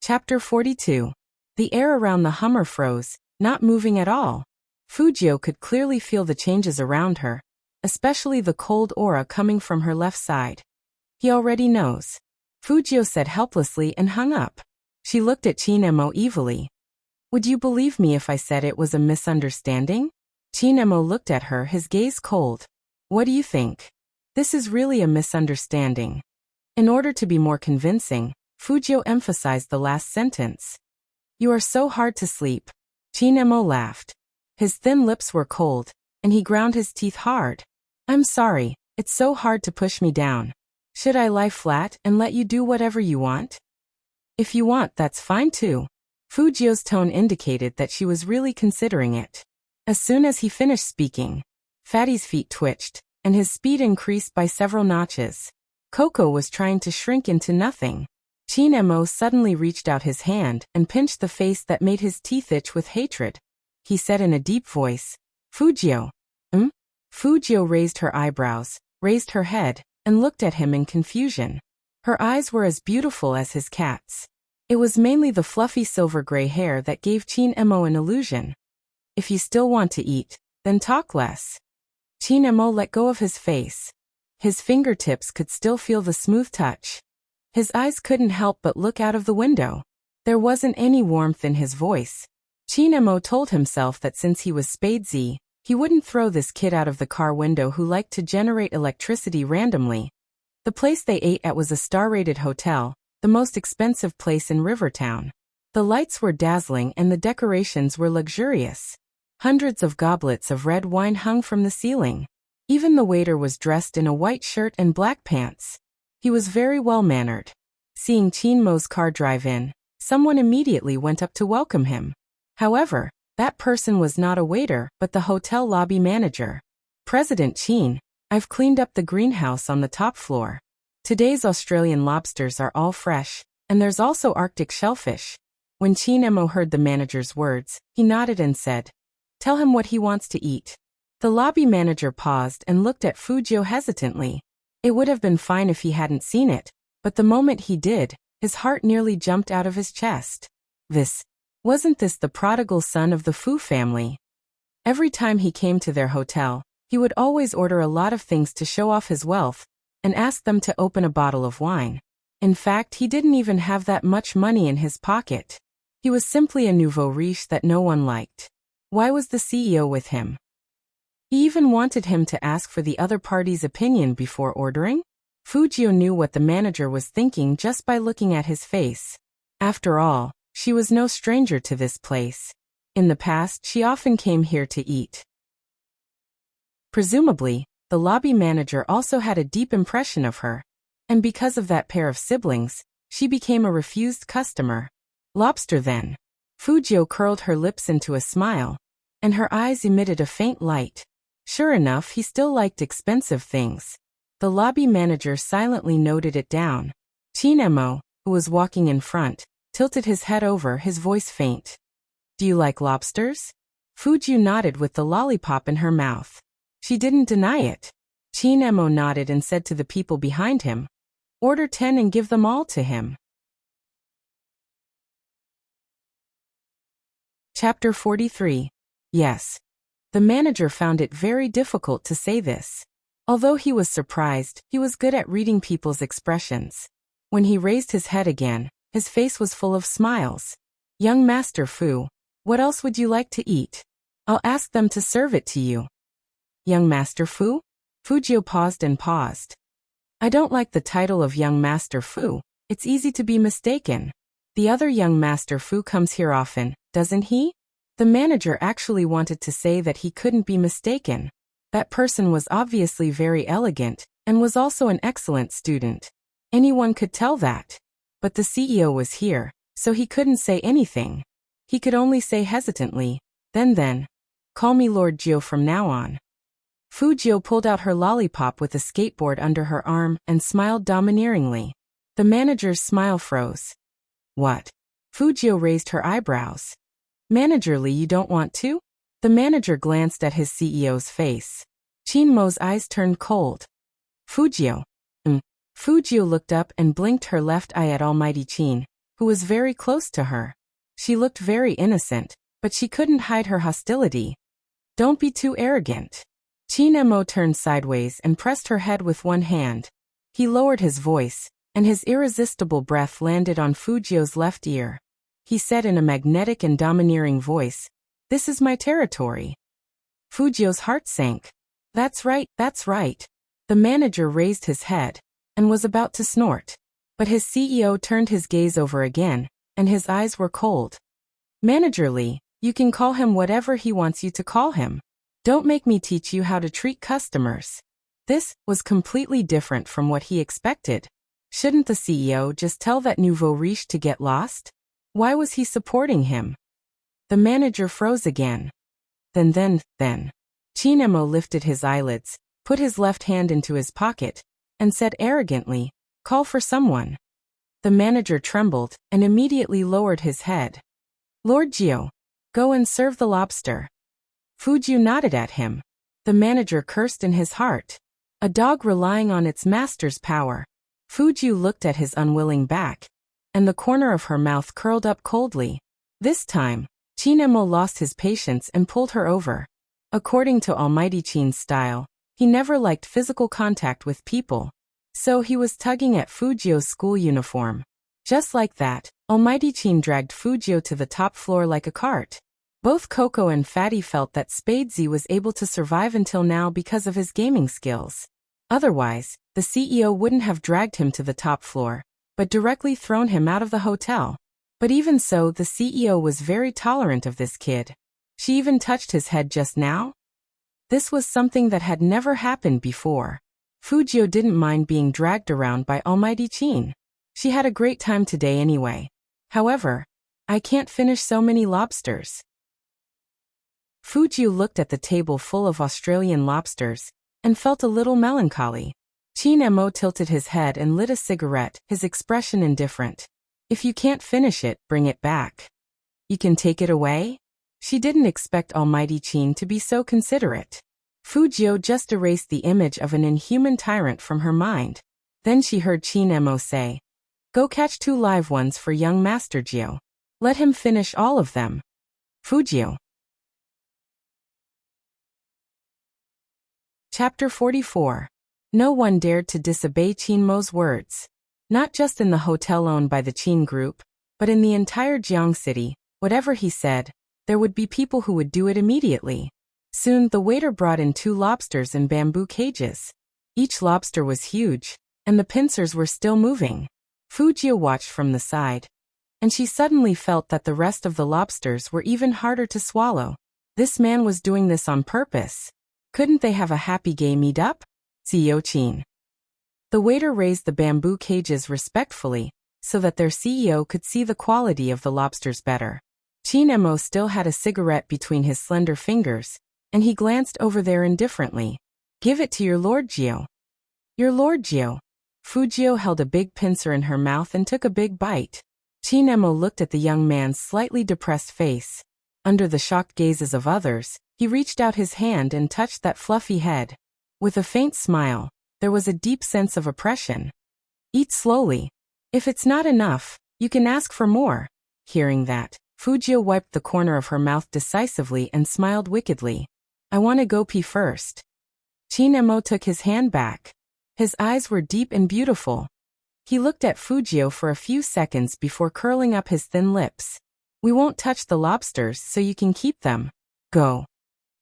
Chapter 42. The air around the Hummer froze, not moving at all. Fujio could clearly feel the changes around her, especially the cold aura coming from her left side. He already knows. Fujio said helplessly and hung up. She looked at Chinemo evilly. Would you believe me if I said it was a misunderstanding? Chinemo looked at her, his gaze cold. What do you think? This is really a misunderstanding. In order to be more convincing, Fujio emphasized the last sentence. You are so hard to sleep. Chinemo laughed. His thin lips were cold, and he ground his teeth hard. I'm sorry, it's so hard to push me down. Should I lie flat and let you do whatever you want? If you want, that's fine too. Fujio's tone indicated that she was really considering it. As soon as he finished speaking, Fatty's feet twitched, and his speed increased by several notches. Coco was trying to shrink into nothing. Chinemo suddenly reached out his hand and pinched the face that made his teeth itch with hatred. He said in a deep voice, Fujio. Fujio raised her eyebrows, raised her head, and looked at him in confusion. Her eyes were as beautiful as his cat's. It was mainly the fluffy silver-gray hair that gave Chinemo an illusion. If you still want to eat, then talk less. Chinemo let go of his face. His fingertips could still feel the smooth touch. His eyes couldn't help but look out of the window. There wasn't any warmth in his voice. Chinemo told himself that since he was Spadesy, he wouldn't throw this kid out of the car window who liked to generate electricity randomly. The place they ate at was a star-rated hotel, the most expensive place in Rivertown. The lights were dazzling and the decorations were luxurious. Hundreds of goblets of red wine hung from the ceiling. Even the waiter was dressed in a white shirt and black pants. He was very well-mannered. Seeing Chinmo's car drive in, someone immediately went up to welcome him. However, that person was not a waiter, but the hotel lobby manager. President Chin, I've cleaned up the greenhouse on the top floor. Today's Australian lobsters are all fresh, and there's also Arctic shellfish. When Chinemo heard the manager's words, he nodded and said, Tell him what he wants to eat. The lobby manager paused and looked at Fujio hesitantly. It would have been fine if he hadn't seen it, but the moment he did, his heart nearly jumped out of his chest. Wasn't this the prodigal son of the Fu family? Every time he came to their hotel, he would always order a lot of things to show off his wealth, and ask them to open a bottle of wine. In fact, he didn't even have that much money in his pocket. He was simply a nouveau riche that no one liked. Why was the CEO with him? He even wanted him to ask for the other party's opinion before ordering? Fujio knew what the manager was thinking just by looking at his face. After all, she was no stranger to this place. In the past, she often came here to eat. Presumably, the lobby manager also had a deep impression of her, and because of that pair of siblings, she became a refused customer. Lobster then. Fujio curled her lips into a smile, and her eyes emitted a faint light. Sure enough, he still liked expensive things. The lobby manager silently noted it down. Chinemo, who was walking in front, tilted his head over, his voice faint. Do you like lobsters? Fujio nodded with the lollipop in her mouth. She didn't deny it. Chinemo nodded and said to the people behind him, Order 10 and give them all to him. Chapter 43. Yes. The manager found it very difficult to say this. Although he was surprised, he was good at reading people's expressions. When he raised his head again, his face was full of smiles. Young Master Fu, what else would you like to eat? I'll ask them to serve it to you. Young Master Fu? Fujio paused and paused. I don't like the title of Young Master Fu. It's easy to be mistaken. The other Young Master Fu comes here often, doesn't he? The manager actually wanted to say that he couldn't be mistaken. That person was obviously very elegant, and was also an excellent student. Anyone could tell that. But the CEO was here, so he couldn't say anything. He could only say hesitantly, then, call me Lord Gio from now on. Fujio pulled out her lollipop with a skateboard under her arm and smiled domineeringly. The manager's smile froze. What? Fujio raised her eyebrows. Managerly, you don't want to? The manager glanced at his CEO's face. Chinmo's eyes turned cold. Fujio. Fujio looked up and blinked her left eye at Almighty Chin, who was very close to her. She looked very innocent, but she couldn't hide her hostility. Don't be too arrogant. Qin Mo turned sideways and pressed her head with one hand. He lowered his voice, and his irresistible breath landed on Fujio's left ear. He said in a magnetic and domineering voice, "This is my territory." Fujio's heart sank. That's right, that's right. The manager raised his head and was about to snort. But his CEO turned his gaze over again, and his eyes were cold. Manager Lee, you can call him whatever he wants you to call him. Don't make me teach you how to treat customers. This was completely different from what he expected. Shouldn't the CEO just tell that nouveau riche to get lost? Why was he supporting him? The manager froze again. Then. Qin Mo lifted his eyelids, put his left hand into his pocket, and said arrogantly, "Call for someone." The manager trembled and immediately lowered his head. "Lord Gio, go and serve the lobster." Fujio nodded at him. The manager cursed in his heart. A dog relying on its master's power. Fujio looked at his unwilling back, and the corner of her mouth curled up coldly. This time, Qin Mo lost his patience and pulled her over. According to Almighty Qin's style, he never liked physical contact with people. So he was tugging at Fujio's school uniform. Just like that, Almighty Qin dragged Fujio to the top floor like a cart. Both Coco and Fatty felt that Spadesy was able to survive until now because of his gaming skills. Otherwise, the CEO wouldn't have dragged him to the top floor, but directly thrown him out of the hotel. But even so, the CEO was very tolerant of this kid. She even touched his head just now. This was something that had never happened before. Fujio didn't mind being dragged around by Almighty Qin. She had a great time today anyway. However, I can't finish so many lobsters. Fujio looked at the table full of Australian lobsters and felt a little melancholy. Qin Mo tilted his head and lit a cigarette, his expression indifferent. If you can't finish it, bring it back. You can take it away? She didn't expect Almighty Qin to be so considerate. Fujio just erased the image of an inhuman tyrant from her mind. Then she heard Qin Mo say, "Go catch 2 live ones for young Master Gio. Let him finish all of them." Fujio. Chapter 44. No one dared to disobey Qin Mo's words. Not just in the hotel owned by the Qin group, but in the entire Jiang city, whatever he said, there would be people who would do it immediately. Soon the waiter brought in 2 lobsters in bamboo cages. Each lobster was huge, and the pincers were still moving. Fujio watched from the side, and she suddenly felt that the rest of the lobsters were even harder to swallow. This man was doing this on purpose. Couldn't they have a happy gay meet-up? CEO Qin. The waiter raised the bamboo cages respectfully, so that their CEO could see the quality of the lobsters better. Qin Mo still had a cigarette between his slender fingers, and he glanced over there indifferently. "Give it to your Lord Gio." "Your Lord Gio." Fujio held a big pincer in her mouth and took a big bite. Qin Mo looked at the young man's slightly depressed face. Under the shocked gazes of others, he reached out his hand and touched that fluffy head. With a faint smile, there was a deep sense of oppression. "Eat slowly. If it's not enough, you can ask for more." Hearing that, Fujio wiped the corner of her mouth decisively and smiled wickedly. "I want to go pee first." Qin Mo took his hand back. His eyes were deep and beautiful. He looked at Fujio for a few seconds before curling up his thin lips. "We won't touch the lobsters so you can keep them. Go."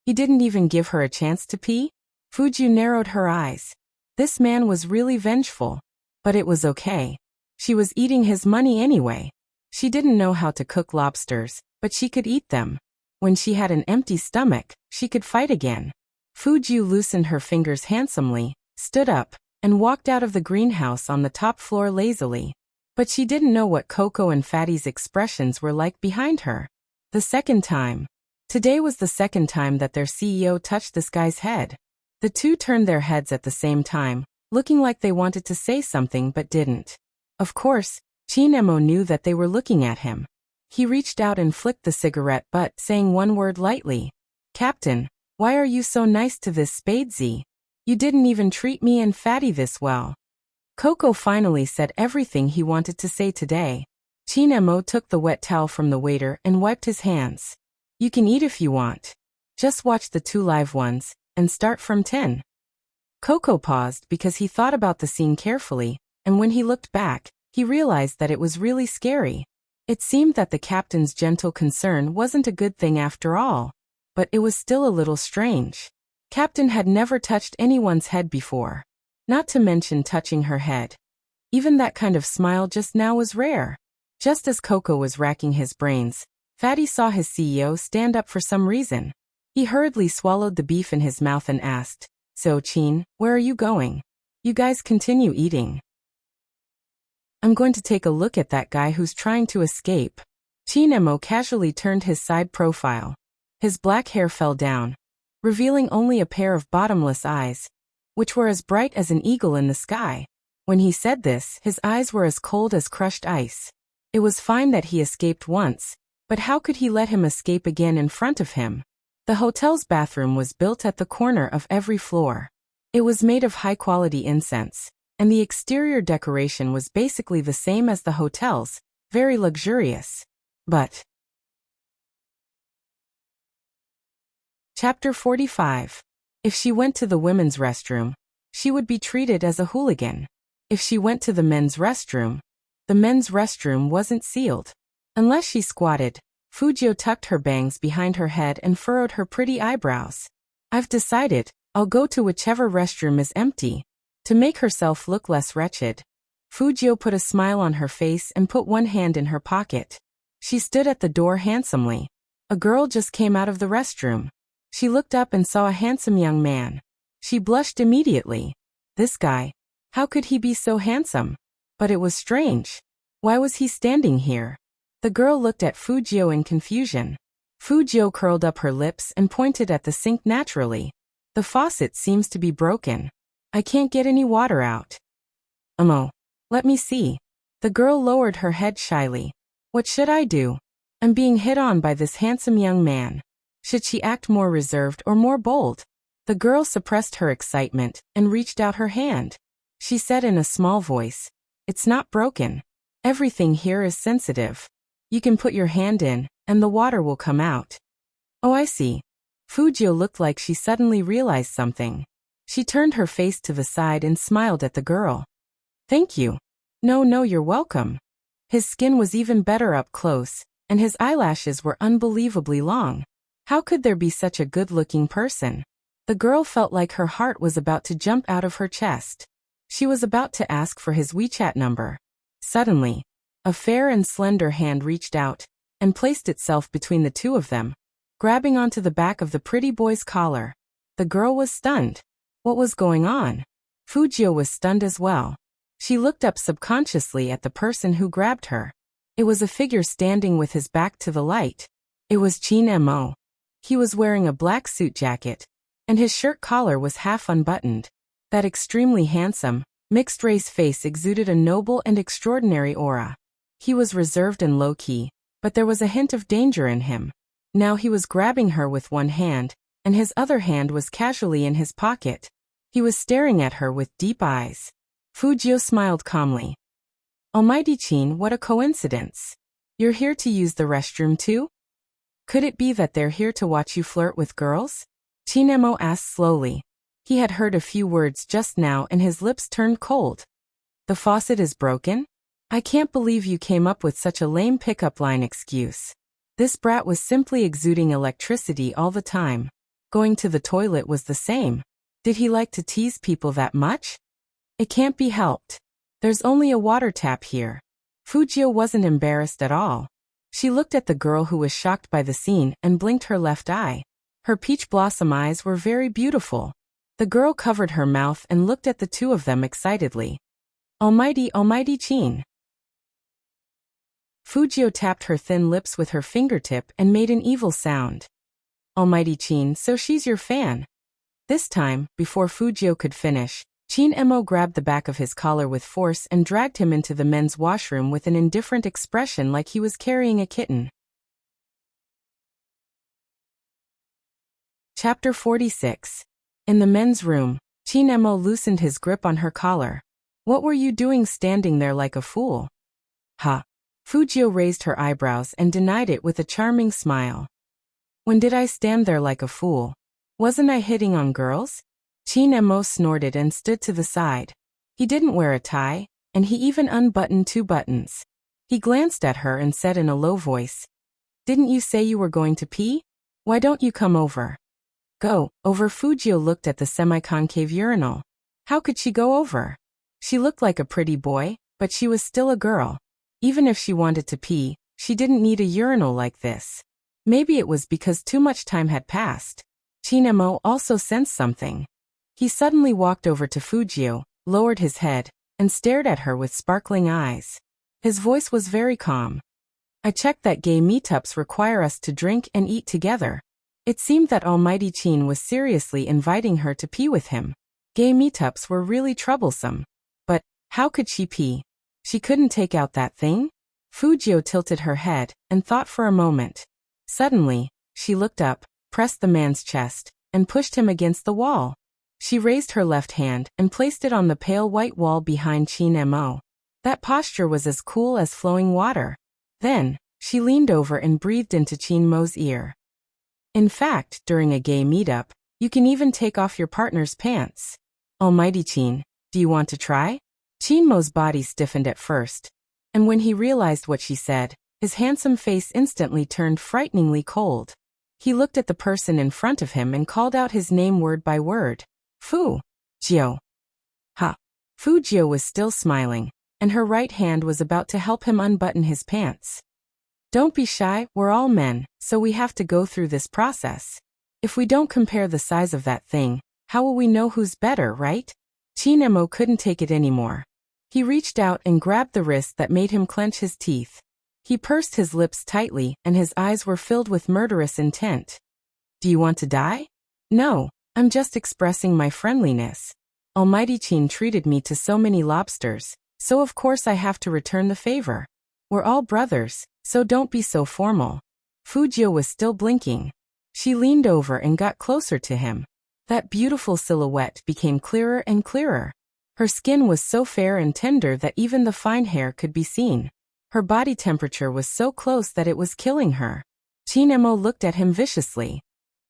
He didn't even give her a chance to pee? Fujio narrowed her eyes. This man was really vengeful. But it was okay. She was eating his money anyway. She didn't know how to cook lobsters, but she could eat them. When she had an empty stomach, she could fight again. Fujio loosened her fingers handsomely, stood up, and walked out of the greenhouse on the top floor lazily. But she didn't know what Coco and Fatty's expressions were like behind her. The second time. Today was the second time that their CEO touched this guy's head. The two turned their heads at the same time, looking like they wanted to say something but didn't. Of course, Qin Mo knew that they were looking at him. He reached out and flicked the cigarette butt, saying one word lightly. "Captain, why are you so nice to this Spadesy? You didn't even treat me and Fatty this well." Coco finally said everything he wanted to say today. Chin-mo took the wet towel from the waiter and wiped his hands. You can eat if you want. Just watch the 2 live ones, and start from 10. Coco paused because he thought about the scene carefully, and when he looked back, he realized that it was really scary. It seemed that the captain's gentle concern wasn't a good thing after all. But it was still a little strange. Captain had never touched anyone's head before. Not to mention touching her head. Even that kind of smile just now was rare. Just as Coco was racking his brains, Fatty saw his CEO stand up for some reason. He hurriedly swallowed the beef in his mouth and asked, "So, Chin, where are you going? You guys continue eating. I'm going to take a look at that guy who's trying to escape." Chin-mo casually turned his side profile. His black hair fell down, revealing only a pair of bottomless eyes, which were as bright as an eagle in the sky. When he said this, his eyes were as cold as crushed ice. It was fine that he escaped once, but how could he let him escape again in front of him? The hotel's bathroom was built at the corner of every floor. It was made of high-quality incense, and the exterior decoration was basically the same as the hotel's, very luxurious. But Chapter 45. If she went to the women's restroom, she would be treated as a hooligan. If she went to the men's restroom, the men's restroom wasn't sealed. Unless she squatted, Fujio tucked her bangs behind her head and furrowed her pretty eyebrows. I've decided, I'll go to whichever restroom is empty. To make herself look less wretched, Fujio put a smile on her face and put one hand in her pocket. She stood at the door handsomely. A girl just came out of the restroom. She looked up and saw a handsome young man. She blushed immediately. This guy. How could he be so handsome? But it was strange. Why was he standing here? The girl looked at Fujio in confusion. Fujio curled up her lips and pointed at the sink naturally. The faucet seems to be broken. I can't get any water out. Let me see. The girl lowered her head shyly. What should I do? I'm being hit on by this handsome young man. Should she act more reserved or more bold? The girl suppressed her excitement and reached out her hand. She said in a small voice, "It's not broken. Everything here is sensitive. You can put your hand in, and the water will come out." Oh, I see. Fujio looked like she suddenly realized something. She turned her face to the side and smiled at the girl. "Thank you." No, you're welcome." His skin was even better up close, and his eyelashes were unbelievably long. How could there be such a good-looking person? The girl felt like her heart was about to jump out of her chest. She was about to ask for his WeChat number. Suddenly, a fair and slender hand reached out and placed itself between the two of them, grabbing onto the back of the pretty boy's collar. The girl was stunned. What was going on? Fujio was stunned as well. She looked up subconsciously at the person who grabbed her. It was a figure standing with his back to the light. It was Chin-mo. He was wearing a black suit jacket, and his shirt collar was half unbuttoned. That extremely handsome, mixed-race face exuded a noble and extraordinary aura. He was reserved and low-key, but there was a hint of danger in him. Now he was grabbing her with one hand, and his other hand was casually in his pocket. He was staring at her with deep eyes. Fujio smiled calmly. Almighty Chin, what a coincidence. You're here to use the restroom too? Could it be that they're here to watch you flirt with girls? Chin-mo asked slowly. He had heard a few words just now and his lips turned cold. The faucet is broken? I can't believe you came up with such a lame pickup line excuse. This brat was simply exuding electricity all the time. Going to the toilet was the same. Did he like to tease people that much? It can't be helped. There's only a water tap here. Fujio wasn't embarrassed at all. She looked at the girl who was shocked by the scene and blinked her left eye. Her peach blossom eyes were very beautiful. The girl covered her mouth and looked at the two of them excitedly. Almighty Chin. Fujio tapped her thin lips with her fingertip and made an evil sound. Almighty Chin, so she's your fan. This time, before Fujio could finish, Chin-mo grabbed the back of his collar with force and dragged him into the men's washroom with an indifferent expression like he was carrying a kitten. Chapter 46. In the men's room, Chin-mo loosened his grip on her collar. What were you doing standing there like a fool? Ha! Fujio raised her eyebrows and denied it with a charming smile. When did I stand there like a fool? Wasn't I hitting on girls? Chin Mo snorted and stood to the side. He didn't wear a tie, and he even unbuttoned 2 buttons. He glanced at her and said in a low voice, "Didn't you say you were going to pee? Why don't you come over?" Go over. Fujio looked at the semi-concave urinal. How could she go over? She looked like a pretty boy, but she was still a girl. Even if she wanted to pee, she didn't need a urinal like this. Maybe it was because too much time had passed. Chin Mo also sensed something. He suddenly walked over to Fujio, lowered his head, and stared at her with sparkling eyes. His voice was very calm. I checked that gay meetups require us to drink and eat together. It seemed that Almighty Chin was seriously inviting her to pee with him. Gay meetups were really troublesome. But how could she pee? She couldn't take out that thing? Fujio tilted her head and thought for a moment. Suddenly, she looked up, pressed the man's chest, and pushed him against the wall. She raised her left hand and placed it on the pale white wall behind Chin Mo. That posture was as cool as flowing water. Then, she leaned over and breathed into Chin Mo's ear. In fact, during a gay meetup, you can even take off your partner's pants. Almighty Chin, do you want to try? Chin Mo's body stiffened at first. And when he realized what she said, his handsome face instantly turned frighteningly cold. He looked at the person in front of him and called out his name word by word. Fu-Jio. Ha. Fujio was still smiling, and her right hand was about to help him unbutton his pants. Don't be shy, we're all men, so we have to go through this process. If we don't compare the size of that thing, how will we know who's better, right? Chin Mo couldn't take it anymore. He reached out and grabbed the wrist that made him clench his teeth. He pursed his lips tightly and his eyes were filled with murderous intent. Do you want to die? No, I'm just expressing my friendliness. Almighty Chin treated me to so many lobsters, so of course I have to return the favor. We're all brothers, so don't be so formal. Fujio was still blinking. She leaned over and got closer to him. That beautiful silhouette became clearer and clearer. Her skin was so fair and tender that even the fine hair could be seen. Her body temperature was so close that it was killing her. Chin Mo looked at him viciously.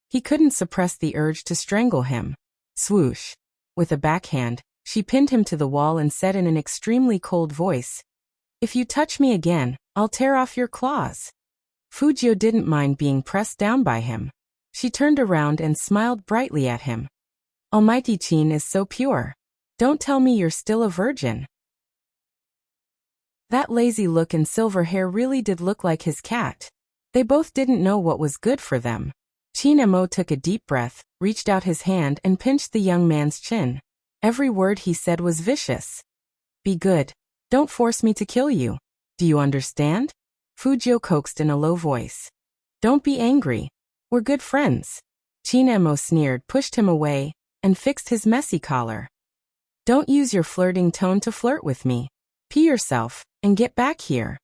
He couldn't suppress the urge to strangle him. Swoosh. With a backhand, she pinned him to the wall and said in an extremely cold voice, "If you touch me again, I'll tear off your claws." Fujio didn't mind being pressed down by him. She turned around and smiled brightly at him. Almighty Chin is so pure. Don't tell me you're still a virgin. That lazy look and silver hair really did look like his cat. They both didn't know what was good for them. Chin Mo took a deep breath, reached out his hand and pinched the young man's chin. Every word he said was vicious. Be good. Don't force me to kill you. Do you understand? Fujio coaxed in a low voice. Don't be angry. We're good friends. Chin Mo sneered, pushed him away, and fixed his messy collar. Don't use your flirting tone to flirt with me. Pee yourself, and get back here.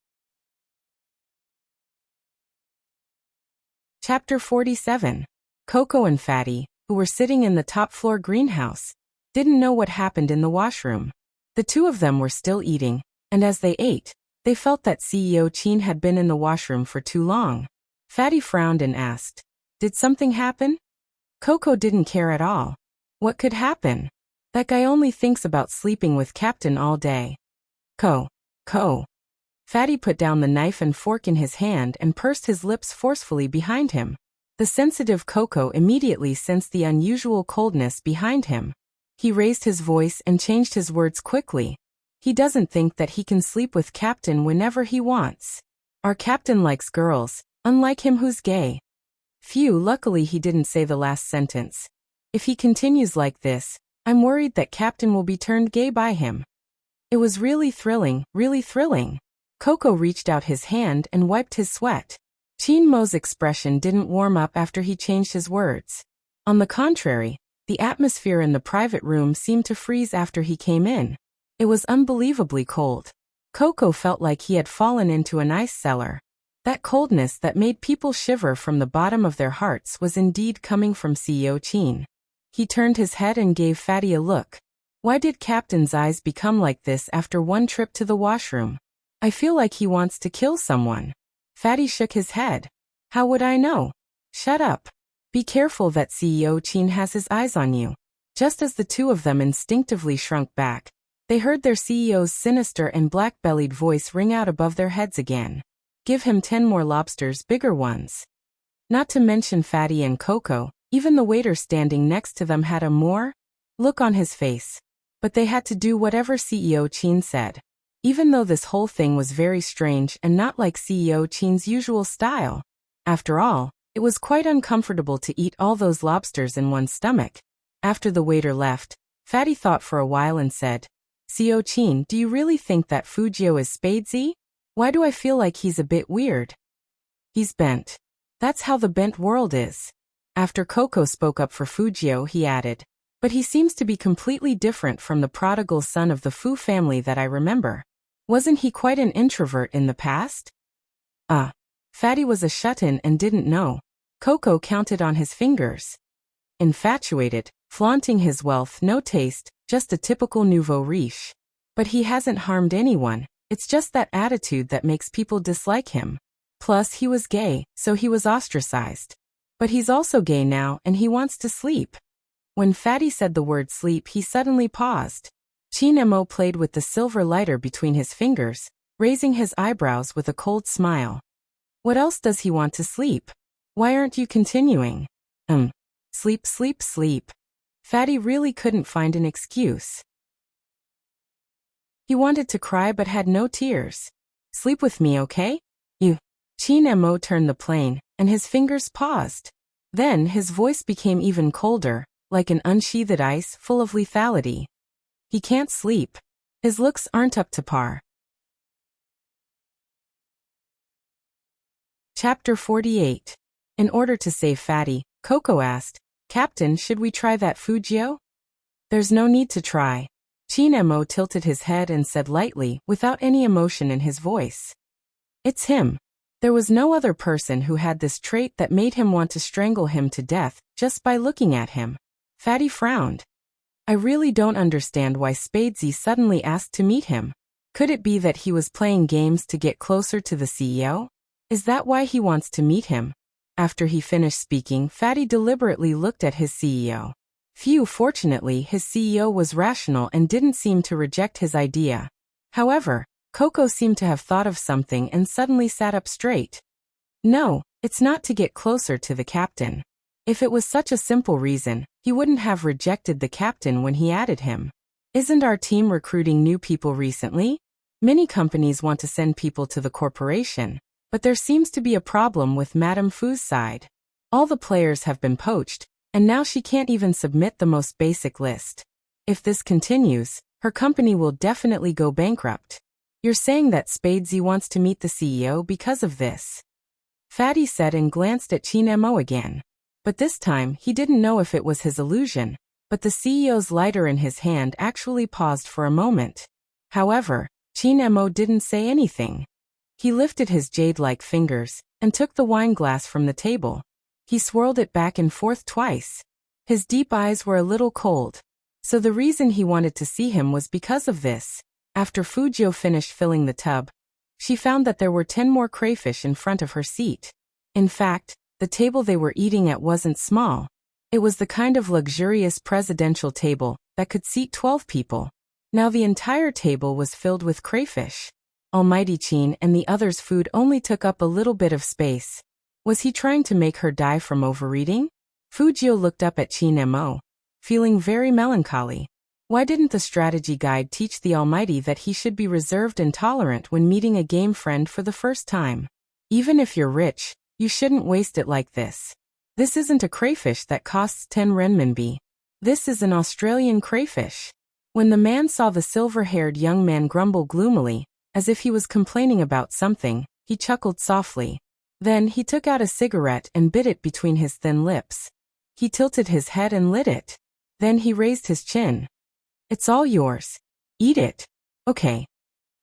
Chapter 47. Coco and Fatty, who were sitting in the top-floor greenhouse, didn't know what happened in the washroom. The two of them were still eating, and as they ate, they felt that CEO Chin had been in the washroom for too long. Fatty frowned and asked, "Did something happen?" Coco didn't care at all. What could happen? That guy only thinks about sleeping with Captain all day. Co. Fatty put down the knife and fork in his hand and pursed his lips forcefully behind him. The sensitive Coco immediately sensed the unusual coldness behind him. He raised his voice and changed his words quickly. He doesn't think that he can sleep with Captain whenever he wants. Our Captain likes girls, unlike him who's gay. Phew, luckily he didn't say the last sentence. If he continues like this, I'm worried that Captain will be turned gay by him. It was really thrilling, really thrilling. Coco reached out his hand and wiped his sweat. Chin Mo's expression didn't warm up after he changed his words. On the contrary, the atmosphere in the private room seemed to freeze after he came in. It was unbelievably cold. Coco felt like he had fallen into an ice cellar. That coldness that made people shiver from the bottom of their hearts was indeed coming from CEO Chin. He turned his head and gave Fatty a look. Why did Captain's eyes become like this after one trip to the washroom? I feel like he wants to kill someone. Fatty shook his head. How would I know? Shut up. Be careful that CEO Qin has his eyes on you. Just as the two of them instinctively shrunk back, they heard their CEO's sinister and black-bellied voice ring out above their heads again. Give him 10 more lobsters, bigger ones. Not to mention Fatty and Coco, even the waiter standing next to them had a more look on his face. But they had to do whatever CEO Qin said. Even though this whole thing was very strange and not like CEO Qin's usual style. After all, it was quite uncomfortable to eat all those lobsters in one's stomach. After the waiter left, Fatty thought for a while and said, CEO Qin, do you really think that Fujio is spadesy? Why do I feel like he's a bit weird? He's bent. That's how the bent world is. After Coco spoke up for Fujio, he added, but he seems to be completely different from the prodigal son of the Fu family that I remember. Wasn't he quite an introvert in the past? Fatty was a shut-in and didn't know. Coco counted on his fingers. Infatuated, flaunting his wealth, no taste, just a typical nouveau riche. But he hasn't harmed anyone, it's just that attitude that makes people dislike him. Plus he was gay, so he was ostracized. But he's also gay now and he wants to sleep. When Fatty said the word sleep, he suddenly paused. Qin Mo played with the silver lighter between his fingers, raising his eyebrows with a cold smile. What else does he want to sleep? Why aren't you continuing? Sleep, sleep, sleep. Fatty really couldn't find an excuse. He wanted to cry but had no tears. Sleep with me, okay? You. Qin Mo turned the plane, and his fingers paused. Then his voice became even colder, like an unsheathed ice full of lethality. He can't sleep. His looks aren't up to par. Chapter 48. In order to save Fatty, Coco asked, Captain, should we try that Fujio? There's no need to try. Qin Mo tilted his head and said lightly, without any emotion in his voice. It's him. There was no other person who had this trait that made him want to strangle him to death, just by looking at him. Fatty frowned. I really don't understand why Spadesy suddenly asked to meet him. Could it be that he was playing games to get closer to the CEO? Is that why he wants to meet him? After he finished speaking, Fatty deliberately looked at his CEO. Fortunately, his CEO was rational and didn't seem to reject his idea. However, Coco seemed to have thought of something and suddenly sat up straight. No, it's not to get closer to the captain. If it was such a simple reason, he wouldn't have rejected the captain when he added him. Isn't our team recruiting new people recently? Many companies want to send people to the corporation. But there seems to be a problem with Madame Fu's side. All the players have been poached, and now she can't even submit the most basic list. If this continues, her company will definitely go bankrupt. You're saying that Spadesy wants to meet the CEO because of this? Fatty said and glanced at Qin Mo again. But this time, he didn't know if it was his illusion, but the CEO's lighter in his hand actually paused for a moment. However, Qin Mo didn't say anything. He lifted his jade-like fingers and took the wine glass from the table. He swirled it back and forth twice. His deep eyes were a little cold. So the reason he wanted to see him was because of this. After Fujio finished filling the tub, she found that there were 10 more crayfish in front of her seat. In fact, the table they were eating at wasn't small. It was the kind of luxurious presidential table that could seat 12 people. Now the entire table was filled with crayfish. Almighty Qin and the others' food only took up a little bit of space. Was he trying to make her die from overeating? Fujio looked up at Qin Mo, feeling very melancholy. Why didn't the strategy guide teach the Almighty that he should be reserved and tolerant when meeting a game friend for the first time? Even if you're rich, you shouldn't waste it like this. This isn't a crayfish that costs 10 renminbi. This is an Australian crayfish. When the man saw the silver-haired young man grumble gloomily, as if he was complaining about something, he chuckled softly. Then he took out a cigarette and bit it between his thin lips. He tilted his head and lit it. Then he raised his chin. It's all yours. Eat it. Okay.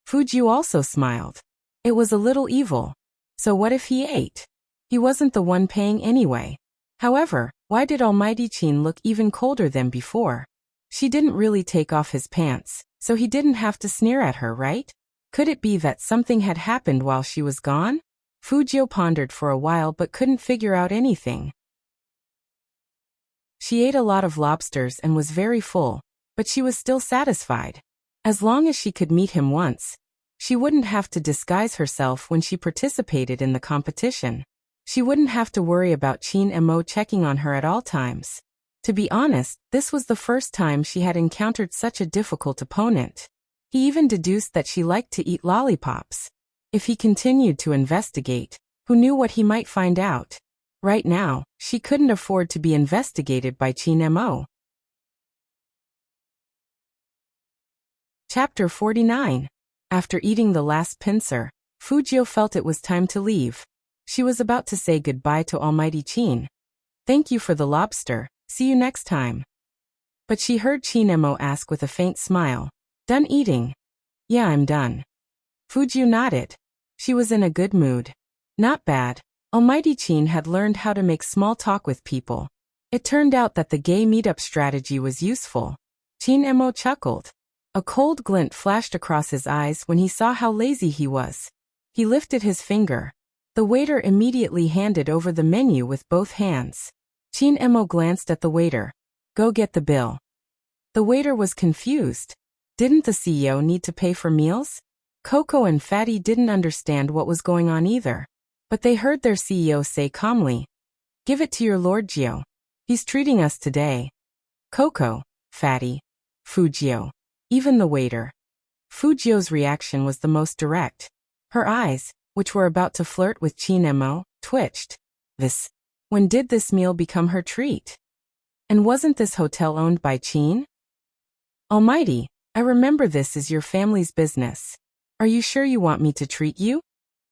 Fujiu also smiled. It was a little evil. So what if he ate? He wasn't the one paying anyway. However, why did Almighty Qin look even colder than before? She didn't really take off his pants, so he didn't have to sneer at her, right? Could it be that something had happened while she was gone? Fujio pondered for a while but couldn't figure out anything. She ate a lot of lobsters and was very full, but she was still satisfied. As long as she could meet him once, she wouldn't have to disguise herself when she participated in the competition. She wouldn't have to worry about Qin Mo checking on her at all times. To be honest, this was the first time she had encountered such a difficult opponent. He even deduced that she liked to eat lollipops. If he continued to investigate, who knew what he might find out? Right now, she couldn't afford to be investigated by Qin Mo. Chapter 49. After eating the last pincer, Fujio felt it was time to leave. She was about to say goodbye to Almighty Qin. Thank you for the lobster, see you next time. But she heard Qin Mo ask with a faint smile, done eating? Yeah, I'm done. Fujio nodded. She was in a good mood. Not bad. Almighty Qin had learned how to make small talk with people. It turned out that the gay meetup strategy was useful. Qin Mo chuckled. A cold glint flashed across his eyes when he saw how lazy he was. He lifted his finger. The waiter immediately handed over the menu with both hands. Qin Mo glanced at the waiter. Go get the bill. The waiter was confused. Didn't the CEO need to pay for meals? Coco and Fatty didn't understand what was going on either. But they heard their CEO say calmly, give it to your Lord Gio. He's treating us today. Coco, Fatty, Fujio. Even the waiter. Fujio's reaction was the most direct. Her eyes, which were about to flirt with Qin Mo, twitched. When did this meal become her treat? And wasn't this hotel owned by Qin? Almighty, I remember this is your family's business. Are you sure you want me to treat you?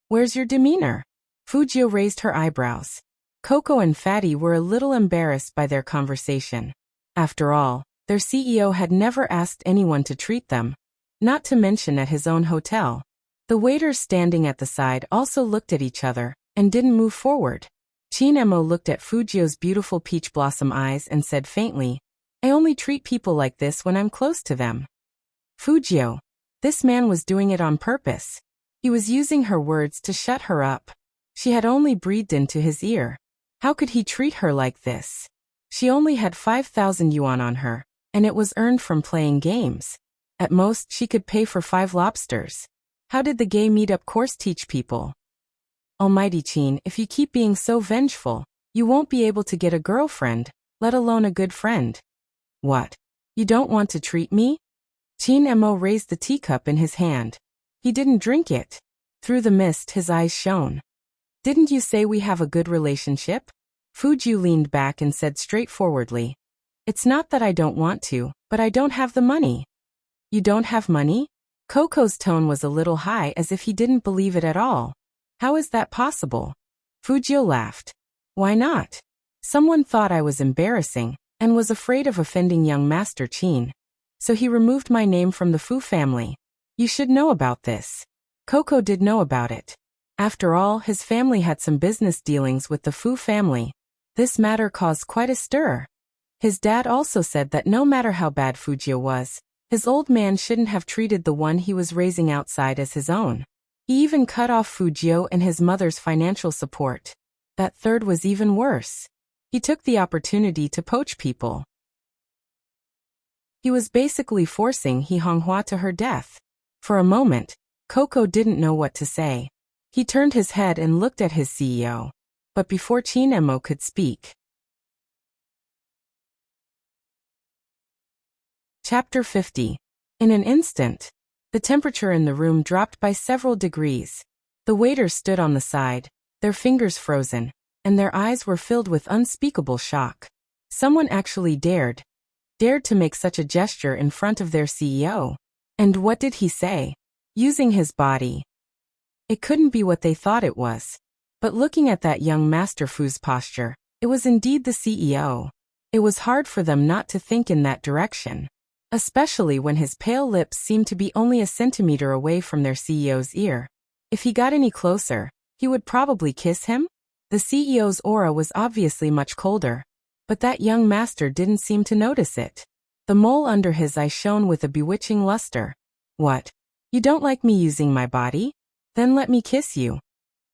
Where's your demeanor? Fujio raised her eyebrows. Coco and Fatty were a little embarrassed by their conversation. After all, their CEO had never asked anyone to treat them, not to mention at his own hotel. The waiters standing at the side also looked at each other and didn't move forward. Qin Mo looked at Fujio's beautiful peach blossom eyes and said faintly, I only treat people like this when I'm close to them. Fujio. This man was doing it on purpose. He was using her words to shut her up. She had only breathed into his ear. How could he treat her like this? She only had 5,000 yuan on her, and it was earned from playing games. At most, she could pay for 5 lobsters. How did the gay meetup course teach people? Almighty Qin, if you keep being so vengeful, you won't be able to get a girlfriend, let alone a good friend. What? You don't want to treat me? Qin Mo raised the teacup in his hand. He didn't drink it. Through the mist, his eyes shone. Didn't you say we have a good relationship? Fujio leaned back and said straightforwardly, it's not that I don't want to, but I don't have the money. You don't have money? Coco's tone was a little high as if he didn't believe it at all. How is that possible? Fujio laughed. Why not? Someone thought I was embarrassing and was afraid of offending young Master Qin. So he removed my name from the Fu family. You should know about this. Coco did know about it. After all, his family had some business dealings with the Fu family. This matter caused quite a stir. His dad also said that no matter how bad Fujio was, his old man shouldn't have treated the one he was raising outside as his own. He even cut off Fujio and his mother's financial support. That third was even worse. He took the opportunity to poach people. He was basically forcing He Honghua to her death. For a moment, Coco didn't know what to say. He turned his head and looked at his CEO. But before Qin Mo could speak. Chapter 50. In an instant, the temperature in the room dropped by several degrees. The waiters stood on the side, their fingers frozen, and their eyes were filled with unspeakable shock. Someone actually dared to make such a gesture in front of their CEO. And what did he say? Using his body. It couldn't be what they thought it was. But looking at that young Master Fu's posture, it was indeed the CEO. It was hard for them not to think in that direction. Especially when his pale lips seemed to be only a centimeter away from their CEO's ear. If he got any closer, he would probably kiss him? The CEO's aura was obviously much colder. But that young master didn't seem to notice it. The mole under his eye shone with a bewitching luster. What? You don't like me using my body? Then let me kiss you.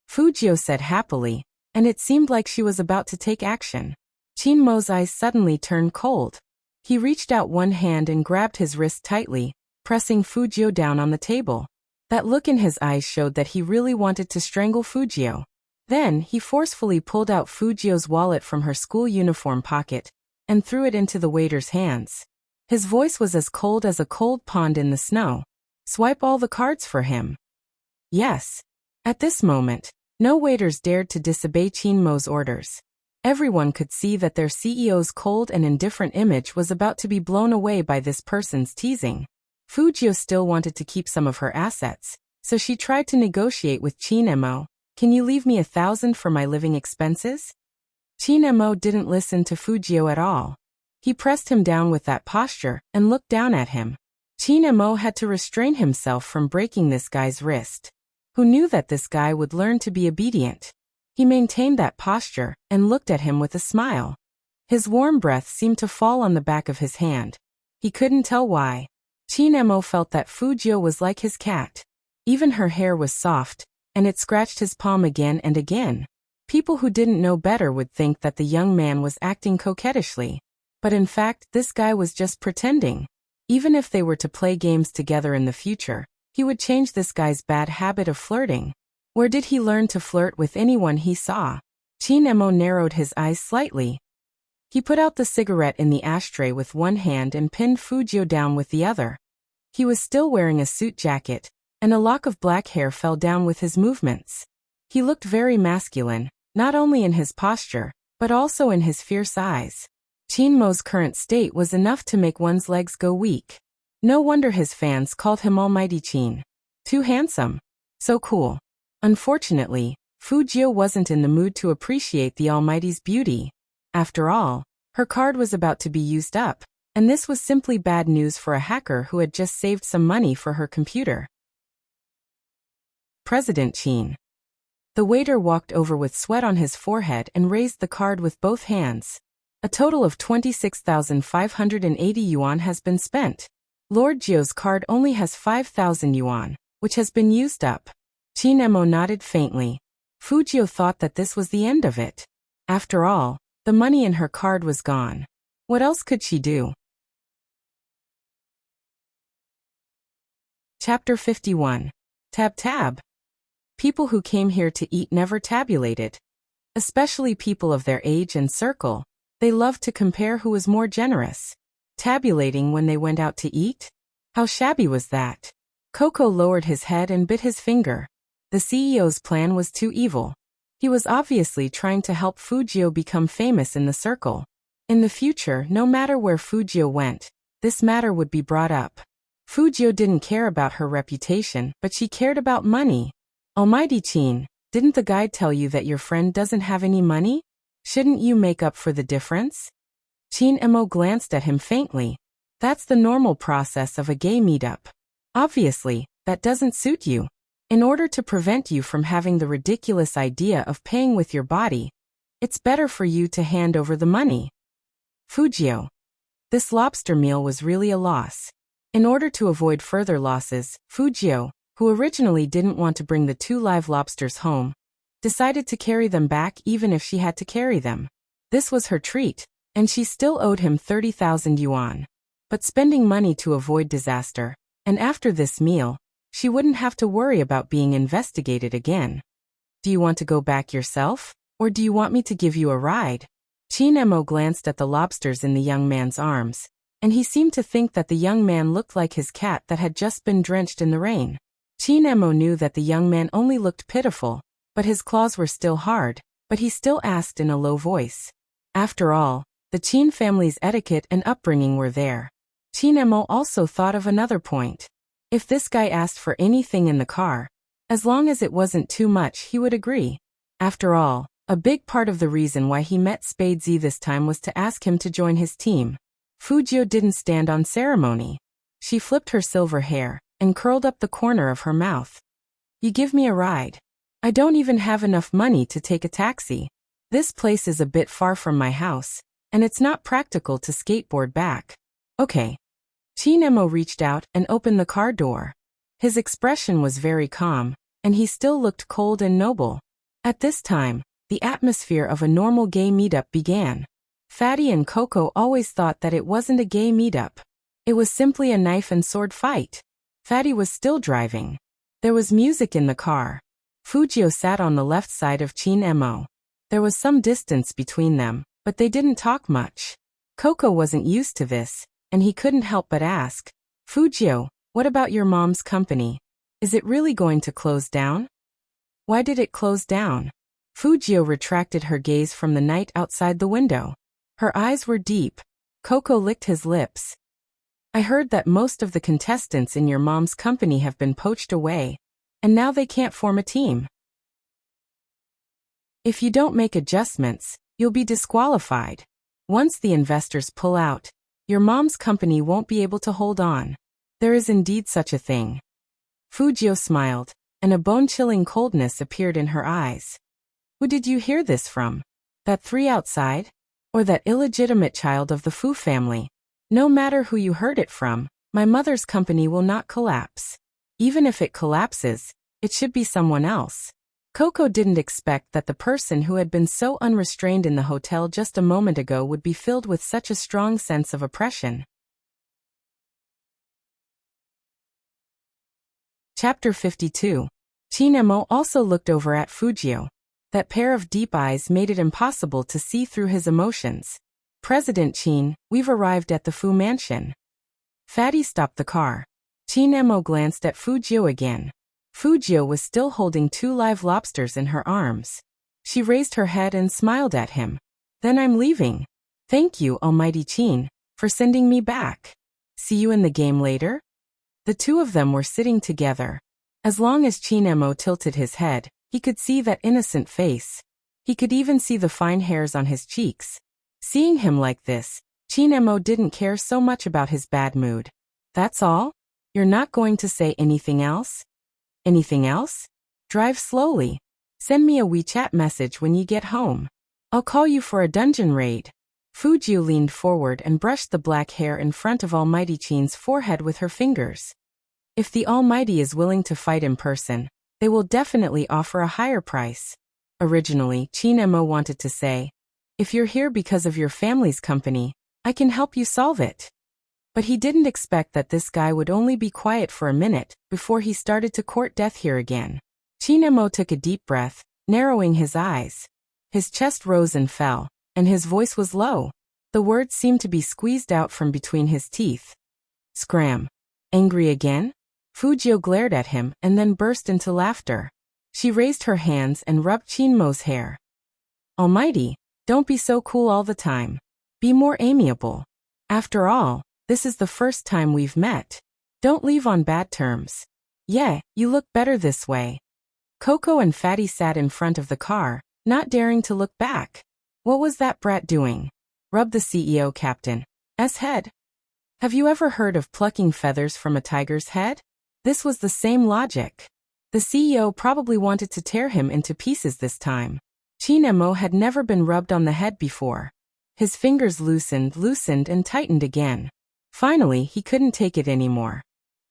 Fujio said happily, and it seemed like she was about to take action. Chinmo's eyes suddenly turned cold. He reached out one hand and grabbed his wrist tightly, pressing Fujio down on the table. That look in his eyes showed that he really wanted to strangle Fujio. Then, he forcefully pulled out Fujio's wallet from her school uniform pocket and threw it into the waiter's hands. His voice was as cold as a cold pond in the snow. Swipe all the cards for him. Yes. At this moment, no waiters dared to disobey Chinmo's orders. Everyone could see that their CEO's cold and indifferent image was about to be blown away by this person's teasing. Fujio still wanted to keep some of her assets, so she tried to negotiate with Chinmo. Can you leave me 1,000 for my living expenses? Chinmo didn't listen to Fujio at all. He pressed him down with that posture and looked down at him. Chinmo had to restrain himself from breaking this guy's wrist. Who knew that this guy would learn to be obedient? He maintained that posture and looked at him with a smile. His warm breath seemed to fall on the back of his hand. He couldn't tell why. Chinmo felt that Fujio was like his cat. Even her hair was soft, and it scratched his palm again and again. People who didn't know better would think that the young man was acting coquettishly. But in fact, this guy was just pretending. Even if they were to play games together in the future, he would change this guy's bad habit of flirting. Where did he learn to flirt with anyone he saw? Chinmo narrowed his eyes slightly. He put out the cigarette in the ashtray with one hand and pinned Fujio down with the other. He was still wearing a suit jacket, and a lock of black hair fell down with his movements. He looked very masculine, not only in his posture, but also in his fierce eyes. Chinmo's current state was enough to make one's legs go weak. No wonder his fans called him Almighty Chin. Too handsome. So cool. Unfortunately, Fujio wasn't in the mood to appreciate the Almighty's beauty. After all, her card was about to be used up, and this was simply bad news for a hacker who had just saved some money for her computer. President Chin. The waiter walked over with sweat on his forehead and raised the card with both hands. A total of 26,580 yuan has been spent. Lord Jio's card only has 5,000 yuan, which has been used up. Chinmo nodded faintly. Fujio thought that this was the end of it. After all, the money in her card was gone. What else could she do? Chapter 51. Tab. People who came here to eat never tabulated. Especially people of their age and circle. They loved to compare who was more generous. Tabulating when they went out to eat? How shabby was that? Coco lowered his head and bit his finger. The CEO's plan was too evil. He was obviously trying to help Fujio become famous in the circle. In the future, no matter where Fujio went, this matter would be brought up. Fujio didn't care about her reputation, but she cared about money. Almighty Chin, didn't the guide tell you that your friend doesn't have any money? Shouldn't you make up for the difference? Chinmo glanced at him faintly. That's the normal process of a gay meetup. Obviously, that doesn't suit you. In order to prevent you from having the ridiculous idea of paying with your body, it's better for you to hand over the money. Fujio. This lobster meal was really a loss. In order to avoid further losses, Fujio, who originally didn't want to bring the 2 live lobsters home, decided to carry them back even if she had to carry them. This was her treat, and she still owed him 30,000 yuan. But spending money to avoid disaster, and after this meal, she wouldn't have to worry about being investigated again. Do you want to go back yourself, or do you want me to give you a ride? Chinmo glanced at the lobsters in the young man's arms, and he seemed to think that the young man looked like his cat that had just been drenched in the rain. Chinmo knew that the young man only looked pitiful, but his claws were still hard, but he still asked in a low voice. After all, the Chin family's etiquette and upbringing were there. Chinmo also thought of another point. If this guy asked for anything in the car, as long as it wasn't too much, he would agree. After all, a big part of the reason why he met Spadesy this time was to ask him to join his team. Fujio didn't stand on ceremony. She flipped her silver hair and curled up the corner of her mouth. You give me a ride. I don't even have enough money to take a taxi. This place is a bit far from my house, and it's not practical to skateboard back. Okay. Chinmo reached out and opened the car door. His expression was very calm, and he still looked cold and noble. At this time, the atmosphere of a normal gay meetup began. Fatty and Coco always thought that it wasn't a gay meetup. It was simply a knife and sword fight. Fatty was still driving. There was music in the car. Fujio sat on the left side of Chin Emo. There was some distance between them, but they didn't talk much. Coco wasn't used to this, and he couldn't help but ask, "Fujio, what about your mom's company? Is it really going to close down? Why did it close down?" Fujio retracted her gaze from the night outside the window. Her eyes were deep. Coco licked his lips. "I heard that most of the contestants in your mom's company have been poached away, and now they can't form a team. If you don't make adjustments, you'll be disqualified. Once the investors pull out, your mom's company won't be able to hold on. There is indeed such a thing." Fujio smiled, and a bone-chilling coldness appeared in her eyes. "Who did you hear this from? That three outside? Or that illegitimate child of the Fu family? No matter who you heard it from, my mother's company will not collapse. Even if it collapses, it should be someone else." Coco didn't expect that the person who had been so unrestrained in the hotel just a moment ago would be filled with such a strong sense of oppression. Chapter 52. Chinemo also looked over at Fujio. That pair of deep eyes made it impossible to see through his emotions. "President Chin, we've arrived at the Fu mansion." Fatty stopped the car. Chinemo glanced at Fujio again. Fujio was still holding 2 live lobsters in her arms. She raised her head and smiled at him. "Then I'm leaving. Thank you, Almighty Chin, for sending me back. See you in the game later?" The two of them were sitting together. As long as Chinemo tilted his head, he could see that innocent face. He could even see the fine hairs on his cheeks. Seeing him like this, Chinemo didn't care so much about his bad mood. "That's all? You're not going to say anything else?" "Anything else? Drive slowly. Send me a WeChat message when you get home. I'll call you for a dungeon raid." Fujio leaned forward and brushed the black hair in front of Almighty Chin's forehead with her fingers. If the Almighty is willing to fight in person, they will definitely offer a higher price. Originally, Chinemo wanted to say, "If you're here because of your family's company, I can help you solve it." But he didn't expect that this guy would only be quiet for a minute before he started to court death here again. Chinemo took a deep breath, narrowing his eyes. His chest rose and fell, and his voice was low. The words seemed to be squeezed out from between his teeth. "Scram. Angry again?" Fujio glared at him and then burst into laughter. She raised her hands and rubbed Chinmo's hair. "Almighty, don't be so cool all the time. Be more amiable. After all, this is the first time we've met. Don't leave on bad terms. Yeah, you look better this way." Coco and Fatty sat in front of the car, not daring to look back. What was that brat doing? Rub the CEO captain's head. Have you ever heard of plucking feathers from a tiger's head? This was the same logic. The CEO probably wanted to tear him into pieces this time. Chinemo had never been rubbed on the head before. His fingers loosened and tightened again. Finally, he couldn't take it anymore.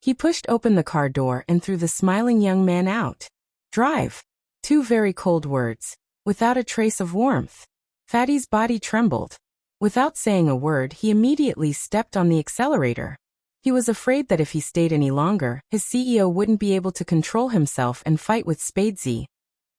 He pushed open the car door and threw the smiling young man out. "Drive." 2 very cold words, without a trace of warmth. Fatty's body trembled. Without saying a word, he immediately stepped on the accelerator. He was afraid that if he stayed any longer, his CEO wouldn't be able to control himself and fight with Spadesy.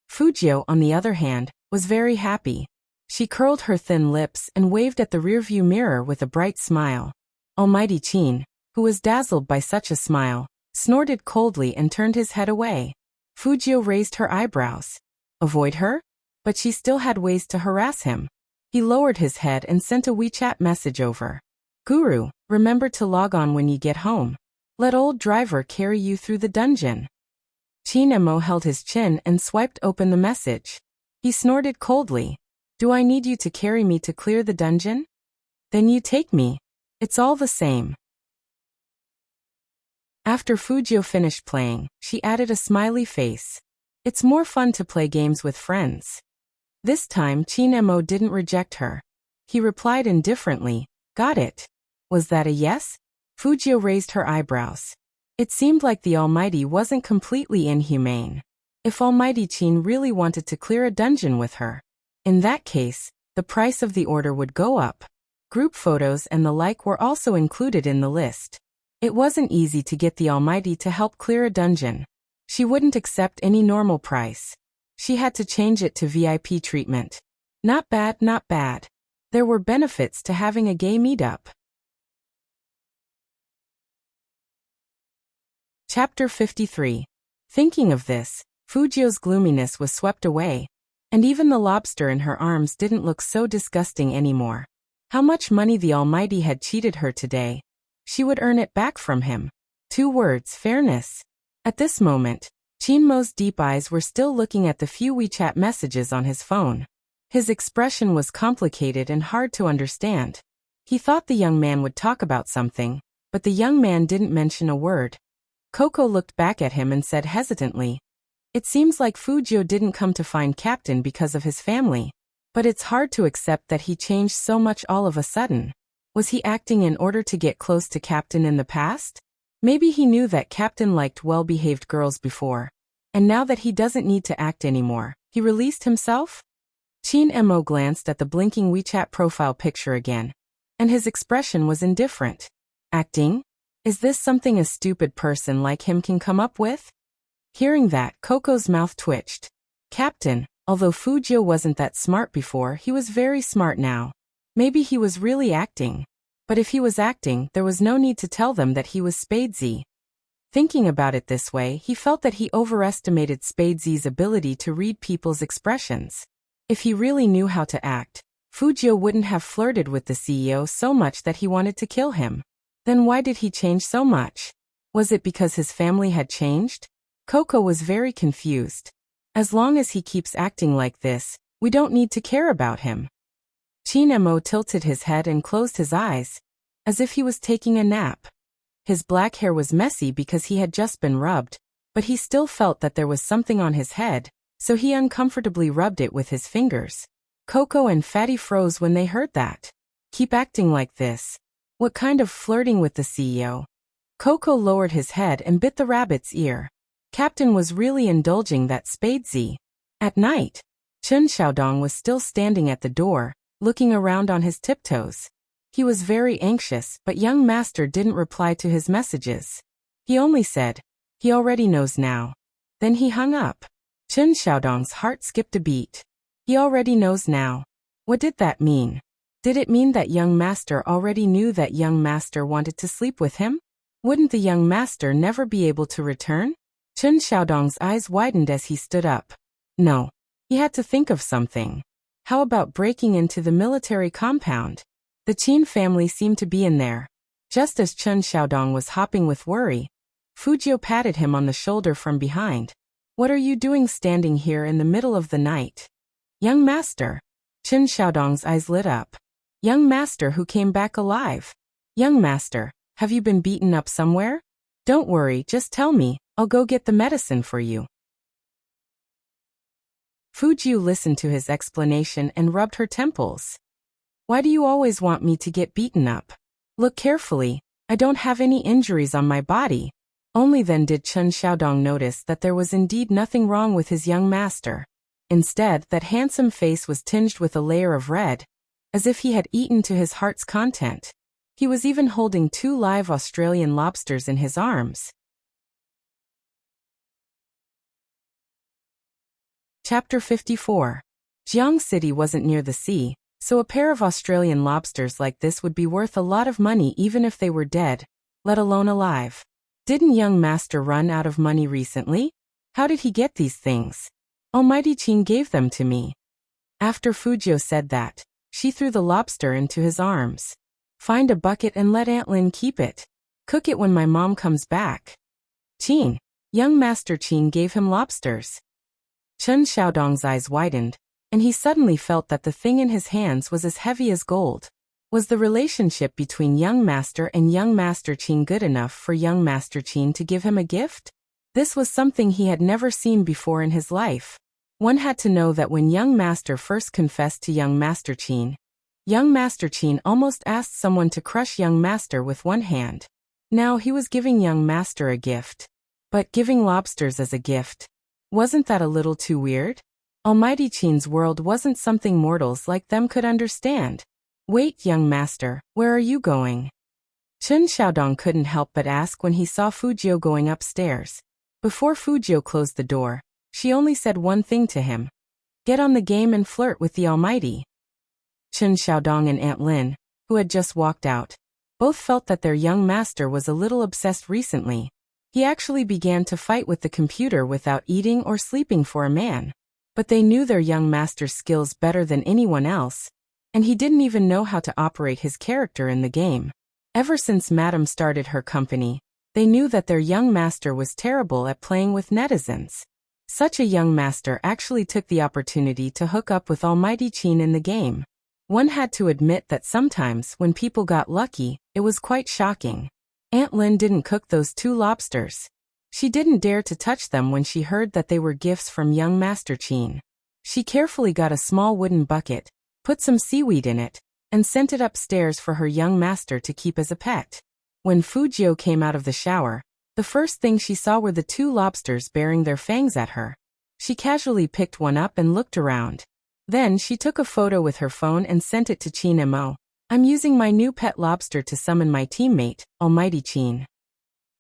Fujio, on the other hand, was very happy. She curled her thin lips and waved at the rearview mirror with a bright smile. Almighty Chin, who was dazzled by such a smile, snorted coldly and turned his head away. Fujio raised her eyebrows. Avoid her? But she still had ways to harass him. He lowered his head and sent a WeChat message over. "Guru, remember to log on when you get home. Let old driver carry you through the dungeon." Chinemo held his chin and swiped open the message. He snorted coldly. "Do I need you to carry me to clear the dungeon? Then you take me. It's all the same." After Fujio finished playing, she added a smiley face. "It's more fun to play games with friends." This time Chinemo didn't reject her. He replied indifferently, "Got it." Was that a yes? Fujio raised her eyebrows. It seemed like the Almighty wasn't completely inhumane. If Almighty Qin really wanted to clear a dungeon with her, in that case, the price of the order would go up. Group photos and the like were also included in the list. It wasn't easy to get the Almighty to help clear a dungeon. She wouldn't accept any normal price. She had to change it to VIP treatment. Not bad, not bad. There were benefits to having a gay meetup. Chapter 53. Thinking of this, Fujio's gloominess was swept away, and even the lobster in her arms didn't look so disgusting anymore. How much money the Almighty had cheated her today. She would earn it back from him. 2 words, fairness. At this moment, Qin Mo's deep eyes were still looking at the few WeChat messages on his phone. His expression was complicated and hard to understand. He thought the young man would talk about something, but the young man didn't mention a word. Coco looked back at him and said hesitantly, "It seems like Fujio didn't come to find Captain because of his family. But it's hard to accept that he changed so much all of a sudden. Was he acting in order to get close to Captain in the past? Maybe he knew that Captain liked well-behaved girls before. And now that he doesn't need to act anymore, he released himself?" Qin Mo glanced at the blinking WeChat profile picture again, and his expression was indifferent. Acting? Is this something a stupid person like him can come up with? Hearing that, Coco's mouth twitched. Captain, although Fujio wasn't that smart before, he was very smart now. Maybe he was really acting. But if he was acting, there was no need to tell them that he was Spadesy. Thinking about it this way, he felt that he overestimated Spadesy's ability to read people's expressions. If he really knew how to act, Fujio wouldn't have flirted with the CEO so much that he wanted to kill him. Then why did he change so much? Was it because his family had changed? Coco was very confused. As long as he keeps acting like this, we don't need to care about him. Qin Mo tilted his head and closed his eyes, as if he was taking a nap. His black hair was messy because he had just been rubbed, but he still felt that there was something on his head, so he uncomfortably rubbed it with his fingers. Coco and Fatty froze when they heard that. Keep acting like this. What kind of flirting with the CEO? Coco lowered his head and bit the rabbit's ear. Captain was really indulging that Spadesy. At night, Chun Xiaodong was still standing at the door, looking around on his tiptoes. He was very anxious, but young master didn't reply to his messages. He only said, "He already knows now." Then he hung up. Chun Xiaodong's heart skipped a beat. He already knows now. What did that mean? Did it mean that young master already knew that young master wanted to sleep with him? Wouldn't the young master never be able to return? Chun Xiaodong's eyes widened as he stood up. No. He had to think of something. How about breaking into the military compound? The Qin family seemed to be in there. Just as Chun Xiaodong was hopping with worry, Fujio patted him on the shoulder from behind. "What are you doing standing here in the middle of the night?" "Young master." Chun Xiaodong's eyes lit up. "Young master who came back alive. Young master, have you been beaten up somewhere? Don't worry, just tell me, I'll go get the medicine for you." Fujio listened to his explanation and rubbed her temples. "Why do you always want me to get beaten up? Look carefully, I don't have any injuries on my body." Only then did Chun Xiaodong notice that there was indeed nothing wrong with his young master. Instead, that handsome face was tinged with a layer of red, as if he had eaten to his heart's content. He was even holding 2 live Australian lobsters in his arms. Chapter 54. Jiang City wasn't near the sea, so a pair of Australian lobsters like this would be worth a lot of money even if they were dead, let alone alive. Didn't young master run out of money recently? How did he get these things? Almighty Qin gave them to me. After Fujio said that, she threw the lobster into his arms. "Find a bucket and let Aunt Lin keep it. Cook it when my mom comes back." Qin. Young master Qin gave him lobsters. Chun Xiaodong's eyes widened, and he suddenly felt that the thing in his hands was as heavy as gold. Was the relationship between young master and young master Qin good enough for young master Qin to give him a gift? This was something he had never seen before in his life. One had to know that when young master first confessed to young master Qin almost asked someone to crush young master with one hand. Now he was giving young master a gift. But giving lobsters as a gift. Wasn't that a little too weird? Almighty Qin's world wasn't something mortals like them could understand. Wait, young master, where are you going? Chen Xiaodong couldn't help but ask when he saw Fujiu going upstairs. Before Fujiu closed the door, she only said one thing to him. Get on the game and flirt with the Almighty. Chen Xiaodong and Aunt Lin, who had just walked out, both felt that their young master was a little obsessed recently. He actually began to fight with the computer without eating or sleeping for a man. But they knew their young master's skills better than anyone else, and he didn't even know how to operate his character in the game. Ever since Madame started her company, they knew that their young master was terrible at playing with netizens. Such a young master actually took the opportunity to hook up with Almighty Qin in the game. One had to admit that sometimes when people got lucky, it was quite shocking. Aunt Lin didn't cook those 2 lobsters. She didn't dare to touch them when she heard that they were gifts from young Master Qin. She carefully got a small wooden bucket, put some seaweed in it, and sent it upstairs for her young master to keep as a pet. When Fujiu came out of the shower, the first thing she saw were the 2 lobsters baring their fangs at her. She casually picked one up and looked around. Then she took a photo with her phone and sent it to Qin Mo. I'm using my new pet lobster to summon my teammate, Almighty Qin.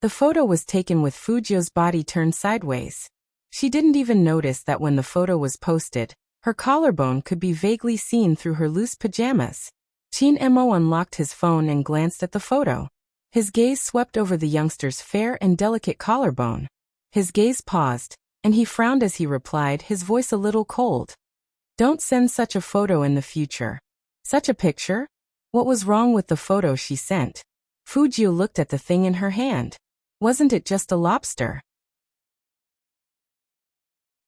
The photo was taken with Fujiu's body turned sideways. She didn't even notice that when the photo was posted, her collarbone could be vaguely seen through her loose pajamas. Qin Mo unlocked his phone and glanced at the photo. His gaze swept over the youngster's fair and delicate collarbone. His gaze paused, and he frowned as he replied, his voice a little cold. Don't send such a photo in the future. Such a picture? What was wrong with the photo she sent? Fujiu looked at the thing in her hand. Wasn't it just a lobster?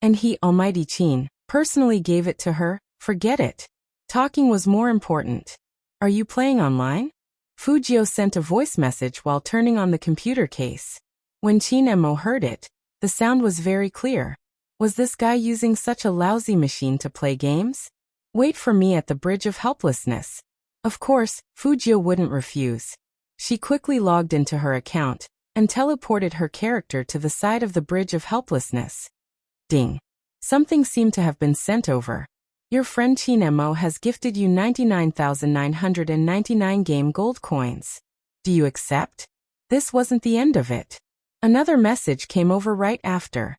And he, Almighty Qin, personally gave it to her? Forget it. Talking was more important. Are you playing online? Fujiu sent a voice message while turning on the computer case. When Qin Mo heard it, the sound was very clear. Was this guy using such a lousy machine to play games? Wait for me at the Bridge of Helplessness. Of course, Fujiu wouldn't refuse. She quickly logged into her account and teleported her character to the side of the Bridge of Helplessness. Ding. Something seemed to have been sent over. Your friend Qin Mo has gifted you 99,999 game gold coins. Do you accept? This wasn't the end of it. Another message came over right after.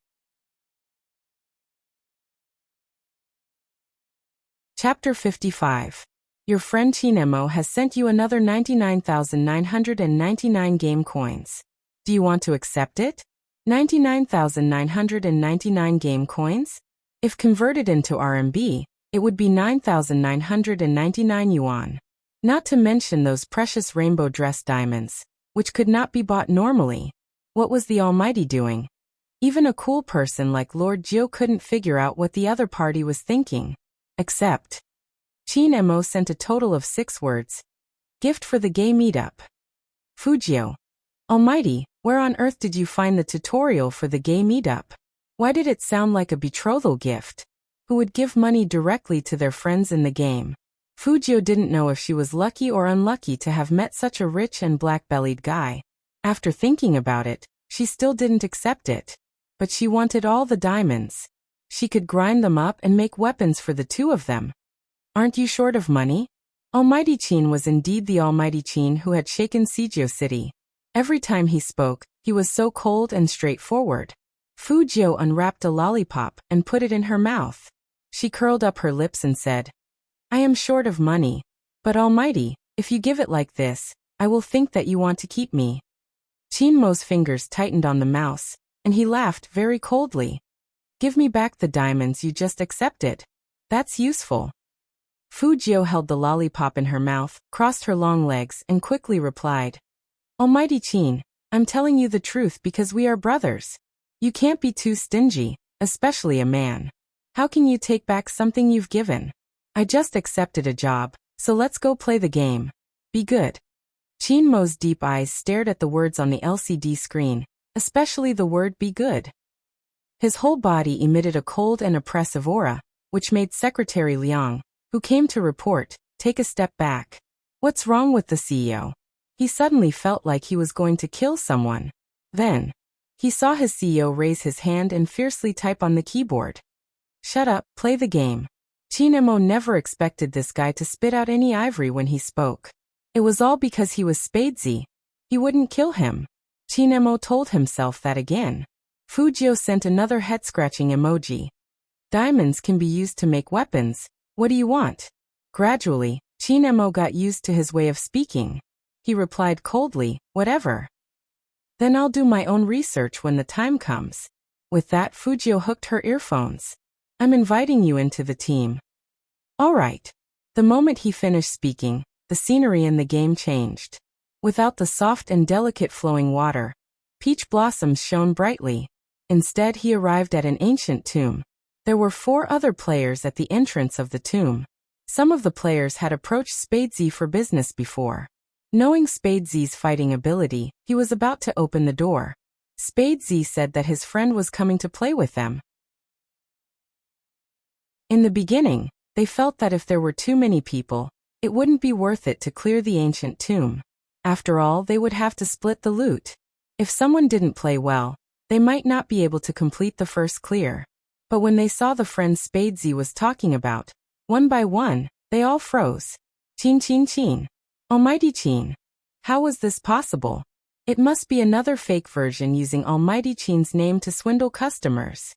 Chapter 55. Your friend Qin Mo has sent you another 99,999 game coins. Do you want to accept it? 99,999 game coins? If converted into RMB, it would be 9,999 yuan. Not to mention those precious rainbow dress diamonds, which could not be bought normally. What was the Almighty doing? Even a cool person like Lord Jiu couldn't figure out what the other party was thinking. Except, Qin Mo sent a total of 6 words. Gift for the gay meetup. Fujiu. Almighty, where on earth did you find the tutorial for the gay meetup? Why did it sound like a betrothal gift? Who would give money directly to their friends in the game? Fujiu didn't know if she was lucky or unlucky to have met such a rich and black-bellied guy. After thinking about it, she still didn't accept it. But she wanted all the diamonds. She could grind them up and make weapons for the 2 of them. Aren't you short of money? Almighty Qin was indeed the Almighty Qin who had shaken Sijio City. Every time he spoke, he was so cold and straightforward. Fujiu unwrapped a lollipop and put it in her mouth. She curled up her lips and said, I am short of money. But Almighty, if you give it like this, I will think that you want to keep me. Qin Mo's fingers tightened on the mouse, and he laughed very coldly. Give me back the diamonds you just accepted. That's useful. Fujiu held the lollipop in her mouth, crossed her long legs, and quickly replied, Almighty Qin, I'm telling you the truth because we are brothers. You can't be too stingy, especially a man. How can you take back something you've given? I just accepted a job, so let's go play the game. Be good. Qin Mo's deep eyes stared at the words on the LCD screen, especially the word be good. His whole body emitted a cold and oppressive aura, which made Secretary Liang, who came to report, take a step back. What's wrong with the CEO? He suddenly felt like he was going to kill someone. Then, he saw his CEO raise his hand and fiercely type on the keyboard. Shut up, play the game. Chinemo never expected this guy to spit out any ivory when he spoke. It was all because he was Spadesy. He wouldn't kill him. Chinemo told himself that again. Fujio sent another head-scratching emoji. Diamonds can be used to make weapons. What do you want? Gradually, Chinemo got used to his way of speaking. He replied coldly, whatever. Then I'll do my own research when the time comes. With that, Fujio hooked her earphones. I'm inviting you into the team. All right. The moment he finished speaking, the scenery in the game changed. Without the soft and delicate flowing water, peach blossoms shone brightly. Instead, he arrived at an ancient tomb. There were 4 other players at the entrance of the tomb. Some of the players had approached Spadesy for business before. Knowing Spadesy's fighting ability, he was about to open the door. Spadesy said that his friend was coming to play with them. In the beginning, they felt that if there were too many people, it wouldn't be worth it to clear the ancient tomb. After all, they would have to split the loot. If someone didn't play well, they might not be able to complete the first clear. But when they saw the friends Spadesy was talking about, one by one, they all froze. Chin chin chin. Almighty Chin. How was this possible? It must be another fake version using Almighty Chin's name to swindle customers.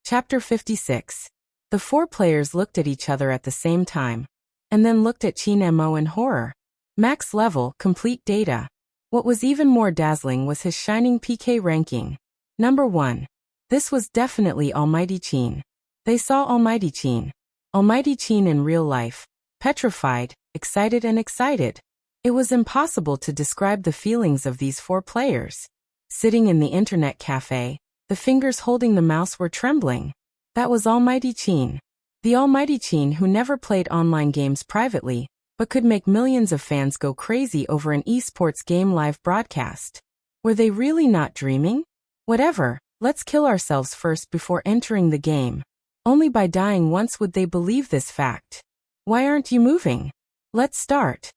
Chapter 56. The 4 players looked at each other at the same time, and then looked at Chinemo in horror. Max level, complete data. What was even more dazzling was his shining PK ranking. Number 1. This was definitely Almighty Chin. They saw Almighty Chin. Almighty Chin in real life. Petrified, excited and excited. It was impossible to describe the feelings of these 4 players. Sitting in the internet cafe, the fingers holding the mouse were trembling. That was Almighty Chin. The Almighty Chin who never played online games privately, but could make millions of fans go crazy over an esports game live broadcast. Were they really not dreaming? Whatever, let's kill ourselves first before entering the game. Only by dying once would they believe this fact. Why aren't you moving? Let's start.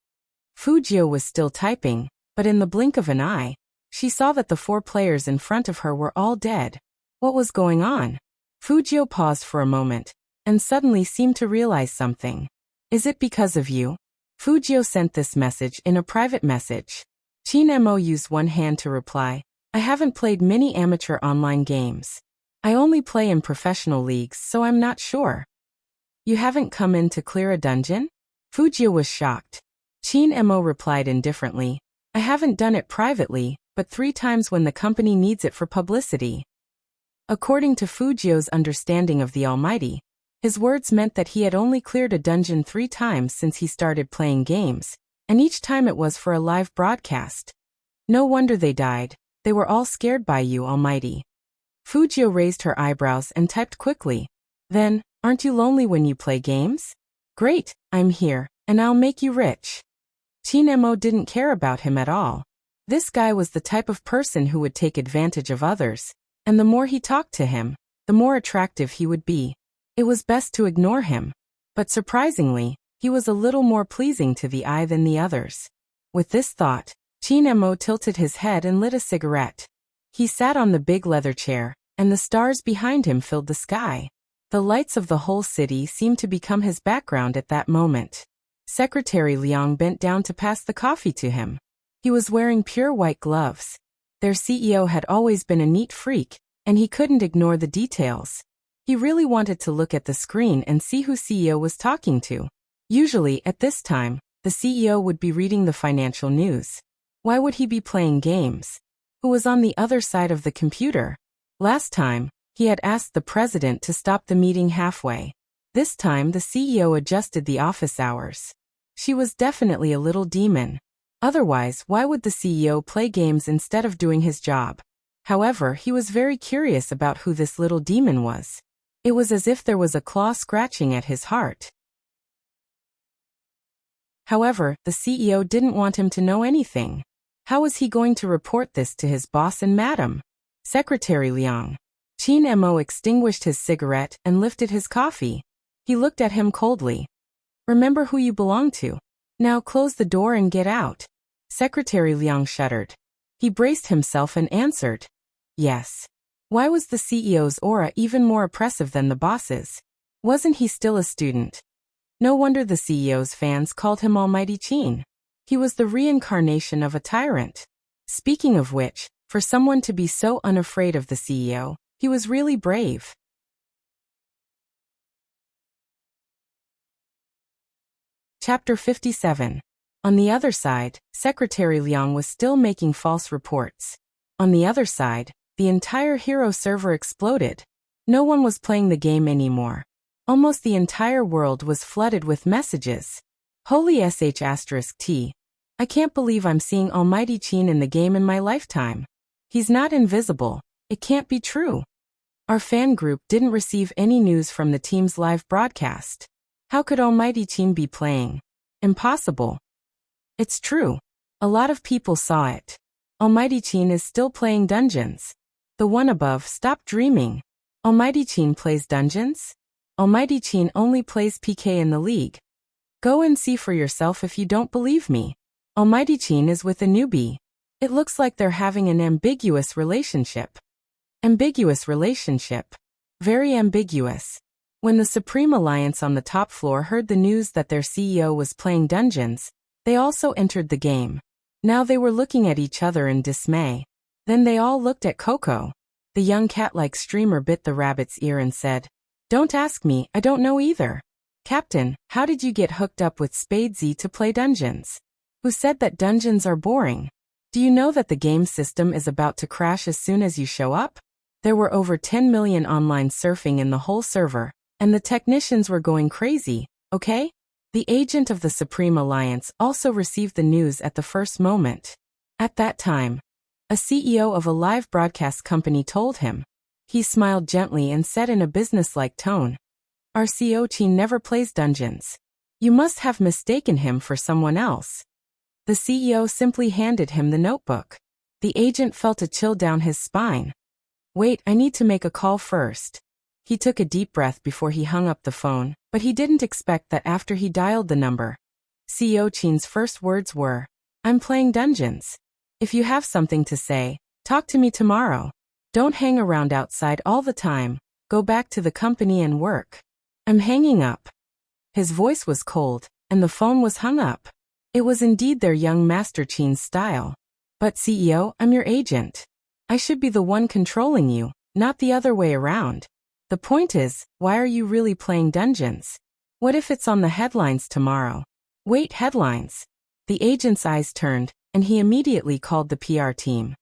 Fujio was still typing, but in the blink of an eye, she saw that the 4 players in front of her were all dead. What was going on? Fujio paused for a moment, and suddenly seemed to realize something. Is it because of you? Fujio sent this message in a private message. Chinemo used one hand to reply, I haven't played many amateur online games. I only play in professional leagues, so I'm not sure. You haven't come in to clear a dungeon? Fujio was shocked. Chinemo replied indifferently, I haven't done it privately, but 3 times when the company needs it for publicity. According to Fujio's understanding of the Almighty, his words meant that he had only cleared a dungeon 3 times since he started playing games, and each time it was for a live broadcast. No wonder they died. They were all scared by you, Almighty. Fujio raised her eyebrows and typed quickly. Then, aren't you lonely when you play games? Great, I'm here, and I'll make you rich. Chinemo didn't care about him at all. This guy was the type of person who would take advantage of others, and the more he talked to him, the more attractive he would be. It was best to ignore him. But surprisingly, he was a little more pleasing to the eye than the others. With this thought, Chinemo tilted his head and lit a cigarette. He sat on the big leather chair, and the stars behind him filled the sky. The lights of the whole city seemed to become his background at that moment. Secretary Liang bent down to pass the coffee to him. He was wearing pure white gloves. Their CEO had always been a neat freak, and he couldn't ignore the details. He really wanted to look at the screen and see who CEO was talking to. Usually, at this time, the CEO would be reading the financial news. Why would he be playing games? Who was on the other side of the computer? Last time, he had asked the president to stop the meeting halfway. This time the CEO adjusted the office hours. She was definitely a little demon. Otherwise, why would the CEO play games instead of doing his job? However, he was very curious about who this little demon was. It was as if there was a claw scratching at his heart. However, the CEO didn't want him to know anything. How was he going to report this to his boss and madam? Secretary Liang. Chinemo extinguished his cigarette and lifted his coffee. He looked at him coldly. Remember who you belong to. Now close the door and get out. Secretary Liang shuddered. He braced himself and answered. Yes. Why was the CEO's aura even more oppressive than the boss's? Wasn't he still a student? No wonder the CEO's fans called him Almighty Qin. He was the reincarnation of a tyrant. Speaking of which, for someone to be so unafraid of the CEO, he was really brave. Chapter 57. On the other side, Secretary Liang was still making false reports. On the other side, the entire Hero server exploded. No one was playing the game anymore. Almost the entire world was flooded with messages. Holy sh*t. I can't believe I'm seeing Almighty Qin in the game in my lifetime. He's not invisible. It can't be true. Our fan group didn't receive any news from the team's live broadcast. How could Almighty Qin be playing? Impossible. It's true. A lot of people saw it. Almighty Qin is still playing dungeons. The one above stopped dreaming. Almighty Qin plays dungeons? Almighty Qin only plays PK in the league. Go and see for yourself if you don't believe me. Almighty Qin is with a newbie. It looks like they're having an ambiguous relationship. Ambiguous relationship. Very ambiguous. When the Supreme Alliance on the top floor heard the news that their CEO was playing dungeons, they also entered the game. Now they were looking at each other in dismay. Then they all looked at Coco. The young cat-like streamer bit the rabbit's ear and said, "Don't ask me, I don't know either. Captain, how did you get hooked up with Spadesy to play dungeons? Who said that dungeons are boring? Do you know that the game system is about to crash as soon as you show up?" There were over 10 million online surfing in the whole server, and the technicians were going crazy, okay? The agent of the Supreme Alliance also received the news at the first moment. At that time, a CEO of a live broadcast company told him. He smiled gently and said in a businesslike tone, "Our CEO Qin never plays dungeons. You must have mistaken him for someone else." The CEO simply handed him the notebook. The agent felt a chill down his spine. "Wait, I need to make a call first." He took a deep breath before he hung up the phone, but he didn't expect that after he dialed the number, CEO Qin's first words were, "I'm playing dungeons. If you have something to say, talk to me tomorrow. Don't hang around outside all the time. Go back to the company and work." "I'm hanging up." His voice was cold, and the phone was hung up. It was indeed their young master Qin's style. "But CEO, I'm your agent. I should be the one controlling you, not the other way around. The point is, why are you really playing dungeons? What if it's on the headlines tomorrow?" "Wait, headlines?" The agent's eyes turned, and he immediately called the PR team.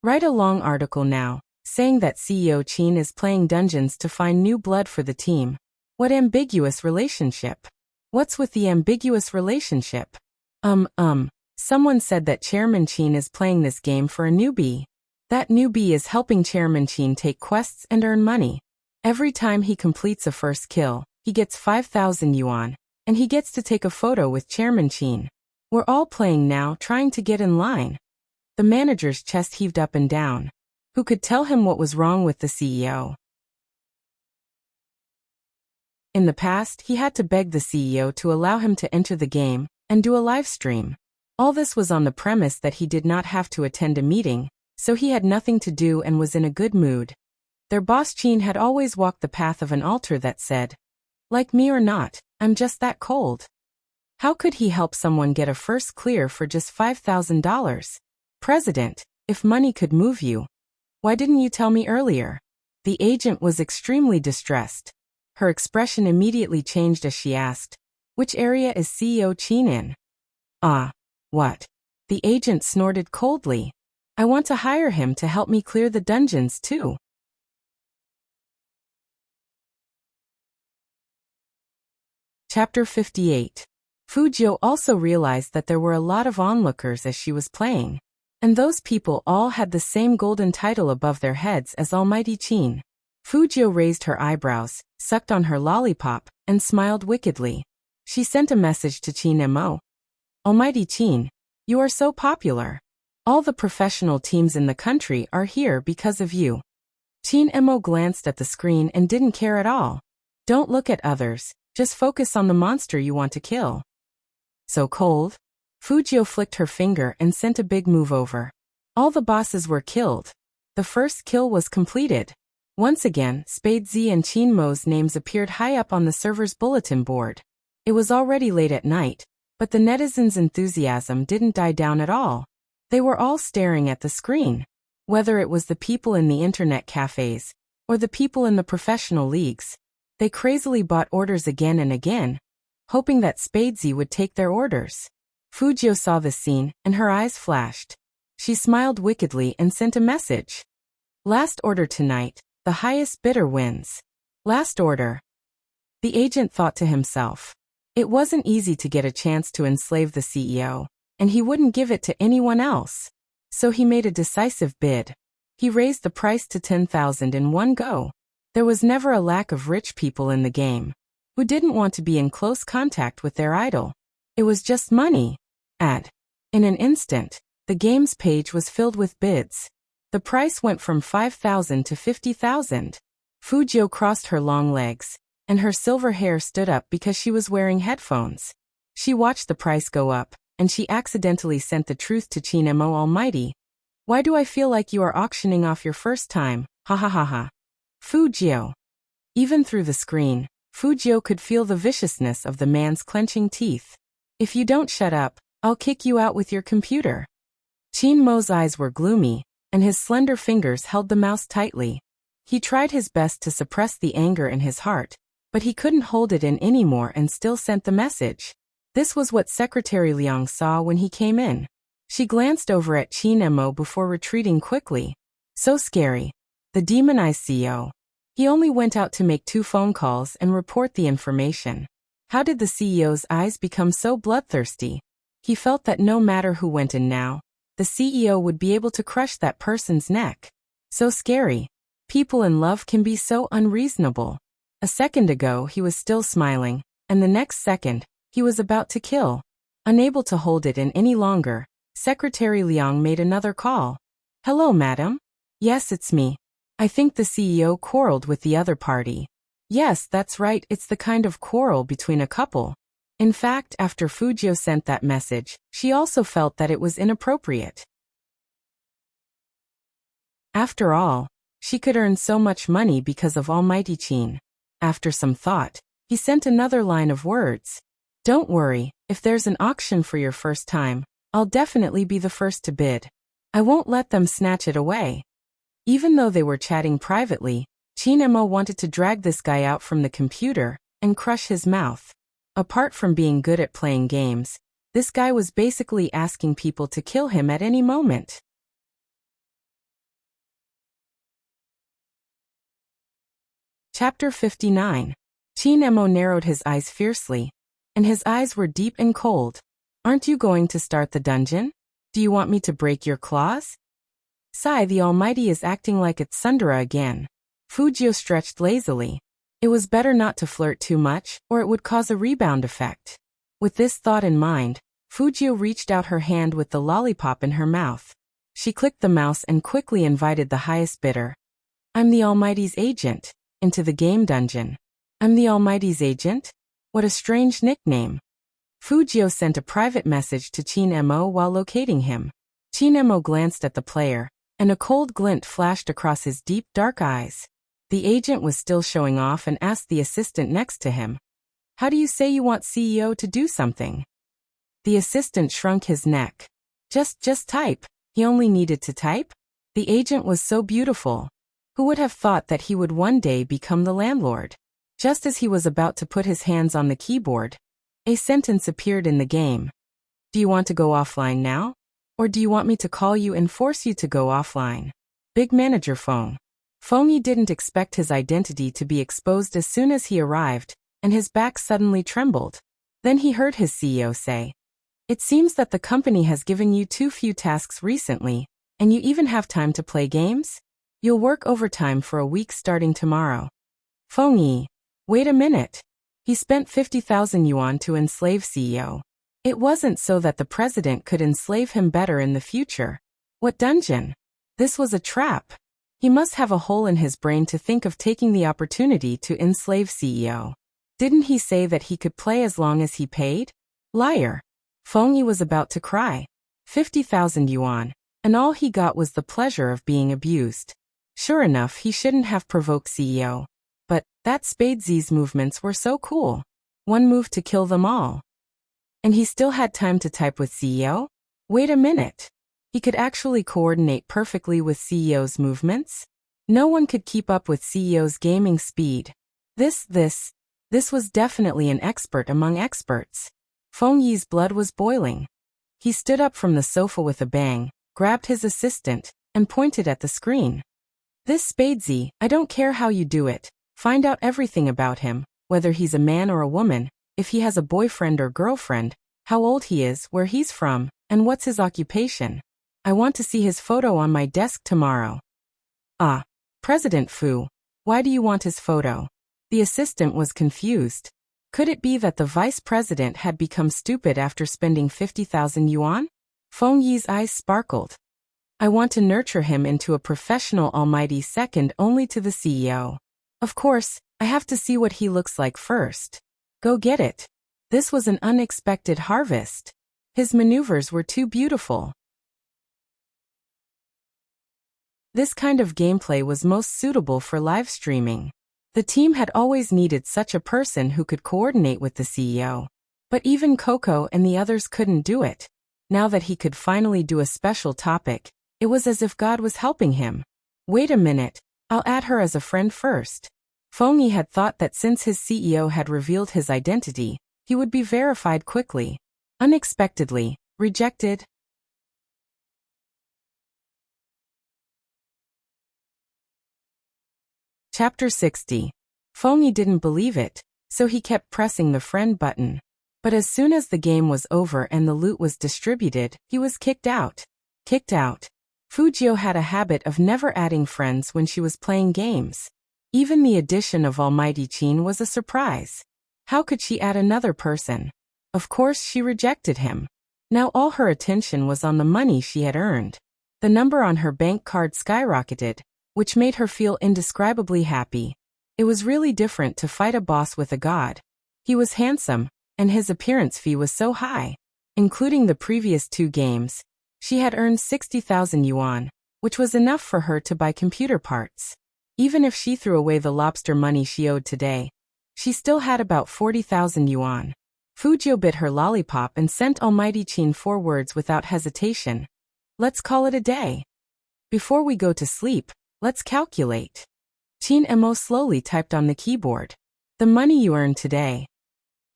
"Write a long article now, saying that CEO Qin is playing dungeons to find new blood for the team. What ambiguous relationship? What's with the ambiguous relationship? Someone said that Chairman Qin is playing this game for a newbie. That newbie is helping Chairman Qin take quests and earn money. Every time he completes a first kill, he gets 5,000 yuan, and he gets to take a photo with Chairman Qin. We're all playing now, trying to get in line." The manager's chest heaved up and down. Who could tell him what was wrong with the CEO? In the past, he had to beg the CEO to allow him to enter the game and do a live stream. All this was on the premise that he did not have to attend a meeting, so he had nothing to do and was in a good mood. Their boss Qin had always walked the path of an altar that said, "Like me or not, I'm just that cold." How could he help someone get a first clear for just $5,000? "President, if money could move you, why didn't you tell me earlier?" The agent was extremely distressed. Her expression immediately changed as she asked, "Which area is CEO Qin in?" "Ah, what?" The agent snorted coldly. "I want to hire him to help me clear the dungeons too." Chapter 58. Fujio also realized that there were a lot of onlookers as she was playing. And those people all had the same golden title above their heads as Almighty Qin. Fujio raised her eyebrows, sucked on her lollipop, and smiled wickedly. She sent a message to Qin Mo. "Almighty Qin, you are so popular. All the professional teams in the country are here because of you." Qin Mo glanced at the screen and didn't care at all. "Don't look at others," Just focus on the monster you want to kill. So cold? Fujio flicked her finger and sent a big move over. All the bosses were killed. The first kill was completed. Once again, Spade Z and Qin Mo's names appeared high up on the server's bulletin board. It was already late at night, but the netizens' enthusiasm didn't die down at all. They were all staring at the screen. Whether it was the people in the internet cafes, or the people in the professional leagues, they crazily bought orders again and again, hoping that Spadesy would take their orders. Fujio saw the scene, and her eyes flashed. She smiled wickedly and sent a message. Last order tonight, the highest bidder wins. Last order. The agent thought to himself. It wasn't easy to get a chance to enslave the CEO, and he wouldn't give it to anyone else. So he made a decisive bid. He raised the price to 10,000 in one go. There was never a lack of rich people in the game who didn't want to be in close contact with their idol. It was just money. In an instant, the game's page was filled with bids. The price went from 5,000 to 50,000. Fujio crossed her long legs, and her silver hair stood up because she was wearing headphones. She watched the price go up, and she accidentally sent the truth to Qin Mo Almighty. Why do I feel like you are auctioning off your first time? Ha ha ha ha. Fujio. Even through the screen, Fujio could feel the viciousness of the man's clenching teeth. If you don't shut up, I'll kick you out with your computer. Qin Mo's eyes were gloomy, and his slender fingers held the mouse tightly. He tried his best to suppress the anger in his heart, but he couldn't hold it in anymore and still sent the message. This was what Secretary Liang saw when he came in. She glanced over at Qin Mo before retreating quickly. So scary. The demonized CEO. He only went out to make 2 phone calls and report the information. How did the CEO's eyes become so bloodthirsty? He felt that no matter who went in now, the CEO would be able to crush that person's neck. So scary. People in love can be so unreasonable. A second ago he was still smiling, and the next second, he was about to kill. Unable to hold it in any longer, Secretary Liang made another call. Hello, madam? Yes, it's me. I think the CEO quarreled with the other party. Yes, that's right, it's the kind of quarrel between a couple. In fact, after Fujio sent that message, she also felt that it was inappropriate. After all, she could earn so much money because of Almighty Qin. After some thought, he sent another line of words. Don't worry, if there's an auction for your first time, I'll definitely be the first to bid. I won't let them snatch it away. Even though they were chatting privately, Qin Mo wanted to drag this guy out from the computer and crush his mouth. Apart from being good at playing games, this guy was basically asking people to kill him at any moment. Chapter 59. Qin Mo narrowed his eyes fiercely, and his eyes were deep and cold. Aren't you going to start the dungeon? Do you want me to break your claws? Sai the Almighty is acting like it's Sundara again. Fujio stretched lazily. It was better not to flirt too much, or it would cause a rebound effect. With this thought in mind, Fujio reached out her hand with the lollipop in her mouth. She clicked the mouse and quickly invited the highest bidder. I'm the Almighty's agent. Into the game dungeon. I'm the Almighty's agent? What a strange nickname. Fujio sent a private message to Qin Mo while locating him. Qin Mo glanced at the player, and a cold glint flashed across his deep, dark eyes. The agent was still showing off and asked the assistant next to him. How do you say you want CEO to do something? The assistant shrunk his neck. Just type. He only needed to type? The agent was so beautiful. Who would have thought that he would one day become the landlord? Just as he was about to put his hands on the keyboard, a sentence appeared in the game. Do you want to go offline now? Or do you want me to call you and force you to go offline? Big manager Feng. Fengyi didn't expect his identity to be exposed as soon as he arrived, and his back suddenly trembled. Then he heard his CEO say, It seems that the company has given you too few tasks recently, and you even have time to play games? You'll work overtime for a week starting tomorrow. Fengyi. Wait a minute. He spent 50,000 yuan to enslave CEO. It wasn't so that the president could enslave him better in the future. What dungeon? This was a trap. He must have a hole in his brain to think of taking the opportunity to enslave CEO. Didn't he say that he could play as long as he paid? Liar. Feng Yi was about to cry. 50,000 yuan. And all he got was the pleasure of being abused. Sure enough, he shouldn't have provoked CEO. But that Spadesy's movements were so cool. One move to kill them all. And he still had time to type with CEO? Wait a minute. He could actually coordinate perfectly with CEO's movements? No one could keep up with CEO's gaming speed. This was definitely an expert among experts. Feng Yi's blood was boiling. He stood up from the sofa with a bang, grabbed his assistant, and pointed at the screen. This Spadesy, I don't care how you do it. Find out everything about him, whether he's a man or a woman, if he has a boyfriend or girlfriend, how old he is, where he's from, and what's his occupation. I want to see his photo on my desk tomorrow. Ah, President Fu, why do you want his photo? The assistant was confused. Could it be that the vice president had become stupid after spending 50,000 yuan? Feng Yi's eyes sparkled. I want to nurture him into a professional almighty second only to the CEO. Of course, I have to see what he looks like first. Go get it. This was an unexpected harvest. His maneuvers were too beautiful. This kind of gameplay was most suitable for live streaming. The team had always needed such a person who could coordinate with the CEO. But even Coco and the others couldn't do it. Now that he could finally do a special topic, it was as if God was helping him. Wait a minute, I'll add her as a friend first. Feng Yi had thought that since his CEO had revealed his identity, he would be verified quickly. Unexpectedly, rejected. Chapter 60. Feng Yi didn't believe it, so he kept pressing the friend button. But as soon as the game was over and the loot was distributed, he was kicked out. Kicked out. Fujio had a habit of never adding friends when she was playing games. Even the addition of Almighty Qin was a surprise. How could she add another person? Of course she rejected him. Now all her attention was on the money she had earned. The number on her bank card skyrocketed, which made her feel indescribably happy. It was really different to fight a boss with a god. He was handsome, and his appearance fee was so high. Including the previous 2 games, she had earned 60,000 yuan, which was enough for her to buy computer parts. Even if she threw away the lobster money she owed today, she still had about 40,000 yuan. Fujio bit her lollipop and sent Almighty Qin 4 words without hesitation. Let's call it a day. Before we go to sleep, let's calculate. Qin Mo slowly typed on the keyboard. The money you earned today.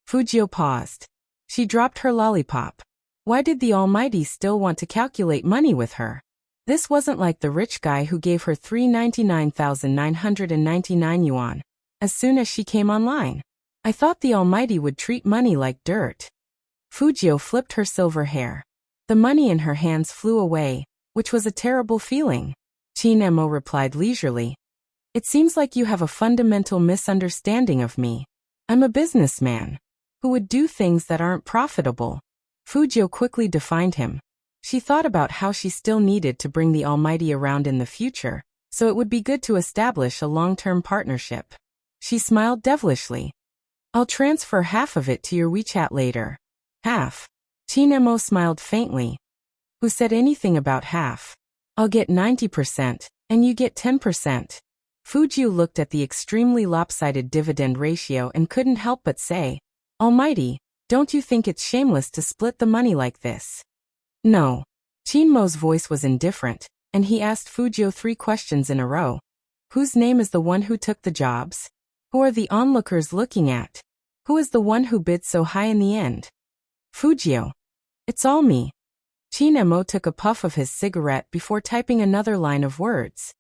Fujio paused. She dropped her lollipop. Why did the Almighty still want to calculate money with her? This wasn't like the rich guy who gave her 399,999 yuan as soon as she came online. I thought the Almighty would treat money like dirt. Fujio flipped her silver hair. The money in her hands flew away, which was a terrible feeling. Qin Mo replied leisurely. It seems like you have a fundamental misunderstanding of me. I'm a businessman who would do things that aren't profitable. Fujio quickly defined him. She thought about how she still needed to bring the Almighty around in the future, so it would be good to establish a long-term partnership. She smiled devilishly. I'll transfer half of it to your WeChat later. Half? Qin Mo smiled faintly. Who said anything about half? I'll get 90%, and you get 10%. Fujio looked at the extremely lopsided dividend ratio and couldn't help but say, Almighty, don't you think it's shameless to split the money like this? No. Qin Mo's voice was indifferent, and he asked Fujio 3 questions in a row. Whose name is the one who took the jobs? Who are the onlookers looking at? Who is the one who bid so high in the end? Fujio. It's all me. Qin Mo took a puff of his cigarette before typing another line of words.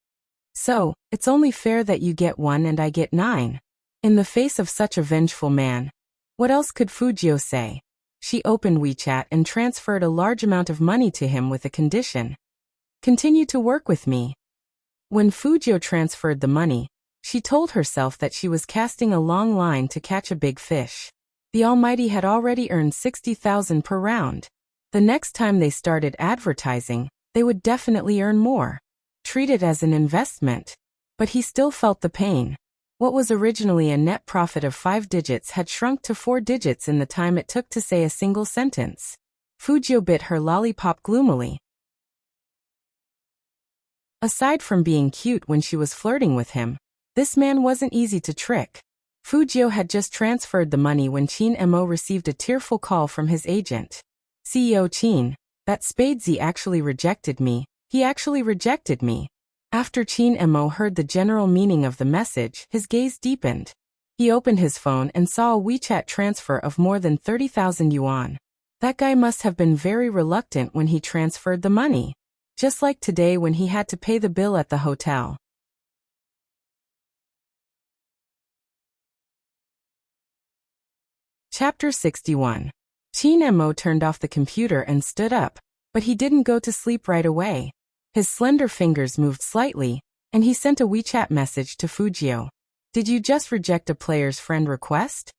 So, it's only fair that you get 1 and I get 9. In the face of such a vengeful man, what else could Fujio say? She opened WeChat and transferred a large amount of money to him with a condition. Continue to work with me. When Fujio transferred the money, she told herself that she was casting a long line to catch a big fish. The Almighty had already earned 60,000 per round. The next time they started advertising, they would definitely earn more. Treat it as an investment. But he still felt the pain. What was originally a net profit of 5 digits had shrunk to 4 digits in the time it took to say a single sentence. Fujio bit her lollipop gloomily. Aside from being cute when she was flirting with him, this man wasn't easy to trick. Fujio had just transferred the money when Chin Mo received a tearful call from his agent. CEO Chin, that Spadesy actually rejected me. He actually rejected me. After Chin Mo heard the general meaning of the message, his gaze deepened. He opened his phone and saw a WeChat transfer of more than 30,000 yuan. That guy must have been very reluctant when he transferred the money. Just like today when he had to pay the bill at the hotel. Chapter 61. Chin Mo turned off the computer and stood up, but he didn't go to sleep right away. His slender fingers moved slightly, and he sent a WeChat message to Fujio. Did you just reject a player's friend request?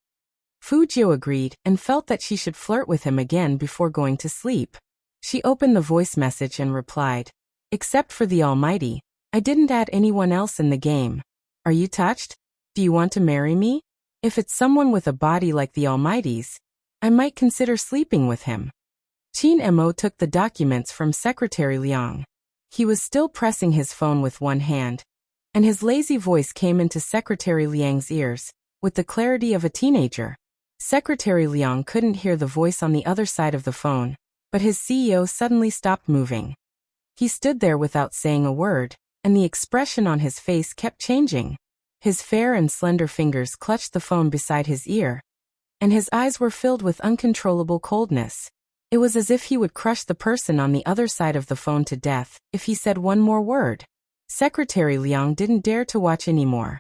Fujio agreed and felt that she should flirt with him again before going to sleep. She opened the voice message and replied, except for the Almighty, I didn't add anyone else in the game. Are you touched? Do you want to marry me? If it's someone with a body like the Almighty's, I might consider sleeping with him. Chin Mo took the documents from Secretary Liang. He was still pressing his phone with one hand, and his lazy voice came into Secretary Liang's ears, with the clarity of a teenager. Secretary Liang couldn't hear the voice on the other side of the phone, but his CEO suddenly stopped moving. He stood there without saying a word, and the expression on his face kept changing. His fair and slender fingers clutched the phone beside his ear, and his eyes were filled with uncontrollable coldness. It was as if he would crush the person on the other side of the phone to death if he said one more word. Secretary Liang didn't dare to watch anymore.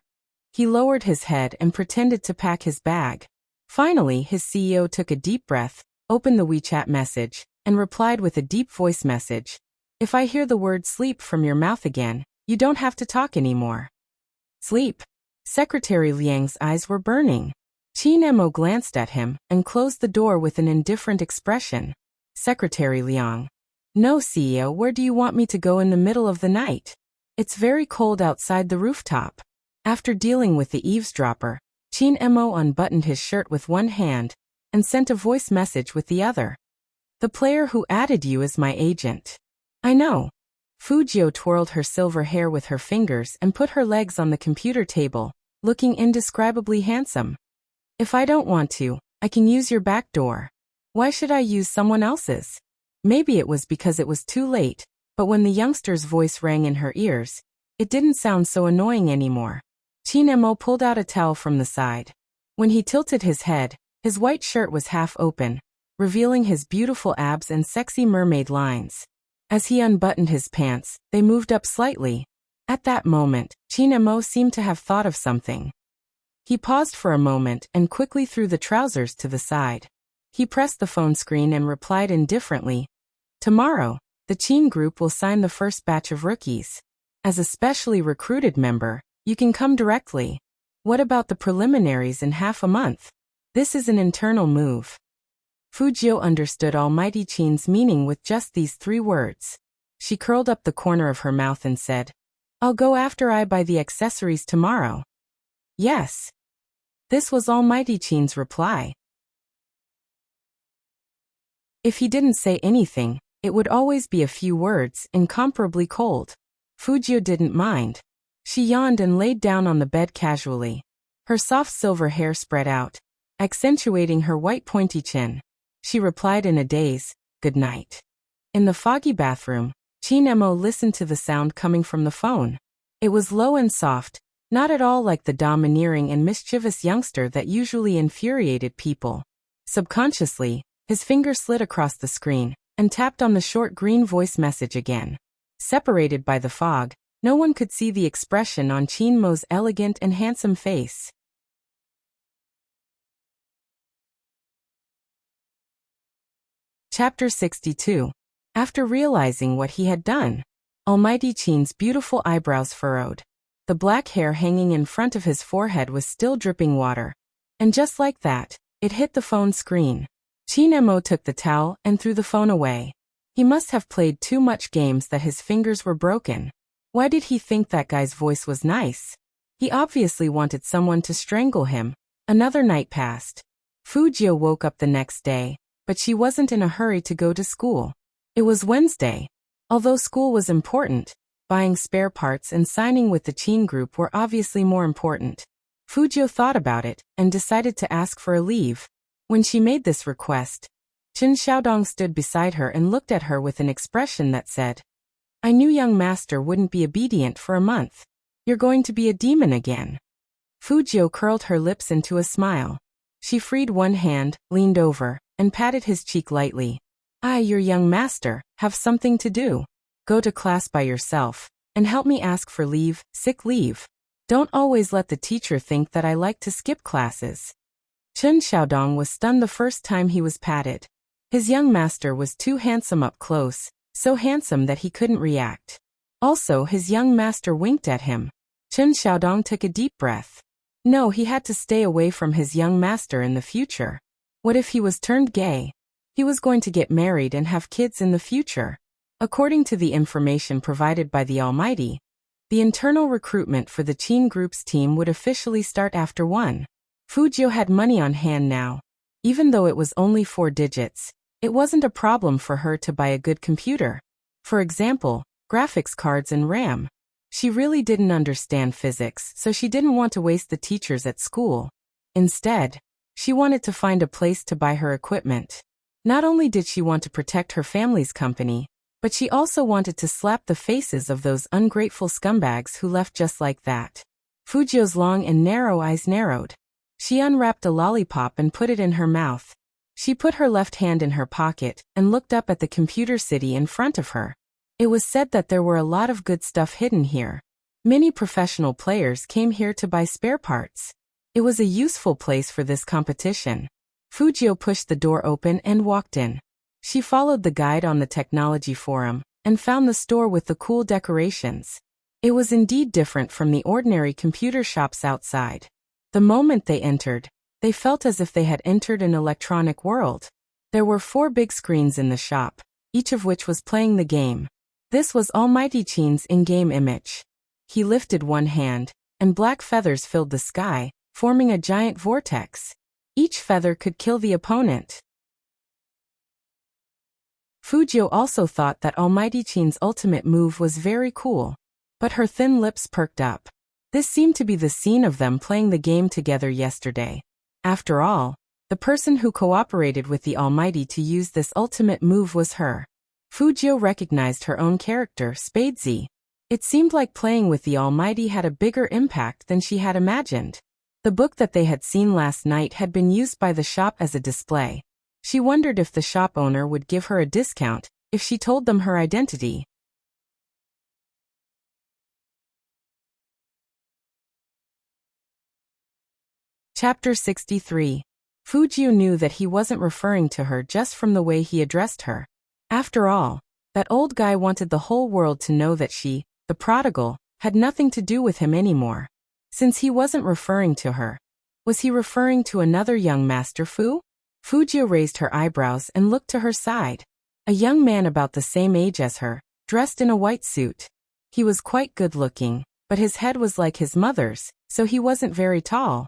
He lowered his head and pretended to pack his bag. Finally, his CEO took a deep breath, opened the WeChat message, and replied with a deep voice message. If I hear the word sleep from your mouth again, you don't have to talk anymore. Sleep. Secretary Liang's eyes were burning. Chin Mo glanced at him and closed the door with an indifferent expression. Secretary Liang. No, CEO, where do you want me to go in the middle of the night? It's very cold outside the rooftop. After dealing with the eavesdropper, Chin Mo unbuttoned his shirt with one hand and sent a voice message with the other. The player who added you is my agent. I know. Fujio twirled her silver hair with her fingers and put her legs on the computer table, looking indescribably handsome. If I don't want to, I can use your back door. Why should I use someone else's? Maybe it was because it was too late, but when the youngster's voice rang in her ears, it didn't sound so annoying anymore. Chin Mo pulled out a towel from the side. When he tilted his head, his white shirt was half open, revealing his beautiful abs and sexy mermaid lines. As he unbuttoned his pants, they moved up slightly. At that moment, Chin Mo seemed to have thought of something. He paused for a moment and quickly threw the trousers to the side. He pressed the phone screen and replied indifferently, tomorrow, the Chin group will sign the first batch of rookies. As a specially recruited member, you can come directly. What about the preliminaries in half a month? This is an internal move. Fujio understood Almighty Chin's meaning with just these 3 words. She curled up the corner of her mouth and said, I'll go after I buy the accessories tomorrow. Yes. This was Almighty Chin's reply. If he didn't say anything, it would always be a few words, incomparably cold. Fujio didn't mind. She yawned and laid down on the bed casually. Her soft silver hair spread out, accentuating her white pointy chin. She replied in a daze, good night. In the foggy bathroom, Chin Mo listened to the sound coming from the phone. It was low and soft, not at all like the domineering and mischievous youngster that usually infuriated people. Subconsciously, his finger slid across the screen and tapped on the short green voice message again. Separated by the fog, no one could see the expression on Chin Mo's elegant and handsome face. Chapter 62. After realizing what he had done, Almighty Chin's beautiful eyebrows furrowed. The black hair hanging in front of his forehead was still dripping water. And just like that, it hit the phone screen. Chin Mo took the towel and threw the phone away. He must have played too much games that his fingers were broken. Why did he think that guy's voice was nice? He obviously wanted someone to strangle him. Another night passed. Fujio woke up the next day, but she wasn't in a hurry to go to school. It was Wednesday. Although school was important, buying spare parts and signing with the Qin group were obviously more important. Fujio thought about it and decided to ask for a leave. When she made this request, Chen Xiaodong stood beside her and looked at her with an expression that said, "I knew young master wouldn't be obedient for a month. You're going to be a demon again." Fujio curled her lips into a smile. She freed one hand, leaned over, and patted his cheek lightly. Your young master, have something to do. Go to class by yourself, and help me ask for leave, sick leave. Don't always let the teacher think that I like to skip classes." Chen Xiaodong was stunned the first time he was patted. His young master was too handsome up close, so handsome that he couldn't react. Also, his young master winked at him. Chen Xiaodong took a deep breath. No, he had to stay away from his young master in the future. What if he was turned gay? He was going to get married and have kids in the future. According to the information provided by the Almighty, the internal recruitment for the Qin Group's team would officially start after 1. Fujio had money on hand now. Even though it was only 4 digits, it wasn't a problem for her to buy a good computer. For example, graphics cards and RAM. She really didn't understand physics, so she didn't want to waste the teachers at school. Instead, she wanted to find a place to buy her equipment. Not only did she want to protect her family's company, but she also wanted to slap the faces of those ungrateful scumbags who left just like that. Fujio's long and narrow eyes narrowed. She unwrapped a lollipop and put it in her mouth. She put her left hand in her pocket and looked up at the computer city in front of her. It was said that there were a lot of good stuff hidden here. Many professional players came here to buy spare parts. It was a useful place for this competition. Fujio pushed the door open and walked in. She followed the guide on the technology forum and found the store with the cool decorations. It was indeed different from the ordinary computer shops outside. The moment they entered, they felt as if they had entered an electronic world. There were 4 big screens in the shop, each of which was playing the game. This was Almighty Qin's in-game image. He lifted one hand, and black feathers filled the sky, forming a giant vortex. Each feather could kill the opponent. Fujio also thought that Almighty Qin's ultimate move was very cool, but her thin lips perked up. This seemed to be the scene of them playing the game together yesterday. After all, the person who cooperated with the Almighty to use this ultimate move was her. Fujio recognized her own character, Spadesy. It seemed like playing with the Almighty had a bigger impact than she had imagined. The book that they had seen last night had been used by the shop as a display. She wondered if the shop owner would give her a discount if she told them her identity. Chapter 63. Fujio knew that he wasn't referring to her just from the way he addressed her. After all, that old guy wanted the whole world to know that she, the prodigal, had nothing to do with him anymore. Since he wasn't referring to her, was he referring to another young master Fu? Fujio raised her eyebrows and looked to her side. A young man about the same age as her, dressed in a white suit. He was quite good-looking, but his head was like his mother's, so he wasn't very tall.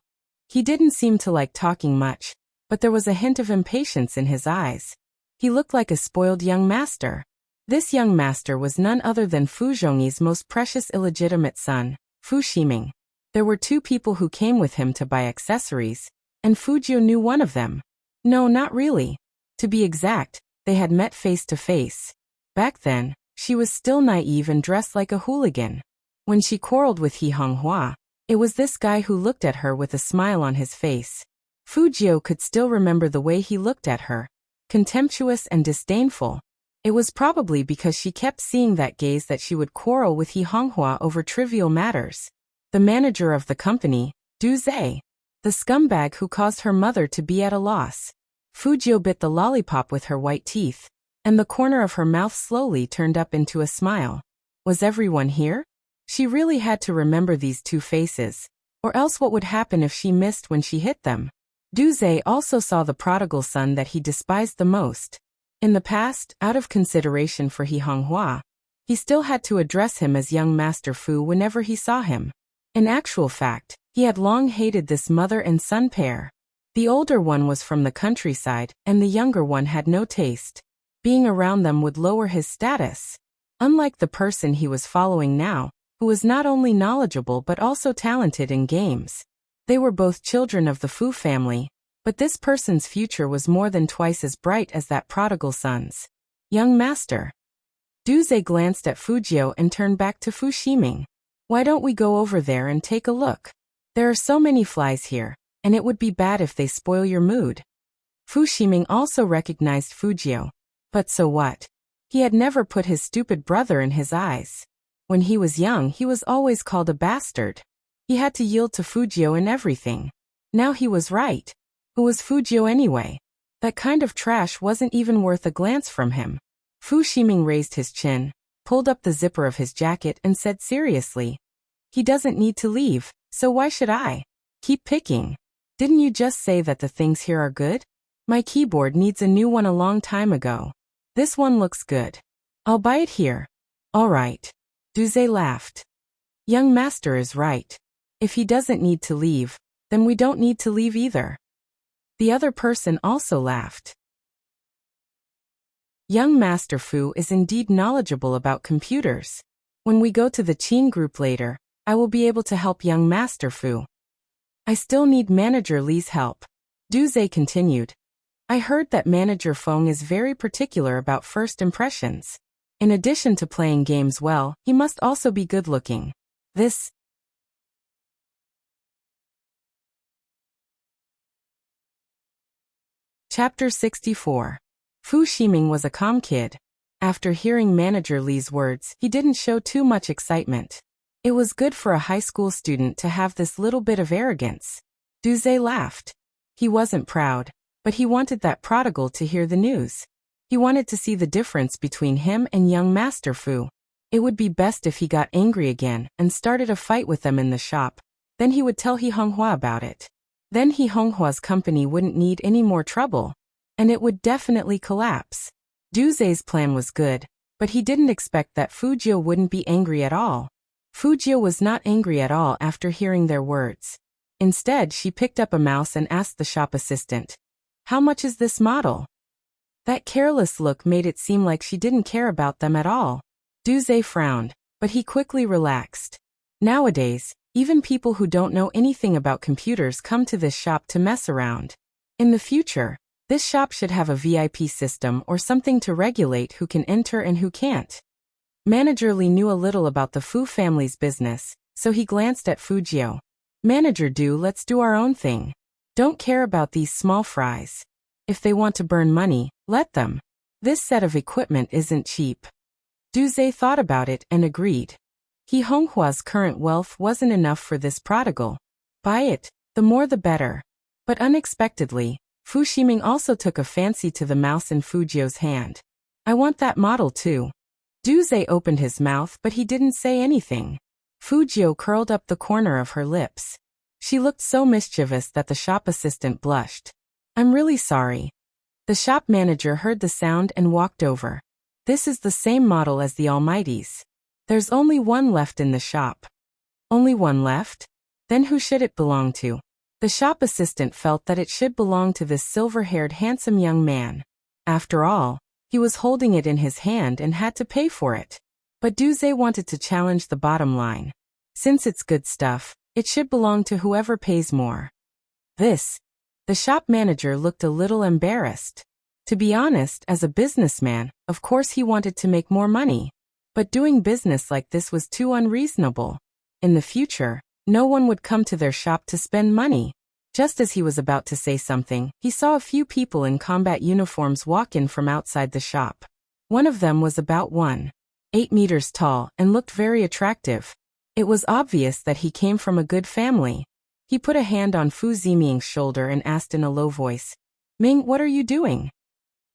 He didn't seem to like talking much, but there was a hint of impatience in his eyes. He looked like a spoiled young master. This young master was none other than Fu Zhongyi's most precious illegitimate son, Fu Ximing. There were 2 people who came with him to buy accessories, and Fujio knew one of them. No, not really. To be exact, they had met face to face. Back then, she was still naive and dressed like a hooligan. When she quarreled with He Honghua, it was this guy who looked at her with a smile on his face. Fujio could still remember the way he looked at her. Contemptuous and disdainful. It was probably because she kept seeing that gaze that she would quarrel with He Honghua over trivial matters. The manager of the company, Du Zhe. The scumbag who caused her mother to be at a loss. Fujio bit the lollipop with her white teeth, and the corner of her mouth slowly turned up into a smile. Was everyone here? She really had to remember these 2 faces, or else what would happen if she missed when she hit them? Du Zhe also saw the prodigal son that he despised the most. In the past, out of consideration for He Honghua, he still had to address him as young Master Fu whenever he saw him. In actual fact, he had long hated this mother and son pair. The older one was from the countryside, and the younger one had no taste. Being around them would lower his status. Unlike the person he was following now, who was not only knowledgeable but also talented in games. They were both children of the Fu family, but this person's future was more than twice as bright as that prodigal son's. Young master. Duze glanced at Fujio and turned back to Fu Ximing. Why don't we go over there and take a look? There are so many flies here, and it would be bad if they spoil your mood. Fu Ximing also recognized Fujio. But so what? He had never put his stupid brother in his eyes. When he was young, he was always called a bastard. He had to yield to Fujio in everything. Now he was right. Who was Fujio anyway? That kind of trash wasn't even worth a glance from him. Fu Ximing raised his chin, pulled up the zipper of his jacket and said seriously. He doesn't need to leave, so why should I? Keep picking. Didn't you just say that the things here are good? My keyboard needs a new one a long time ago. This one looks good. I'll buy it here. All right. Duze laughed. Young master is right. If he doesn't need to leave, then we don't need to leave either. The other person also laughed. Young Master Fu is indeed knowledgeable about computers. When we go to the Qin group later, I will be able to help young Master Fu. I still need Manager Li's help. Duze continued. I heard that Manager Feng is very particular about first impressions. In addition to playing games well, he must also be good-looking. This. Chapter 64. Fu Ximing was a calm kid. After hearing Manager Li's words, he didn't show too much excitement. It was good for a high school student to have this little bit of arrogance. Duze laughed. He wasn't proud, but he wanted that prodigal to hear the news. He wanted to see the difference between him and young Master Fu. It would be best if he got angry again and started a fight with them in the shop. Then he would tell He Honghua about it. Then He Honghua's company wouldn't need any more trouble. And it would definitely collapse. Duze's plan was good, but he didn't expect that Fujio wouldn't be angry at all. Fujio was not angry at all after hearing their words. Instead, she picked up a mouse and asked the shop assistant, "How much is this model?" That careless look made it seem like she didn't care about them at all. Duze frowned, but he quickly relaxed. Nowadays, even people who don't know anything about computers come to this shop to mess around. In the future, this shop should have a VIP system or something to regulate who can enter and who can't. Manager Li knew a little about the Fu family's business, so he glanced at Fujio. Manager Du, let's do our own thing. Don't care about these small fries. If they want to burn money, let them. This set of equipment isn't cheap. Duze thought about it and agreed. He Honghua's current wealth wasn't enough for this prodigal. Buy it, the more the better. But unexpectedly, Fu Ximing also took a fancy to the mouse in Fujio's hand. I want that model too. Duze opened his mouth but he didn't say anything. Fujio curled up the corner of her lips. She looked so mischievous that the shop assistant blushed. I'm really sorry. The shop manager heard the sound and walked over. This is the same model as the Almighty's. There's only one left in the shop. Only one left? Then who should it belong to? The shop assistant felt that it should belong to this silver-haired handsome young man. After all, he was holding it in his hand and had to pay for it. But Duze wanted to challenge the bottom line. Since it's good stuff, it should belong to whoever pays more. This. The shop manager looked a little embarrassed. To be honest, as a businessman, of course he wanted to make more money. But doing business like this was too unreasonable. In the future, no one would come to their shop to spend money. Just as he was about to say something, he saw a few people in combat uniforms walk in from outside the shop. One of them was about 1.8 meters tall and looked very attractive. It was obvious that he came from a good family. He put a hand on Fu Ximing's shoulder and asked in a low voice, "Ming, what are you doing?"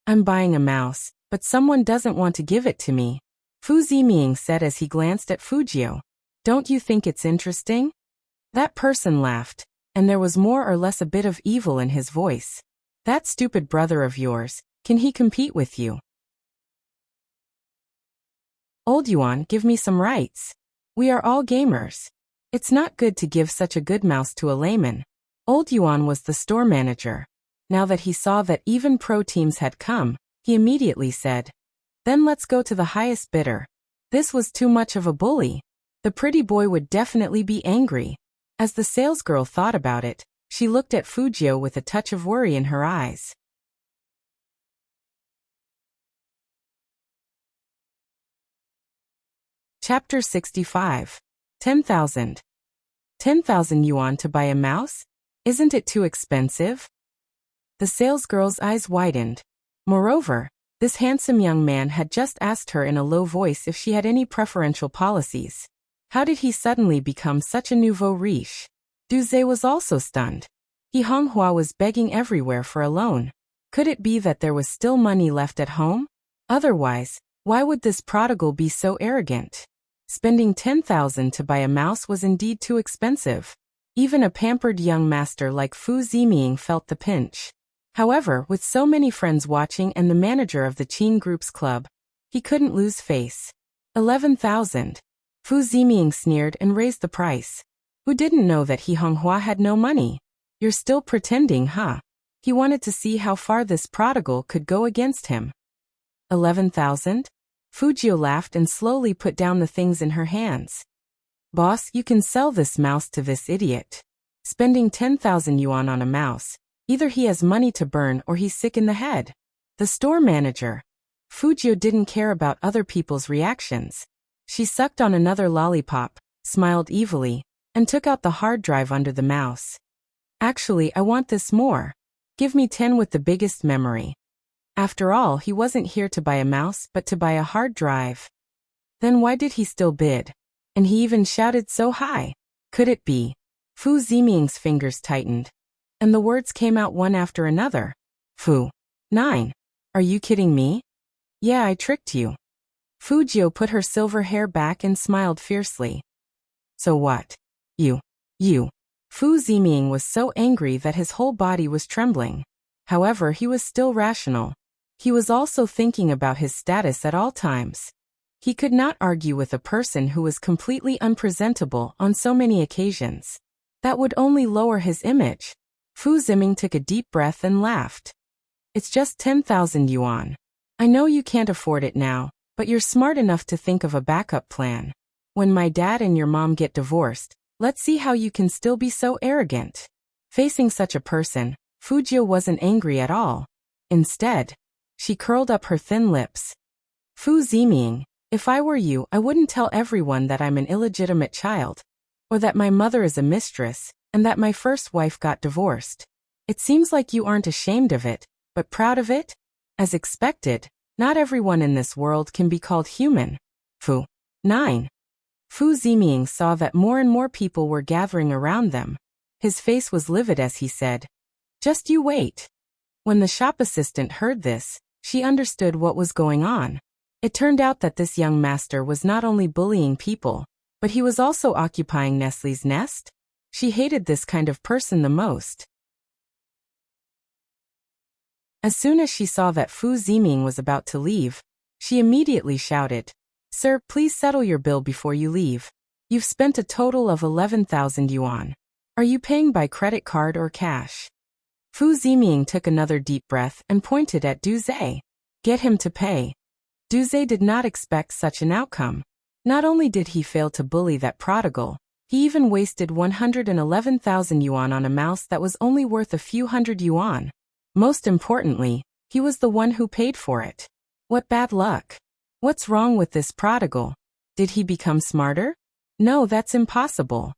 "I'm buying a mouse, but someone doesn't want to give it to me," Fu Ximing said as he glanced at Fujio. "Don't you think it's interesting?" That person laughed, and there was more or less a bit of evil in his voice. "That stupid brother of yours, can he compete with you?" "Old Yuan, give me some rights. We are all gamers." It's not good to give such a good mouse to a layman. Old Yuan was the store manager. Now that he saw that even pro teams had come, he immediately said, "Then let's go to the highest bidder." This was too much of a bully. The pretty boy would definitely be angry. As the salesgirl thought about it, she looked at Fujio with a touch of worry in her eyes. Chapter 65. 10,000. 10,000 yuan to buy a mouse? Isn't it too expensive? The salesgirl's eyes widened. Moreover, this handsome young man had just asked her in a low voice if she had any preferential policies. How did he suddenly become such a nouveau riche? Duze was also stunned. He Honghua was begging everywhere for a loan. Could it be that there was still money left at home? Otherwise, why would this prodigal be so arrogant? Spending 10,000 to buy a mouse was indeed too expensive. Even a pampered young master like Fu Ziming felt the pinch. However, with so many friends watching and the manager of the Qin Group's club, he couldn't lose face. 11,000. Fu Ziming sneered and raised the price. Who didn't know that He Honghua had no money? You're still pretending, huh? He wanted to see how far this prodigal could go against him. 11,000? Fujio laughed and slowly put down the things in her hands. Boss, you can sell this mouse to this idiot. Spending 10,000 yuan on a mouse. Either he has money to burn or he's sick in the head. The store manager. Fujio didn't care about other people's reactions. She sucked on another lollipop, smiled evilly, and took out the hard drive under the mouse. Actually, I want this more. Give me 10 with the biggest memory. After all, he wasn't here to buy a mouse but to buy a hard drive. Then why did he still bid? And he even shouted so high. Could it be? Fu Ziming's fingers tightened, and the words came out one after another. Fu. 9. Are you kidding me? Yeah, I tricked you. Fujio put her silver hair back and smiled fiercely. So what? You. Fu Ziming was so angry that his whole body was trembling. However, he was still rational. He was also thinking about his status at all times. He could not argue with a person who was completely unpresentable on so many occasions. That would only lower his image. Fu Ziming took a deep breath and laughed. It's just 10,000 yuan. I know you can't afford it now, but you're smart enough to think of a backup plan. When my dad and your mom get divorced, let's see how you can still be so arrogant. Facing such a person, Fujio wasn't angry at all. Instead, she curled up her thin lips. Fu Ziming, if I were you, I wouldn't tell everyone that I'm an illegitimate child, or that my mother is a mistress, and that my first wife got divorced. It seems like you aren't ashamed of it, but proud of it? As expected, not everyone in this world can be called human. Fu. 9. Fu Ziming saw that more and more people were gathering around them. His face was livid as he said, "Just you wait." When the shop assistant heard this, she understood what was going on. It turned out that this young master was not only bullying people, but he was also occupying Nestle's nest. She hated this kind of person the most. As soon as she saw that Fu Ziming was about to leave, she immediately shouted, "Sir, please settle your bill before you leave. You've spent a total of 11,000 yuan. Are you paying by credit card or cash?" Fu Ziming took another deep breath and pointed at Duze. Get him to pay. Duze did not expect such an outcome. Not only did he fail to bully that prodigal, he even wasted 111,000 yuan on a mouse that was only worth a few hundred yuan. Most importantly, he was the one who paid for it. What bad luck. What's wrong with this prodigal? Did he become smarter? No, that's impossible.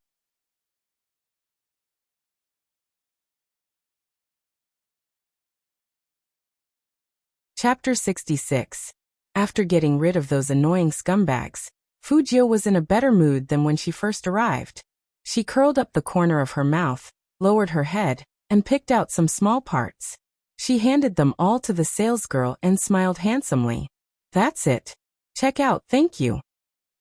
Chapter 66. After getting rid of those annoying scumbags, Fujio was in a better mood than when she first arrived. She curled up the corner of her mouth, lowered her head, and picked out some small parts. She handed them all to the salesgirl and smiled handsomely. That's it. Check out, thank you.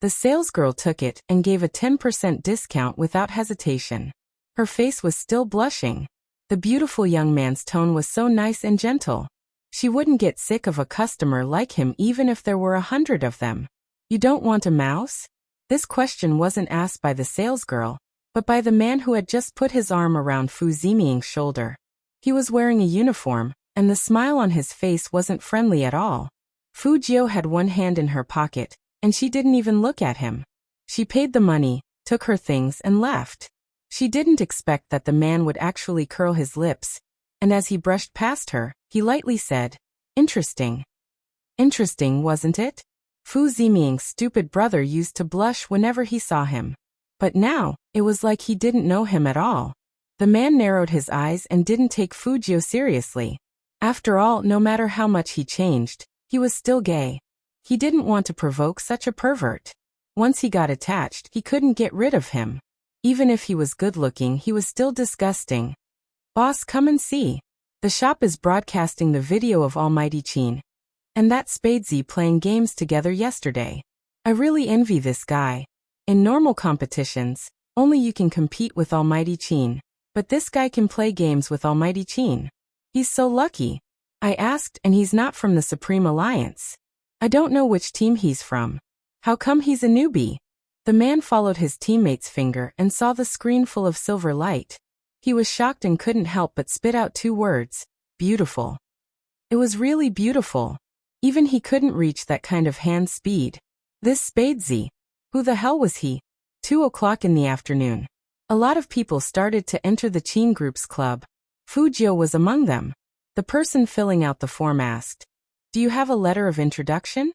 The salesgirl took it and gave a 10% discount without hesitation. Her face was still blushing. The beautiful young man's tone was so nice and gentle. She wouldn't get sick of a customer like him even if there were 100 of them. You don't want a mouse? This question wasn't asked by the salesgirl, but by the man who had just put his arm around Fu Ziming's shoulder. He was wearing a uniform, and the smile on his face wasn't friendly at all. Fu Jiu had one hand in her pocket, and she didn't even look at him. She paid the money, took her things and left. She didn't expect that the man would actually curl his lips, and as he brushed past her, he lightly said, "Interesting." Interesting, wasn't it? Fu Ziming's stupid brother used to blush whenever he saw him. But now, it was like he didn't know him at all. The man narrowed his eyes and didn't take Fu Jiu seriously. After all, no matter how much he changed, he was still gay. He didn't want to provoke such a pervert. Once he got attached, he couldn't get rid of him. Even if he was good-looking, he was still disgusting. "Boss, come and see. The shop is broadcasting the video of Almighty Qin and that Spadesy playing games together yesterday. I really envy this guy. In normal competitions, only you can compete with Almighty Qin, but this guy can play games with Almighty Qin. He's so lucky." I asked, and he's not from the Supreme Alliance. I don't know which team he's from. How come he's a newbie? The man followed his teammate's finger and saw the screen full of silver light. He was shocked and couldn't help but spit out 2 words, "Beautiful." It was really beautiful. Even he couldn't reach that kind of hand speed. This Spadesy. Who the hell was he? 2 o'clock in the afternoon. A lot of people started to enter the Qin group's club. Fu Jiu was among them. The person filling out the form asked, "Do you have a letter of introduction?"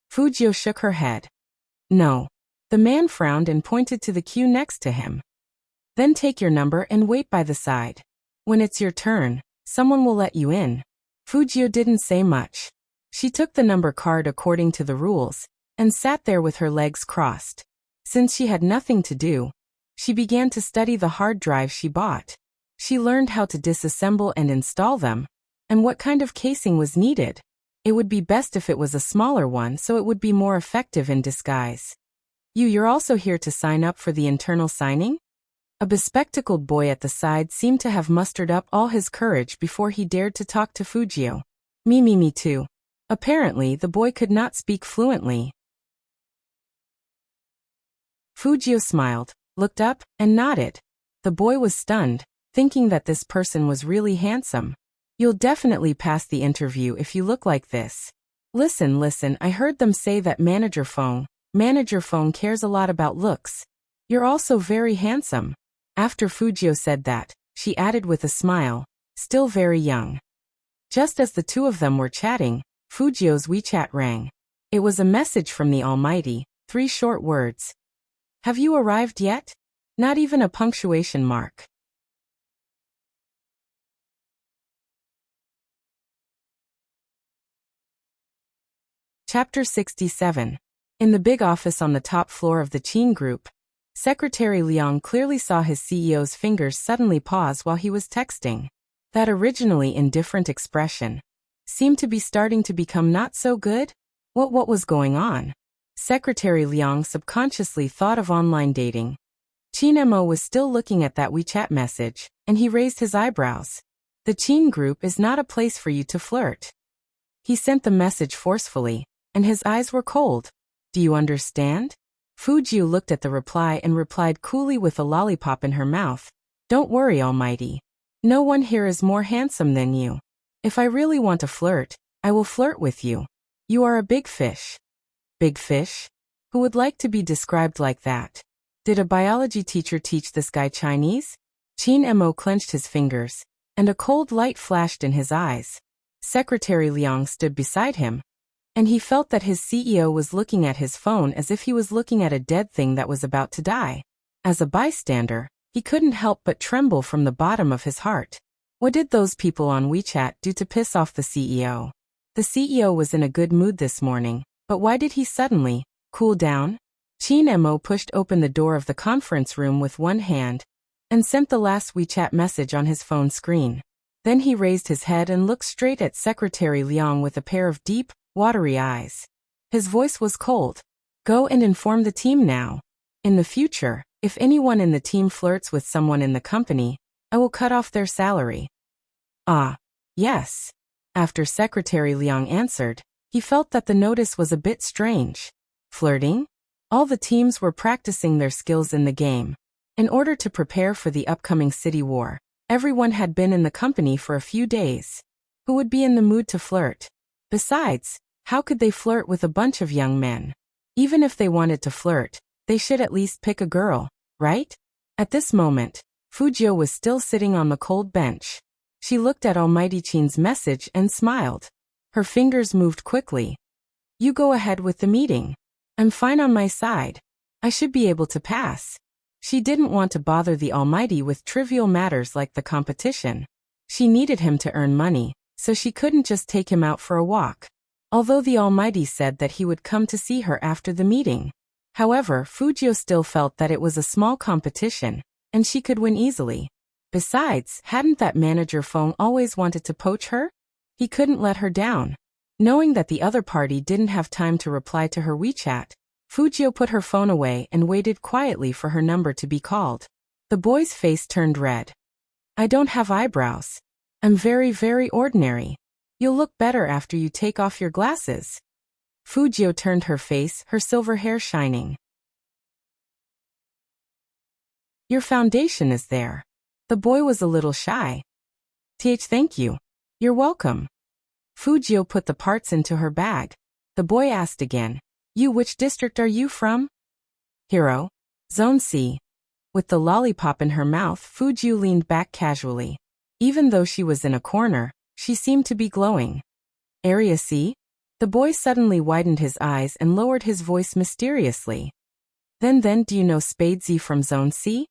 Fu Jiu shook her head. "No." The man frowned and pointed to the queue next to him. "Then take your number and wait by the side. When it's your turn, someone will let you in." Fu Jiu didn't say much. She took the number card according to the rules, and sat there with her legs crossed. Since she had nothing to do, she began to study the hard drive she bought. She learned how to disassemble and install them, and what kind of casing was needed. It would be best if it was a smaller one so it would be more effective in disguise. You're also here to sign up for the internal signing?" A bespectacled boy at the side seemed to have mustered up all his courage before he dared to talk to Fu Jiu. Me too." Apparently, the boy could not speak fluently. Fu Jiu smiled, looked up, and nodded. The boy was stunned, thinking that this person was really handsome. "You'll definitely pass the interview if you look like this. Listen, I heard them say that Manager Feng cares a lot about looks. You're also very handsome." After Fu Jiu said that, she added with a smile, "Still very young." Just as the two of them were chatting, Fu Jiu's WeChat rang. It was a message from the Almighty, 3 short words. "Have you arrived yet?" Not even a punctuation mark. Chapter 67. In the big office on the top floor of the Qin group, Secretary Liang clearly saw his CEO's fingers suddenly pause while he was texting. That originally indifferent expression seemed to be starting to become not so good. What was going on? Secretary Liang subconsciously thought of online dating. Qin Mo was still looking at that WeChat message, and he raised his eyebrows. "The Qin group is not a place for you to flirt." He sent the message forcefully, and his eyes were cold. "Do you understand?" Fu Jiu looked at the reply and replied coolly with a lollipop in her mouth. "Don't worry, Almighty. No one here is more handsome than you. If I really want to flirt, I will flirt with you. You are a big fish." Big fish? Who would like to be described like that? Did a biology teacher teach this guy Chinese? Qin Mo clenched his fingers, and a cold light flashed in his eyes. Secretary Liang stood beside him, and he felt that his CEO was looking at his phone as if he was looking at a dead thing that was about to die. As a bystander, he couldn't help but tremble from the bottom of his heart. What did those people on WeChat do to piss off the CEO? The CEO was in a good mood this morning, but why did he suddenly cool down? Qin Mo pushed open the door of the conference room with one hand and sent the last WeChat message on his phone screen. Then he raised his head and looked straight at Secretary Liang with a pair of deep, watery eyes. His voice was cold. "Go and inform the team now. In the future, if anyone in the team flirts with someone in the company, I will cut off their salary." "Ah, yes." After Secretary Liang answered, he felt that the notice was a bit strange. Flirting? All the teams were practicing their skills in the game. In order to prepare for the upcoming city war, everyone had been in the company for a few days. Who would be in the mood to flirt? Besides, how could they flirt with a bunch of young men? Even if they wanted to flirt, they should at least pick a girl, right? At this moment, Fujio was still sitting on the cold bench. She looked at Almighty Chin's message and smiled. Her fingers moved quickly. You go ahead with the meeting. I'm fine on my side. I should be able to pass. She didn't want to bother the Almighty with trivial matters like the competition. She needed him to earn money, so she couldn't just take him out for a walk. Although the Almighty said that he would come to see her after the meeting. However, Fujio still felt that it was a small competition, and she could win easily. Besides, hadn't that manager Feng always wanted to poach her? He couldn't let her down. Knowing that the other party didn't have time to reply to her WeChat, Fujio put her phone away and waited quietly for her number to be called. The boy's face turned red. I don't have eyebrows. I'm very, very ordinary. You'll look better after you take off your glasses. Fujio turned her face, her silver hair shining. Your foundation is there. The boy was a little shy. Thank you. You're welcome. Fujio put the parts into her bag. The boy asked again. You, which district are you from? Hero. Zone C. With the lollipop in her mouth, Fujio leaned back casually. Even though she was in a corner, she seemed to be glowing. Area C? The boy suddenly widened his eyes and lowered his voice mysteriously. Then do you know Spadesy from Zone C?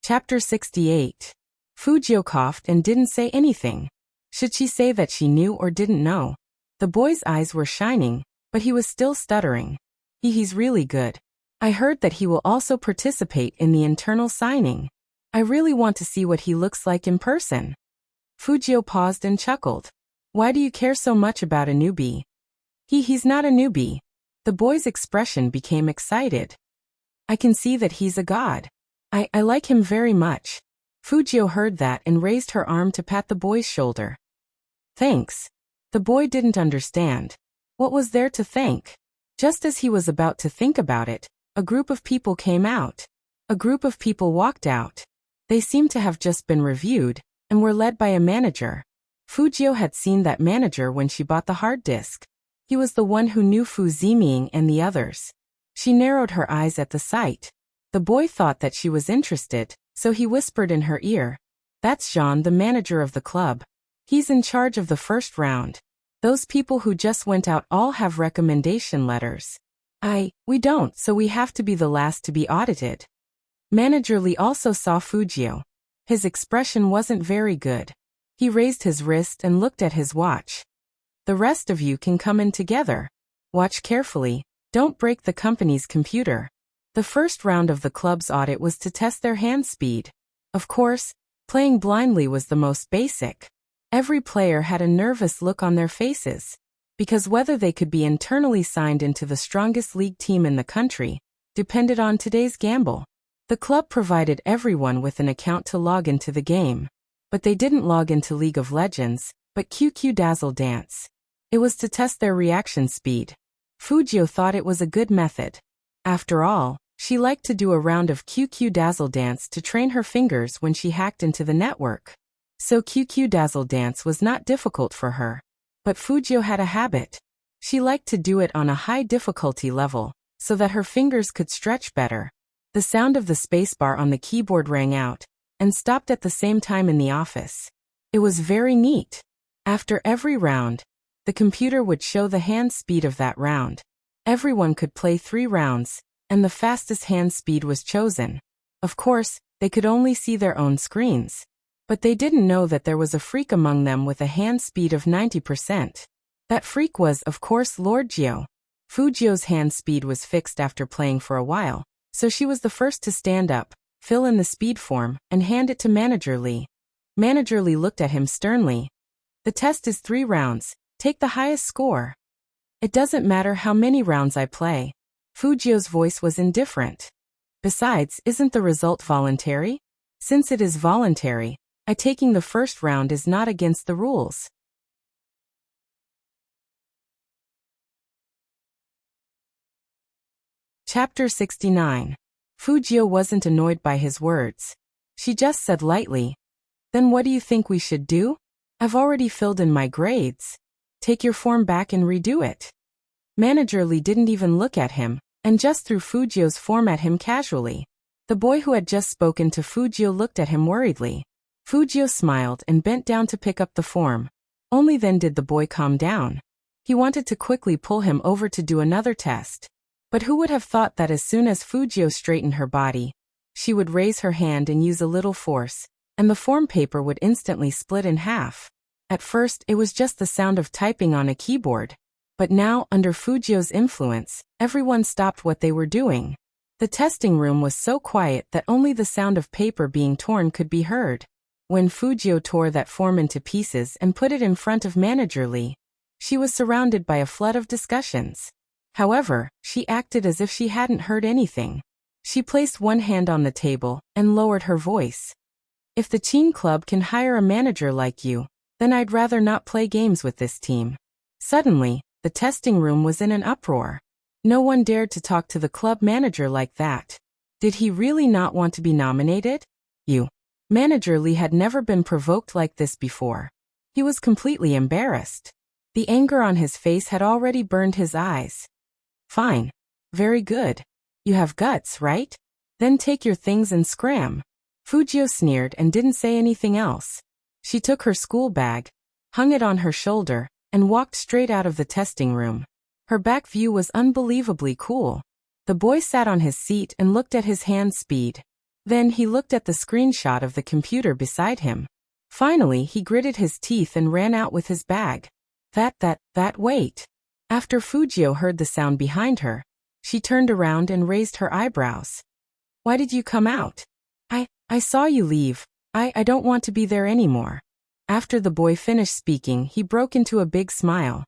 Chapter 68. Fujio coughed and didn't say anything. Should she say that she knew or didn't know? The boy's eyes were shining, but he was still stuttering. He's really good. I heard that he will also participate in the internal signing. I really want to see what he looks like in person. Fujio paused and chuckled. Why do you care so much about a newbie? He's not a newbie. The boy's expression became excited. I can see that he's a god. I like him very much. Fujio heard that and raised her arm to pat the boy's shoulder. Thanks. The boy didn't understand. What was there to thank? Just as he was about to think about it, a group of people came out. A group of people walked out. They seemed to have just been reviewed, and were led by a manager. Fujio had seen that manager when she bought the hard disk. He was the one who knew Fu Ziming and the others. She narrowed her eyes at the sight. The boy thought that she was interested, so he whispered in her ear. That's Jean, the manager of the club. He's in charge of the first round. Those people who just went out all have recommendation letters. We don't, so we have to be the last to be audited. Manager Lee also saw Fujio. His expression wasn't very good. He raised his wrist and looked at his watch. The rest of you can come in together. Watch carefully, don't break the company's computer. The first round of the club's audit was to test their hand speed. Of course, playing blindly was the most basic. Every player had a nervous look on their faces, because whether they could be internally signed into the strongest league team in the country depended on today's gamble. The club provided everyone with an account to log into the game, but they didn't log into League of Legends, but QQ Dazzle Dance. It was to test their reaction speed. Fujio thought it was a good method. After all, she liked to do a round of QQ Dazzle Dance to train her fingers when she hacked into the network. So QQ Dazzle Dance was not difficult for her. But Fujio had a habit. She liked to do it on a high difficulty level, so that her fingers could stretch better. The sound of the spacebar on the keyboard rang out, and stopped at the same time in the office. It was very neat. After every round, the computer would show the hand speed of that round. Everyone could play 3 rounds, and the fastest hand speed was chosen. Of course, they could only see their own screens. But they didn't know that there was a freak among them with a hand speed of 90%. That freak was, of course, Lord Gio. Fujio's hand speed was fixed after playing for a while, so she was the first to stand up, fill in the speed form, and hand it to Manager Lee. Manager Lee looked at him sternly. The test is 3 rounds, take the highest score. It doesn't matter how many rounds I play. Fujio's voice was indifferent. Besides, isn't the result voluntary? Since it is voluntary, I taking the first round is not against the rules. Chapter 69. Fujio wasn't annoyed by his words. She just said lightly, "Then what do you think we should do? I've already filled in my grades. Take your form back and redo it." Manager Lee didn't even look at him, and just threw Fujio's form at him casually. The boy who had just spoken to Fujio looked at him worriedly. Fujio smiled and bent down to pick up the form. Only then did the boy calm down. He wanted to quickly pull him over to do another test. But who would have thought that as soon as Fujio straightened her body, she would raise her hand and use a little force, and the form paper would instantly split in half. At first, it was just the sound of typing on a keyboard. But now, under Fujio's influence, everyone stopped what they were doing. The testing room was so quiet that only the sound of paper being torn could be heard. When Fujio tore that form into pieces and put it in front of Manager Lee, she was surrounded by a flood of discussions. However, she acted as if she hadn't heard anything. She placed one hand on the table and lowered her voice. "If the teen club can hire a manager like you, then I'd rather not play games with this team." Suddenly, the testing room was in an uproar. No one dared to talk to the club manager like that. Did he really not want to be nominated? Manager Lee had never been provoked like this before. He was completely embarrassed. The anger on his face had already burned his eyes. "Fine. Very good. You have guts, right? Then take your things and scram." Fujio sneered and didn't say anything else. She took her school bag, hung it on her shoulder, and walked straight out of the testing room. Her back view was unbelievably cool. The boy sat on his seat and looked at his hand speed. Then he looked at the screenshot of the computer beside him. Finally, he gritted his teeth and ran out with his bag. Wait. After Fujio heard the sound behind her, she turned around and raised her eyebrows. "Why did you come out?" I saw you leave. I don't want to be there anymore." After the boy finished speaking, he broke into a big smile.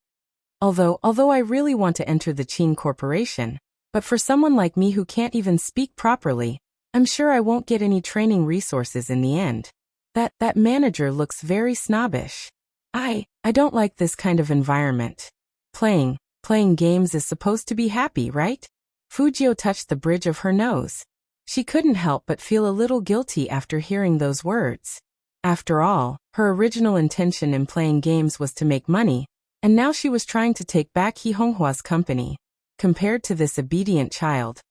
Although I really want to enter the Qin Corporation, but for someone like me who can't even speak properly, I'm sure I won't get any training resources in the end. That manager looks very snobbish. I don't like this kind of environment. Playing games is supposed to be happy, right? Fujio touched the bridge of her nose. She couldn't help but feel a little guilty after hearing those words. After all, her original intention in playing games was to make money, and now she was trying to take back He Honghua's company. Compared to this obedient child,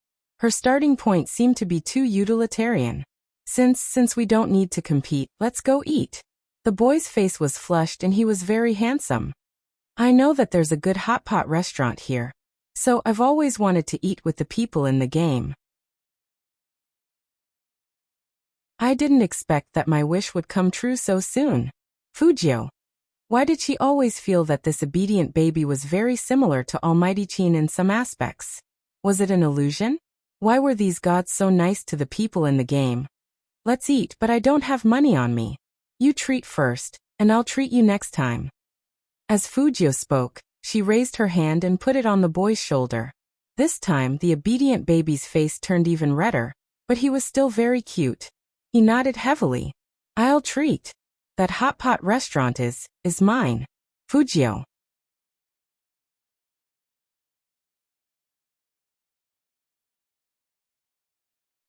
her starting point seemed to be too utilitarian. Since we don't need to compete, let's go eat." The boy's face was flushed and he was very handsome. "I know that there's a good hot pot restaurant here, so I've always wanted to eat with the people in the game. I didn't expect that my wish would come true so soon." Fujio. Why did she always feel that this obedient baby was very similar to Almighty Qin in some aspects? Was it an illusion? Why were these gods so nice to the people in the game? "Let's eat, but I don't have money on me. You treat first, and I'll treat you next time." As Fujio spoke, she raised her hand and put it on the boy's shoulder. This time, the obedient baby's face turned even redder, but he was still very cute. He nodded heavily. "I'll treat. That hot pot restaurant is mine." Fujio.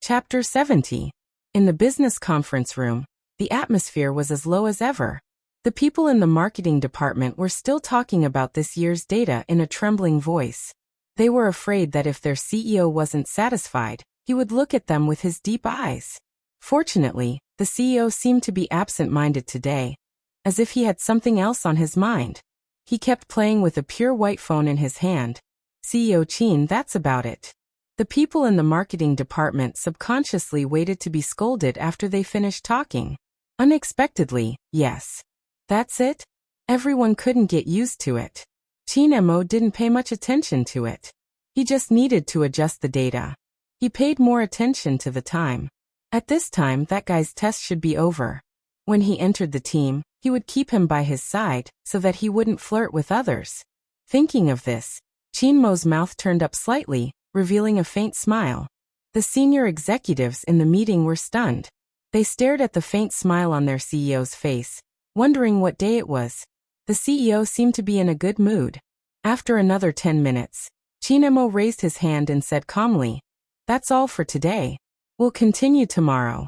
Chapter 70. In the business conference room, the atmosphere was as low as ever. The people in the marketing department were still talking about this year's data in a trembling voice. They were afraid that if their CEO wasn't satisfied, he would look at them with his deep eyes. Fortunately, the CEO seemed to be absent-minded today, as if he had something else on his mind. He kept playing with a pure white phone in his hand. "CEO Qin, that's about it." The people in the marketing department subconsciously waited to be scolded after they finished talking. Unexpectedly, yes. That's it? Everyone couldn't get used to it. Qin Mo didn't pay much attention to it. He just needed to adjust the data. He paid more attention to the time. At this time, that guy's test should be over. When he entered the team, he would keep him by his side so that he wouldn't flirt with others. Thinking of this, Qin Mo's mouth turned up slightly, revealing a faint smile. The senior executives in the meeting were stunned. They stared at the faint smile on their CEO's face, wondering what day it was. The CEO seemed to be in a good mood. After another 10 minutes, Chinemo raised his hand and said calmly, "That's all for today. We'll continue tomorrow."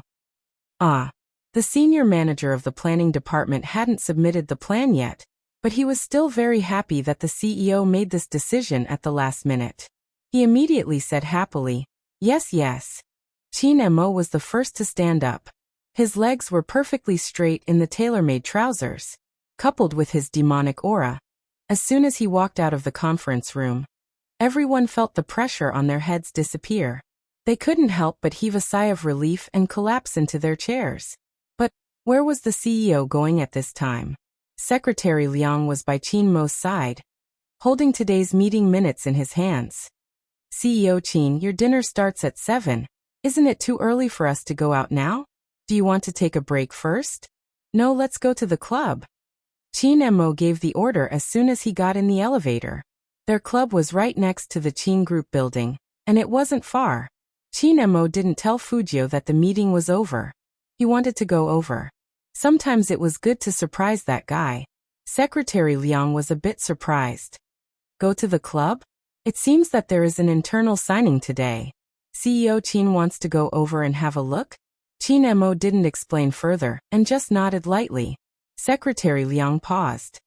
The senior manager of the planning department hadn't submitted the plan yet, but he was still very happy that the CEO made this decision at the last minute. He immediately said happily, "Yes, yes." Chinemo was the first to stand up. His legs were perfectly straight in the tailor-made trousers, coupled with his demonic aura. As soon as he walked out of the conference room, everyone felt the pressure on their heads disappear. They couldn't help but heave a sigh of relief and collapse into their chairs. But where was the CEO going at this time? Secretary Liang was by Chinmo's side, holding today's meeting minutes in his hands. "CEO Chin, your dinner starts at 7. Isn't it too early for us to go out now? Do you want to take a break first?" "No, let's go to the club." Chinemo gave the order as soon as he got in the elevator. Their club was right next to the Chin Group building, and it wasn't far. Chinemo didn't tell Fujio that the meeting was over. He wanted to go over. Sometimes it was good to surprise that guy. Secretary Liang was a bit surprised. "Go to the club? It seems that there is an internal signing today. CEO Chin wants to go over and have a look?" Chinemo didn't explain further, and just nodded lightly. Secretary Liang paused.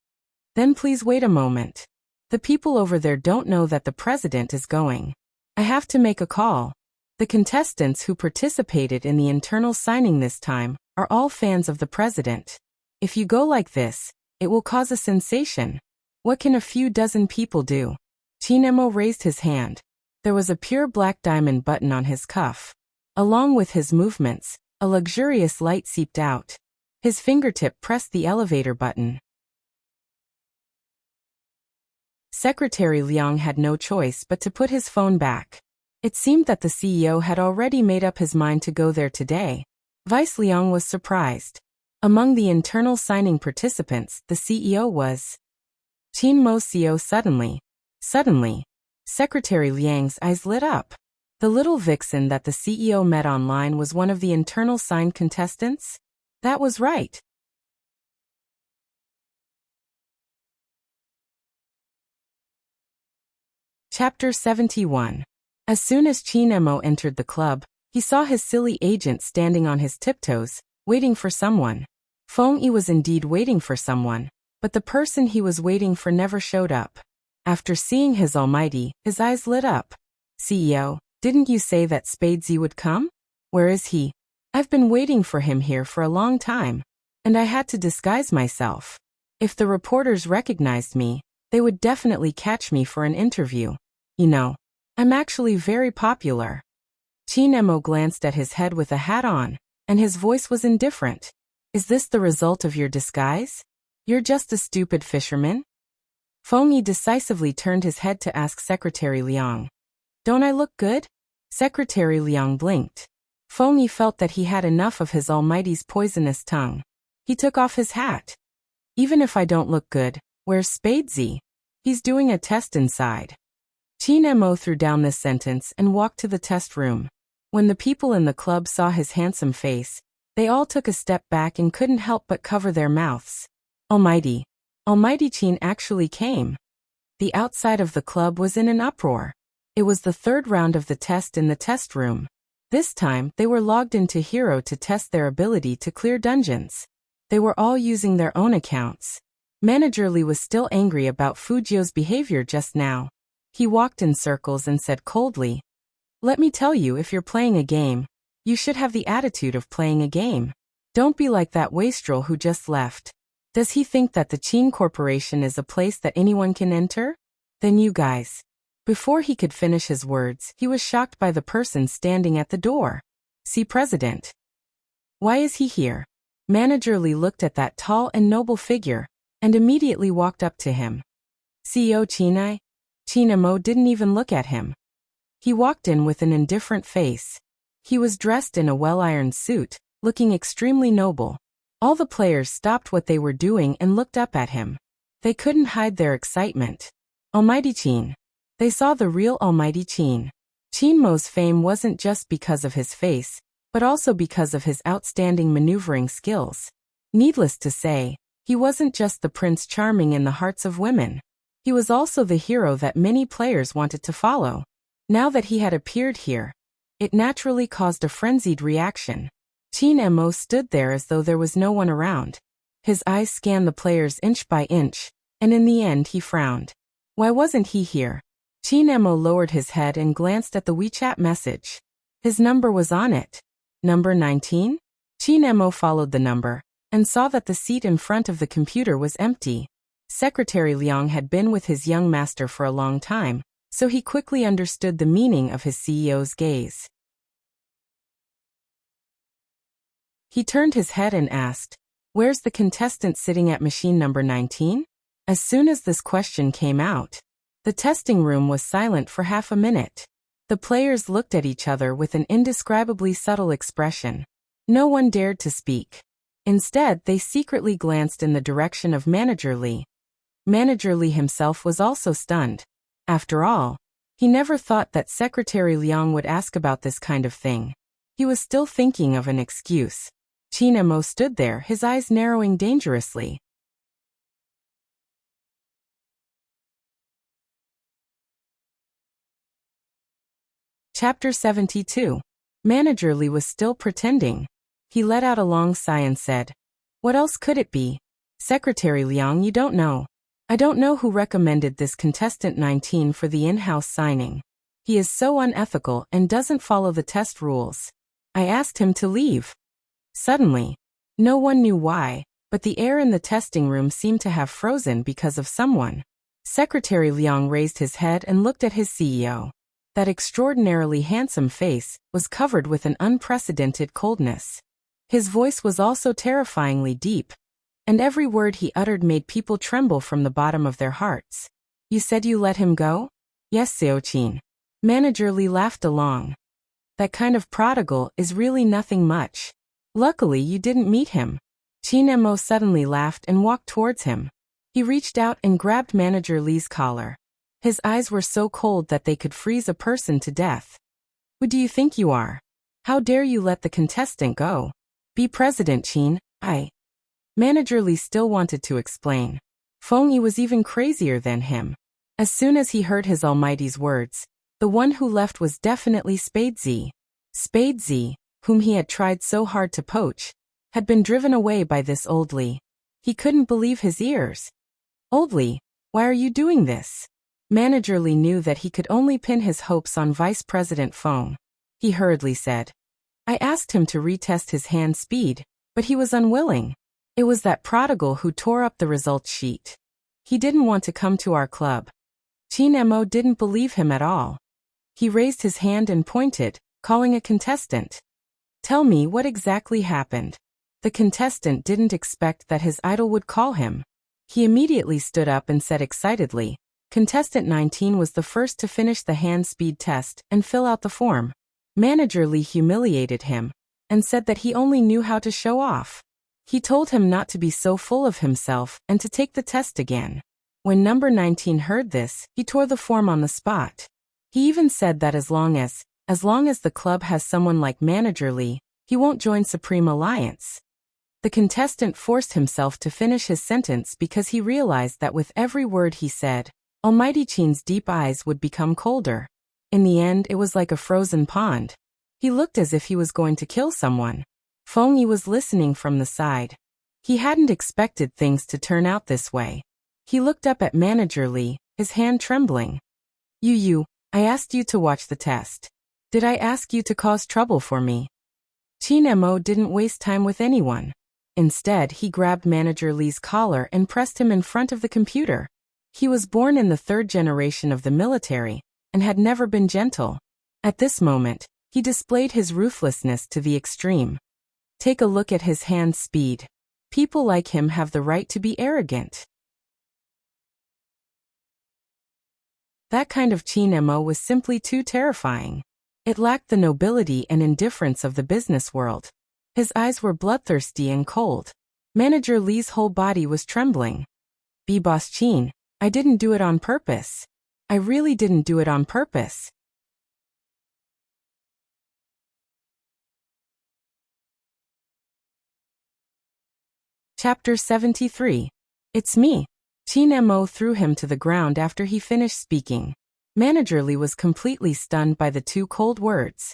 "Then please wait a moment. The people over there don't know that the president is going. I have to make a call. The contestants who participated in the internal signing this time are all fans of the president. If you go like this, it will cause a sensation. What can a few dozen people do?" Chinemo raised his hand. There was a pure black diamond button on his cuff. Along with his movements, a luxurious light seeped out. His fingertip pressed the elevator button. Secretary Liang had no choice but to put his phone back. It seemed that the CEO had already made up his mind to go there today. Vice Liang was surprised. Among the internal signing participants, the CEO was Chinmo CEO. Suddenly, Secretary Liang's eyes lit up. The little vixen that the CEO met online was one of the internal signed contestants? That was right. Chapter 71. As soon as Chinemo entered the club, he saw his silly agent standing on his tiptoes, waiting for someone. Feng Yi was indeed waiting for someone, but the person he was waiting for never showed up. After seeing his almighty, his eyes lit up. "CEO, didn't you say that Spadesy would come? Where is he? I've been waiting for him here for a long time, and I had to disguise myself. If the reporters recognized me, they would definitely catch me for an interview. You know, I'm actually very popular." Chinemo glanced at his head with a hat on, and his voice was indifferent. "Is this the result of your disguise? You're just a stupid fisherman?" Feng Yi decisively turned his head to ask Secretary Liang. "Don't I look good?" Secretary Liang blinked. Feng Yi felt that he had enough of his almighty's poisonous tongue. He took off his hat. "Even if I don't look good, where's Spadesy? He's doing a test inside." Chinemo threw down this sentence and walked to the test room. When the people in the club saw his handsome face, they all took a step back and couldn't help but cover their mouths. Almighty Chin actually came. The outside of the club was in an uproar. It was the third round of the test in the test room. This time, they were logged into Hero to test their ability to clear dungeons. They were all using their own accounts. Manager Li was still angry about Fujio's behavior just now. He walked in circles and said coldly, "Let me tell you, if you're playing a game, you should have the attitude of playing a game. Don't be like that wastrel who just left. Does he think that the Qin Corporation is a place that anyone can enter? Then you guys." Before he could finish his words, he was shocked by the person standing at the door. "See President. Why is he here?" Manager Li looked at that tall and noble figure, and immediately walked up to him. "CEO Chinai?" Chinemo didn't even look at him. He walked in with an indifferent face. He was dressed in a well-ironed suit, looking extremely noble. All the players stopped what they were doing and looked up at him. They couldn't hide their excitement. Almighty Qin. They saw the real Almighty Qin. Chinmo's fame wasn't just because of his face, but also because of his outstanding maneuvering skills. Needless to say, he wasn't just the Prince Charming in the hearts of women. He was also the hero that many players wanted to follow. Now that he had appeared here, it naturally caused a frenzied reaction. Qin Mo stood there as though there was no one around. His eyes scanned the players inch by inch, and in the end he frowned. Why wasn't he here? Qin Mo lowered his head and glanced at the WeChat message. His number was on it. Number 19? Qin Mo followed the number, and saw that the seat in front of the computer was empty. Secretary Liang had been with his young master for a long time, so he quickly understood the meaning of his CEO's gaze. He turned his head and asked, "Where's the contestant sitting at machine number 19? As soon as this question came out, the testing room was silent for half a minute. The players looked at each other with an indescribably subtle expression. No one dared to speak. Instead, they secretly glanced in the direction of Manager Li. Manager Li himself was also stunned. After all, he never thought that Secretary Liang would ask about this kind of thing. He was still thinking of an excuse. Qin Mo stood there, his eyes narrowing dangerously. Chapter 72. Manager Li was still pretending. He let out a long sigh and said, "What else could it be? Secretary Liang, you don't know. I don't know who recommended this contestant 19 for the in-house signing. He is so unethical and doesn't follow the test rules. I asked him to leave." Suddenly, no one knew why, but the air in the testing room seemed to have frozen because of someone. Secretary Liang raised his head and looked at his CEO. That extraordinarily handsome face was covered with an unprecedented coldness. His voice was also terrifyingly deep, and every word he uttered made people tremble from the bottom of their hearts. "You said you let him go?" "Yes, Xiaoqin." Manager Li laughed along. "That kind of prodigal is really nothing much. Luckily you didn't meet him." Qin Mo suddenly laughed and walked towards him. He reached out and grabbed Manager Li's collar. His eyes were so cold that they could freeze a person to death. "Who do you think you are? How dare you let the contestant go? Be President Qin, Manager Li still wanted to explain. Feng Yi was even crazier than him. As soon as he heard his almighty's words, the one who left was definitely Spadezi. Spadezi, whom he had tried so hard to poach, had been driven away by this old Li. He couldn't believe his ears. "Old Li, why are you doing this?" Manager Li knew that he could only pin his hopes on Vice President Feng. He hurriedly said, "I asked him to retest his hand speed, but he was unwilling. It was that prodigal who tore up the results sheet. He didn't want to come to our club." Qin Mo didn't believe him at all. He raised his hand and pointed, calling a contestant. "Tell me what exactly happened." The contestant didn't expect that his idol would call him. He immediately stood up and said excitedly, "Contestant 19 was the first to finish the hand speed test and fill out the form." Manager Li humiliated him and said that he only knew how to show off. He told him not to be so full of himself and to take the test again. When number 19 heard this, he tore the form on the spot. He even said that as long as the club has someone like Manager Li, he won't join Supreme Alliance. The contestant forced himself to finish his sentence because he realized that with every word he said, Almighty Qin's deep eyes would become colder. In the end, it was like a frozen pond. He looked as if he was going to kill someone. Feng Yi was listening from the side. He hadn't expected things to turn out this way. He looked up at Manager Li, his hand trembling. I asked you to watch the test. Did I ask you to cause trouble for me?" Qin Mo didn't waste time with anyone. Instead, he grabbed Manager Li's collar and pressed him in front of the computer. He was born in the third generation of the military and had never been gentle. At this moment, he displayed his ruthlessness to the extreme. Take a look at his hand speed. People like him have the right to be arrogant. That kind of Qin Mo was simply too terrifying. It lacked the nobility and indifference of the business world. His eyes were bloodthirsty and cold. Manager Li's whole body was trembling. "Boss Qin, I didn't do it on purpose. I really didn't do it on purpose." Chapter 73. It's me. Qin Mo threw him to the ground after he finished speaking. Manager Li was completely stunned by the two cold words.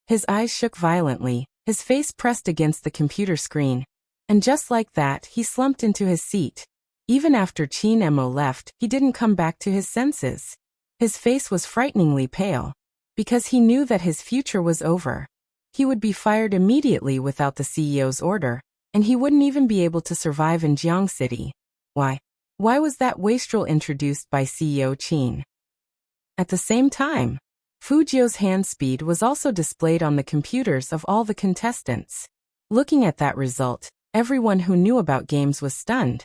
His eyes shook violently, his face pressed against the computer screen. And just like that, he slumped into his seat. Even after Qin Mo left, he didn't come back to his senses. His face was frighteningly pale. Because he knew that his future was over. He would be fired immediately without the CEO's order, and he wouldn't even be able to survive in Jiang City. Why? Why was that wastrel introduced by CEO Qin? At the same time, Fujio's hand speed was also displayed on the computers of all the contestants. Looking at that result, everyone who knew about games was stunned.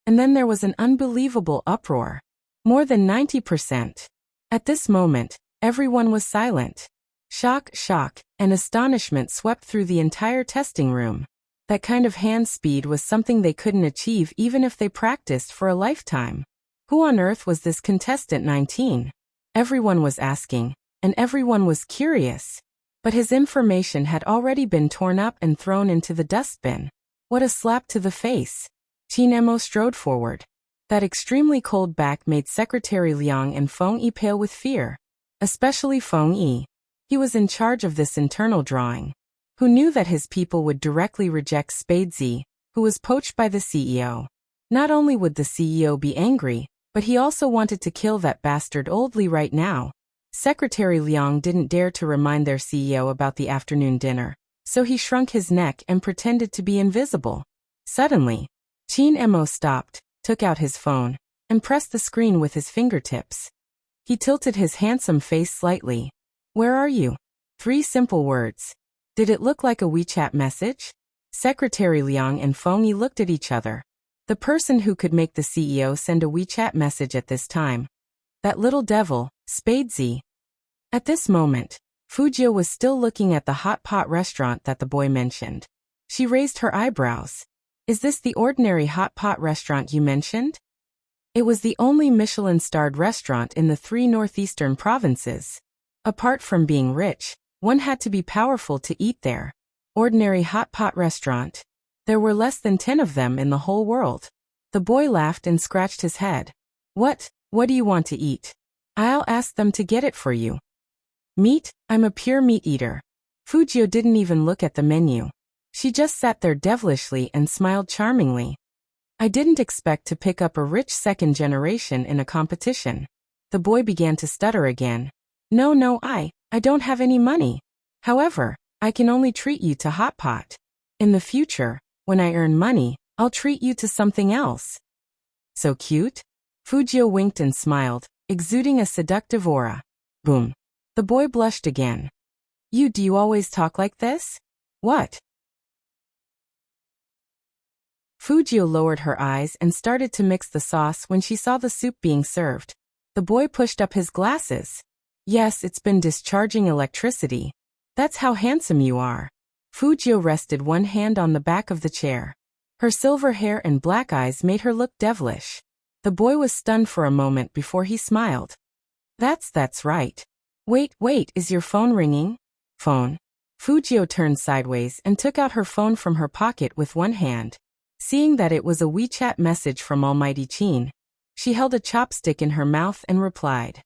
And then there was an unbelievable uproar. More than 90%. At this moment, everyone was silent. Shock, and astonishment swept through the entire testing room. That kind of hand speed was something they couldn't achieve even if they practiced for a lifetime. Who on earth was this contestant 19? Everyone was asking, and everyone was curious. But his information had already been torn up and thrown into the dustbin. What a slap to the face. Qin Mo strode forward. That extremely cold back made Secretary Liang and Feng Yi pale with fear. Especially Feng Yi. He was in charge of this internal drawing. Who knew that his people would directly reject Spadesy, who was poached by the CEO. Not only would the CEO be angry, but he also wanted to kill that bastard old Li right now. Secretary Liang didn't dare to remind their CEO about the afternoon dinner, so he shrunk his neck and pretended to be invisible. Suddenly, Qin Mo stopped, took out his phone, and pressed the screen with his fingertips. He tilted his handsome face slightly. Where are you? 3 simple words. Did it look like a WeChat message? Secretary Liang and Feng Yi looked at each other. The person who could make the CEO send a WeChat message at this time. That little devil, Spadesy. At this moment, Fujio was still looking at the hot pot restaurant that the boy mentioned. She raised her eyebrows. Is this the ordinary hot pot restaurant you mentioned? It was the only Michelin-starred restaurant in the 3 northeastern provinces. Apart from being rich, one had to be powerful to eat there. Ordinary hot pot restaurant. There were less than 10 of them in the whole world. The boy laughed and scratched his head. What do you want to eat? I'll ask them to get it for you. Meat? I'm a pure meat eater. Fujio didn't even look at the menu. She just sat there devilishly and smiled charmingly. I didn't expect to pick up a rich second generation in a competition. The boy began to stutter again. No, I don't have any money. However, I can only treat you to hot pot. In the future, when I earn money, I'll treat you to something else. So cute? Fujio winked and smiled, exuding a seductive aura. Boom. The boy blushed again. Do you always talk like this? What? Fujio lowered her eyes and started to mix the sauce when she saw the soup being served. The boy pushed up his glasses. Yes, it's been discharging electricity. That's how handsome you are. Fujio rested one hand on the back of the chair. Her silver hair and black eyes made her look devilish. The boy was stunned for a moment before he smiled. That's right. Wait, is your phone ringing? Phone. Fujio turned sideways and took out her phone from her pocket with one hand. Seeing that it was a WeChat message from Almighty Qin, she held a chopstick in her mouth and replied.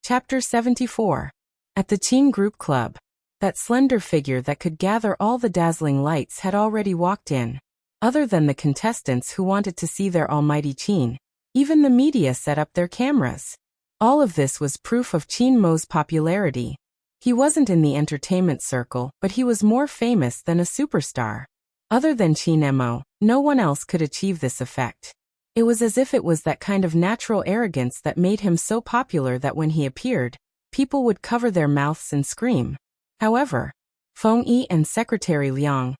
Chapter 74. At the Qin Group Club. That slender figure that could gather all the dazzling lights had already walked in. Other than the contestants who wanted to see their Almighty Qin, even the media set up their cameras. All of this was proof of Qin Mo's popularity. He wasn't in the entertainment circle, but he was more famous than a superstar. Other than Qin Mo, no one else could achieve this effect. It was as if it was that kind of natural arrogance that made him so popular that when he appeared, people would cover their mouths and scream. However, Feng Yi and Secretary Liang,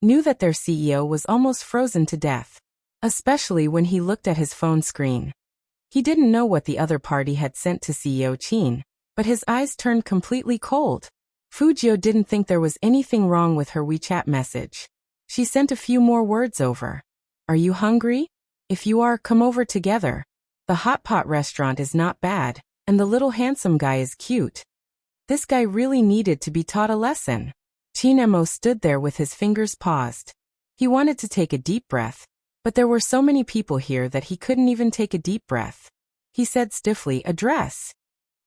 knew that their CEO was almost frozen to death. Especially when he looked at his phone screen. He didn't know what the other party had sent to CEO Qin, but his eyes turned completely cold. Fujio didn't think there was anything wrong with her WeChat message. She sent a few more words over. Are you hungry? If you are, come over together. The hot pot restaurant is not bad, and the little handsome guy is cute. This guy really needed to be taught a lesson. Qin Emo stood there with his fingers paused. He wanted to take a deep breath, but there were so many people here that he couldn't even take a deep breath. He said stiffly, "Address."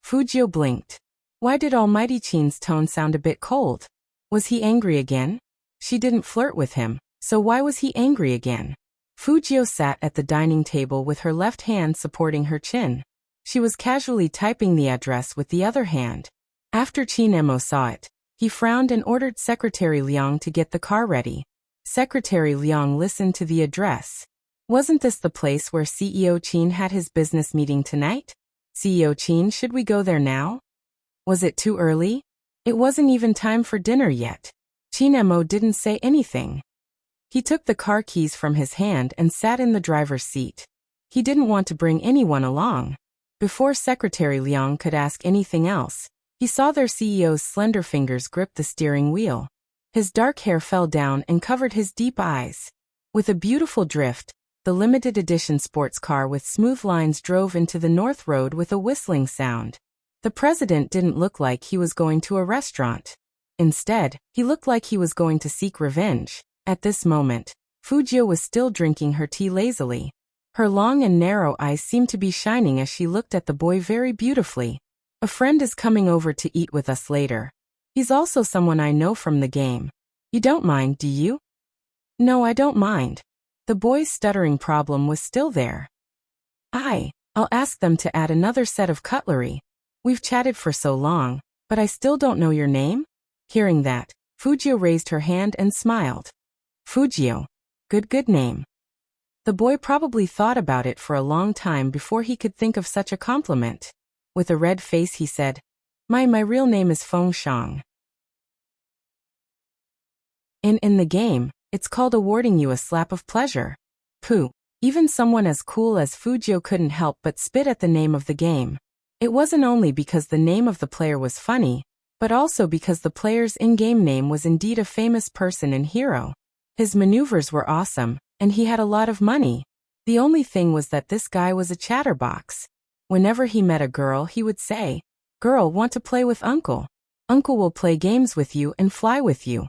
Fujio blinked. Why did Almighty Qin's tone sound a bit cold? Was he angry again? She didn't flirt with him, so why was he angry again? Fujio sat at the dining table with her left hand supporting her chin. She was casually typing the address with the other hand. After Qin Emo saw it, he frowned and ordered Secretary Liang to get the car ready. Secretary Liang listened to the address. Wasn't this the place where CEO Qin had his business meeting tonight? CEO Qin, should we go there now? Was it too early? It wasn't even time for dinner yet. Qin Emo didn't say anything. He took the car keys from his hand and sat in the driver's seat. He didn't want to bring anyone along. Before Secretary Liang could ask anything else, he saw their CEO's slender fingers grip the steering wheel. His dark hair fell down and covered his deep eyes. With a beautiful drift, the limited edition sports car with smooth lines drove into the North Road with a whistling sound. The president didn't look like he was going to a restaurant. Instead, he looked like he was going to seek revenge. At this moment, Fujio was still drinking her tea lazily. Her long and narrow eyes seemed to be shining as she looked at the boy very beautifully. A friend is coming over to eat with us later. He's also someone I know from the game. You don't mind, do you? No, I don't mind. The boy's stuttering problem was still there. I'll ask them to add another set of cutlery. We've chatted for so long, but I still don't know your name? Hearing that, Fujio raised her hand and smiled. Fujio. Good name. The boy probably thought about it for a long time before he could think of such a compliment. With a red face he said, My real name is Feng Shang. In the game, it's called awarding you a slap of pleasure. Pooh. Even someone as cool as Fujio couldn't help but spit at the name of the game. It wasn't only because the name of the player was funny, but also because the player's in-game name was indeed a famous person and hero. His maneuvers were awesome, and he had a lot of money. The only thing was that this guy was a chatterbox. Whenever he met a girl, he would say, "Girl, want to play with Uncle? Uncle will play games with you and fly with you."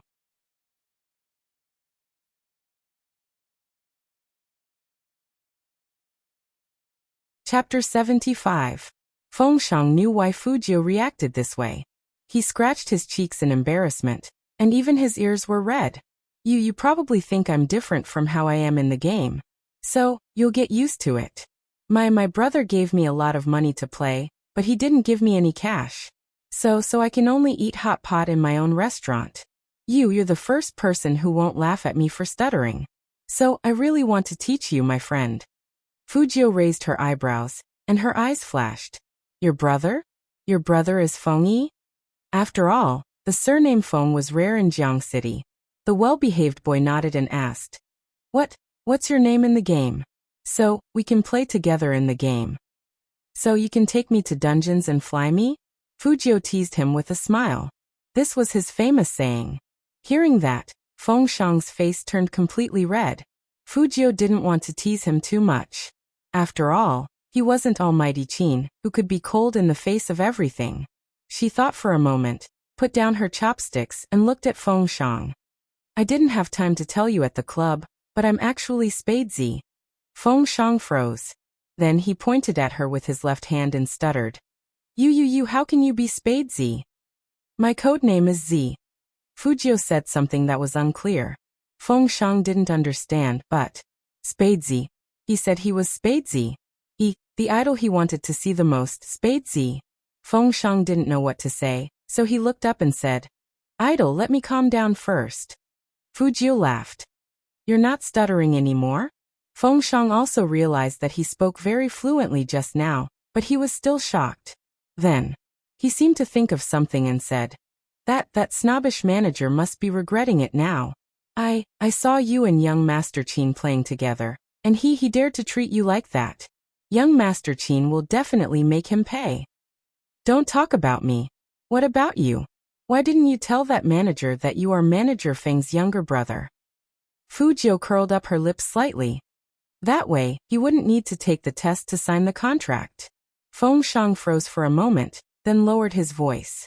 Chapter 75. Feng Shang knew why Fujio reacted this way. He scratched his cheeks in embarrassment, and even his ears were red. You probably think I'm different from how I am in the game. So, you'll get used to it. My brother gave me a lot of money to play, but he didn't give me any cash. So I can only eat hot pot in my own restaurant. You're the first person who won't laugh at me for stuttering. So I really want to teach you, my friend. Fujio raised her eyebrows, and her eyes flashed. Your brother? Your brother is Feng Yi? After all, the surname Feng was rare in Jiang City. The well-behaved boy nodded and asked, What's your name in the game? So, we can play together in the game. So you can take me to dungeons and fly me? Fujio teased him with a smile. This was his famous saying. Hearing that, Feng Shang's face turned completely red. Fujio didn't want to tease him too much. After all, he wasn't Almighty Qin, who could be cold in the face of everything. She thought for a moment, put down her chopsticks and looked at Feng Shang. I didn't have time to tell you at the club, but I'm actually Spadesy. Feng Shang froze. Then he pointed at her with his left hand and stuttered. You, how can you be Spadesy? My code name is Z. Fujio said something that was unclear. Feng Shang didn't understand, but Spadesy. He said he was Spadesy. The idol he wanted to see the most, Spadesy. Feng Shang didn't know what to say, so he looked up and said, Idol, let me calm down first. Fujio laughed. You're not stuttering anymore? Feng Shang also realized that he spoke very fluently just now, but he was still shocked. Then, he seemed to think of something and said, That snobbish manager must be regretting it now. I saw you and young Master Qin playing together, and he dared to treat you like that. Young Master Qin will definitely make him pay. Don't talk about me. What about you? Why didn't you tell that manager that you are Manager Feng's younger brother? Fujio curled up her lips slightly. That way, he wouldn't need to take the test to sign the contract. Feng Shang froze for a moment, then lowered his voice.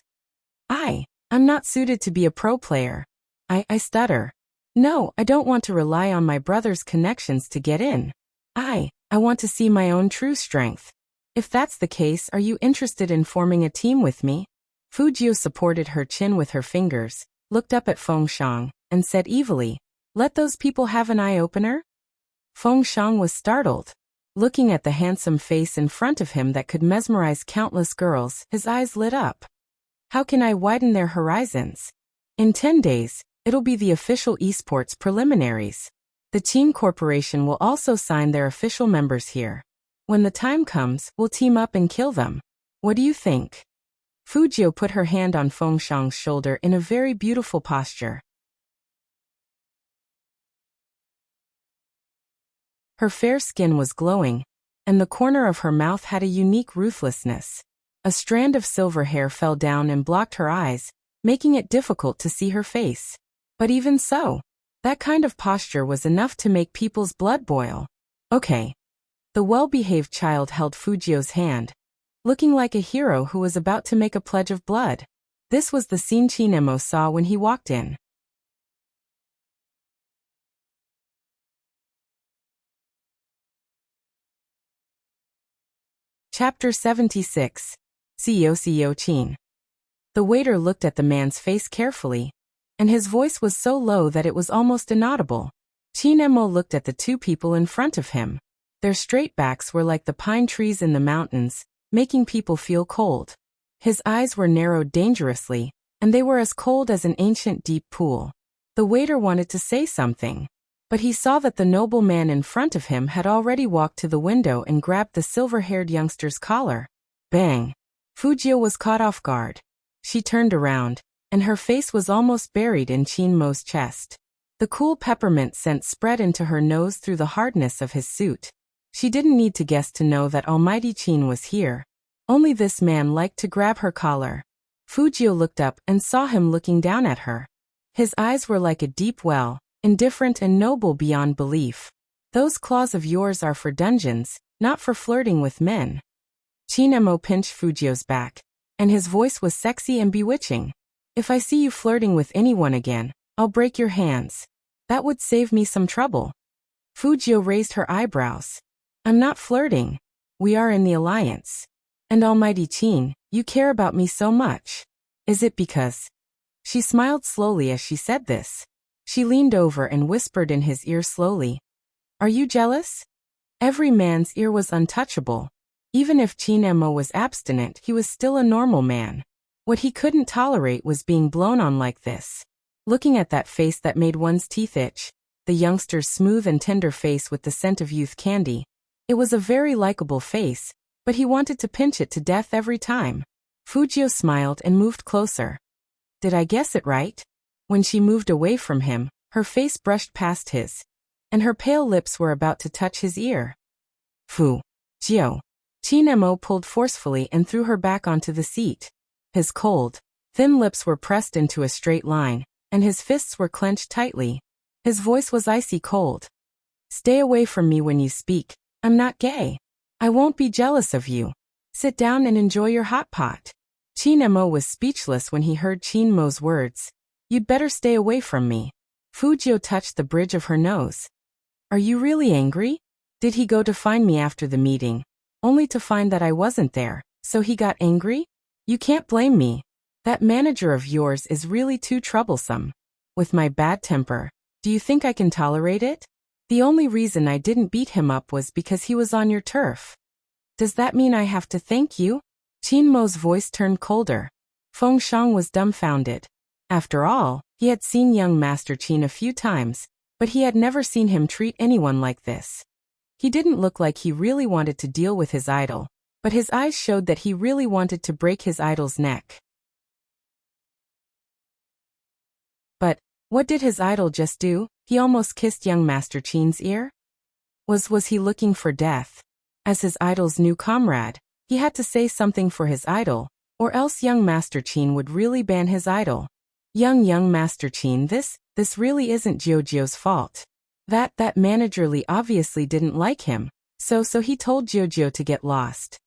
I'm not suited to be a pro player. I stutter. No, I don't want to rely on my brother's connections to get in. I want to see my own true strength. If that's the case, are you interested in forming a team with me? Fujio supported her chin with her fingers, looked up at Fengxiang, and said evilly, "Let those people have an eye-opener?" Fengxiang was startled. Looking at the handsome face in front of him that could mesmerize countless girls, his eyes lit up. How can I widen their horizons? In 10 days, it'll be the official esports preliminaries. The Qin Corporation will also sign their official members here. When the time comes, we'll team up and kill them. What do you think? Fujio put her hand on Fengxiang's shoulder in a very beautiful posture. Her fair skin was glowing, and the corner of her mouth had a unique ruthlessness. A strand of silver hair fell down and blocked her eyes, making it difficult to see her face. But even so, that kind of posture was enough to make people's blood boil. Okay. The well-behaved child held Fujio's hand, looking like a hero who was about to make a pledge of blood. This was the scene Chinemo saw when he walked in. Chapter 76. CEO Qin. The waiter looked at the man's face carefully, and his voice was so low that it was almost inaudible. Chinemo looked at the two people in front of him. Their straight backs were like the pine trees in the mountains, making people feel cold. His eyes were narrowed dangerously, and they were as cold as an ancient deep pool. The waiter wanted to say something, but he saw that the noble man in front of him had already walked to the window and grabbed the silver-haired youngster's collar. Bang! Fujio was caught off guard. She turned around, and her face was almost buried in Chinmo's chest. The cool peppermint scent spread into her nose through the hardness of his suit. She didn't need to guess to know that Almighty Qin was here. Only this man liked to grab her collar. Fujio looked up and saw him looking down at her. His eyes were like a deep well, indifferent and noble beyond belief. Those claws of yours are for dungeons, not for flirting with men. Chinemo pinched Fujio's back, and his voice was sexy and bewitching. If I see you flirting with anyone again, I'll break your hands. That would save me some trouble. Fujio raised her eyebrows. I'm not flirting. We are in the alliance. And Almighty Qin, you care about me so much. Is it because? She smiled slowly as she said this. She leaned over and whispered in his ear slowly. Are you jealous? Every man's ear was untouchable. Even if Chinemo was abstinent, he was still a normal man. What he couldn't tolerate was being blown on like this. Looking at that face that made one's teeth itch, the youngster's smooth and tender face with the scent of youth candy. It was a very likable face, but he wanted to pinch it to death every time. Fujio smiled and moved closer. Did I guess it right? When she moved away from him, her face brushed past his, and her pale lips were about to touch his ear. Fujio. Chinemo pulled forcefully and threw her back onto the seat. His cold, thin lips were pressed into a straight line, and his fists were clenched tightly. His voice was icy cold. Stay away from me when you speak. I'm not gay. I won't be jealous of you. Sit down and enjoy your hot pot. Chinemo was speechless when he heard Chinmo's words. You'd better stay away from me. Fujio touched the bridge of her nose. Are you really angry? Did he go to find me after the meeting, only to find that I wasn't there, so he got angry? You can't blame me. That manager of yours is really too troublesome. With my bad temper, do you think I can tolerate it? The only reason I didn't beat him up was because he was on your turf. Does that mean I have to thank you? Chinmo's voice turned colder. Fengxiang was dumbfounded. After all, he had seen young Master Qin a few times, but he had never seen him treat anyone like this. He didn't look like he really wanted to deal with his idol, but his eyes showed that he really wanted to break his idol's neck. But what did his idol just do? He almost kissed young Master Qin's ear? Was he looking for death? As his idol's new comrade, he had to say something for his idol, or else young Master Qin would really ban his idol. Young Master Qin, this really isn't Jiujiu's fault. That managerly obviously didn't like him, so he told Jiujiu to get lost.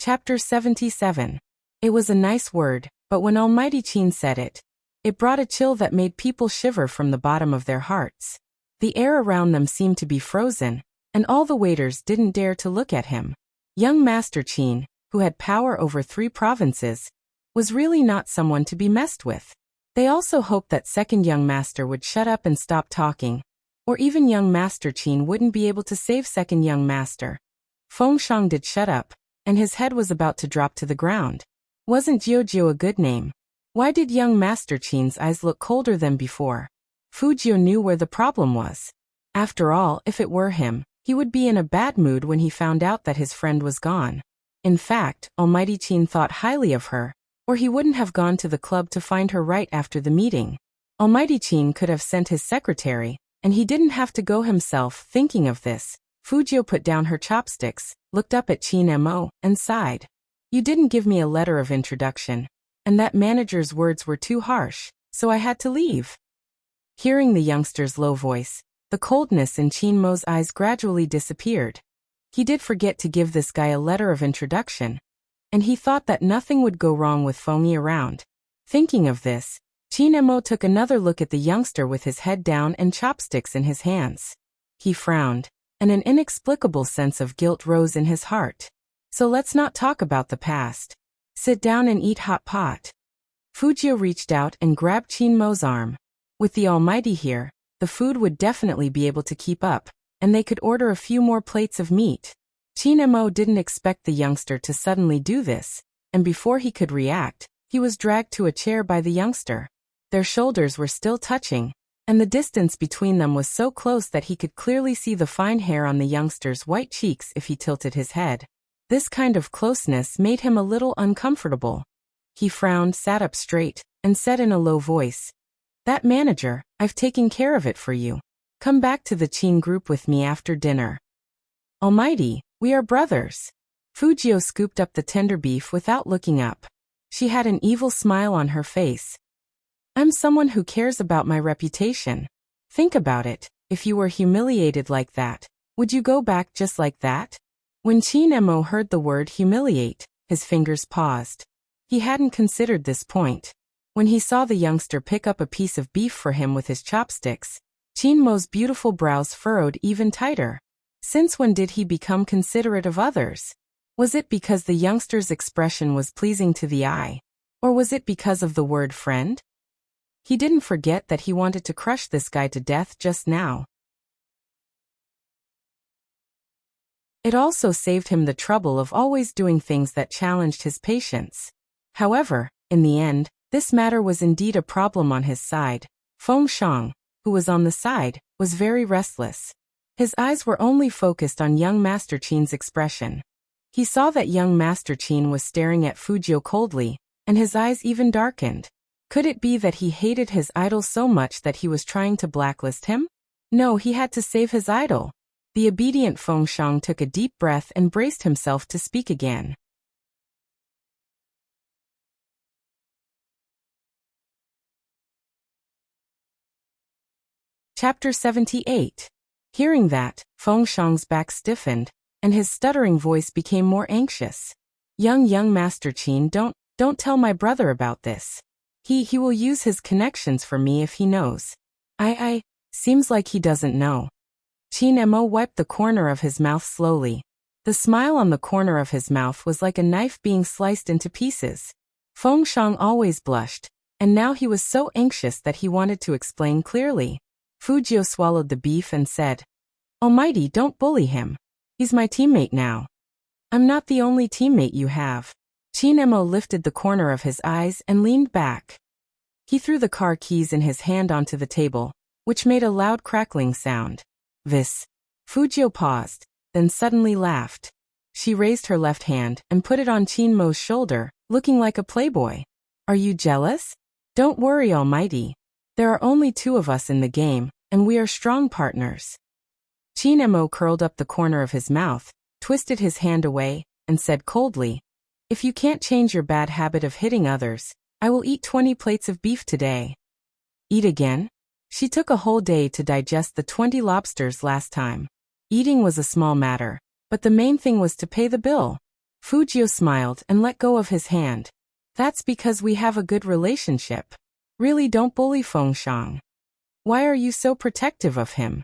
Chapter 77. It was a nice word, but when Almighty Qin said it, it brought a chill that made people shiver from the bottom of their hearts. The air around them seemed to be frozen, and all the waiters didn't dare to look at him. Young Master Qin, who had power over 3 provinces, was really not someone to be messed with. They also hoped that second young master would shut up and stop talking, or even young Master Qin wouldn't be able to save second young master. Fengshang did shut up, and his head was about to drop to the ground. Wasn't Jiujiu a good name? Why did young Master Qin's eyes look colder than before? Fujiu knew where the problem was. After all, if it were him, he would be in a bad mood when he found out that his friend was gone. In fact, Almighty Qin thought highly of her, or he wouldn't have gone to the club to find her right after the meeting. Almighty Qin could have sent his secretary, and he didn't have to go himself. Thinking of this, Fujiu put down her chopsticks, looked up at Qin Mo, and sighed. You didn't give me a letter of introduction, and that manager's words were too harsh, so I had to leave. Hearing the youngster's low voice, the coldness in Qin Mo's eyes gradually disappeared. He did forget to give this guy a letter of introduction, and he thought that nothing would go wrong with Fengyi around. Thinking of this, Qin Mo took another look at the youngster with his head down and chopsticks in his hands. He frowned, and an inexplicable sense of guilt rose in his heart. So let's not talk about the past. Sit down and eat hot pot. Fujiu reached out and grabbed Qin Mo's arm. With the Almighty here, the food would definitely be able to keep up, and they could order a few more plates of meat. Qin Mo didn't expect the youngster to suddenly do this, and before he could react, he was dragged to a chair by the youngster. Their shoulders were still touching, and the distance between them was so close that he could clearly see the fine hair on the youngster's white cheeks if he tilted his head. This kind of closeness made him a little uncomfortable. He frowned, sat up straight, and said in a low voice, "That manager, I've taken care of it for you. Come back to the Qin group with me after dinner." Almighty, we are brothers. Fujiu scooped up the tender beef without looking up. She had an evil smile on her face. I'm someone who cares about my reputation. Think about it, if you were humiliated like that, would you go back just like that? When Qin Mo heard the word humiliate, his fingers paused. He hadn't considered this point. When he saw the youngster pick up a piece of beef for him with his chopsticks, Qin Mo's beautiful brows furrowed even tighter. Since when did he become considerate of others? Was it because the youngster's expression was pleasing to the eye? Or was it because of the word friend? He didn't forget that he wanted to crush this guy to death just now. It also saved him the trouble of always doing things that challenged his patience. However, in the end, this matter was indeed a problem on his side. Fengshang, who was on the side, was very restless. His eyes were only focused on young Master Qin's expression. He saw that young Master Qin was staring at Fujiu coldly, and his eyes even darkened. Could it be that he hated his idol so much that he was trying to blacklist him? No, he had to save his idol. The obedient Fengshang took a deep breath and braced himself to speak again. Chapter 78. Hearing that, Fengshang's back stiffened, and his stuttering voice became more anxious. Young Master Qin, don't tell my brother about this. He will use his connections for me if he knows. Seems like he doesn't know. Qin Mo wiped the corner of his mouth slowly. The smile on the corner of his mouth was like a knife being sliced into pieces. Fengshang always blushed, and now he was so anxious that he wanted to explain clearly. Fujiu swallowed the beef and said, Almighty, don't bully him. He's my teammate now. I'm not the only teammate you have. Qin Mo lifted the corner of his eyes and leaned back. He threw the car keys in his hand onto the table, which made a loud crackling sound. Fujiu paused, then suddenly laughed. She raised her left hand and put it on Qin Mo's shoulder, looking like a playboy. Are you jealous? Don't worry, Almighty. There are only 2 of us in the game, and we are strong partners. Qin Mo curled up the corner of his mouth, twisted his hand away, and said coldly, If you can't change your bad habit of hitting others, I will eat 20 plates of beef today. Eat again? She took a whole day to digest the 20 lobsters last time. Eating was a small matter, but the main thing was to pay the bill. Fujio smiled and let go of his hand. That's because we have a good relationship. Really don't bully Fengshang. Why are you so protective of him?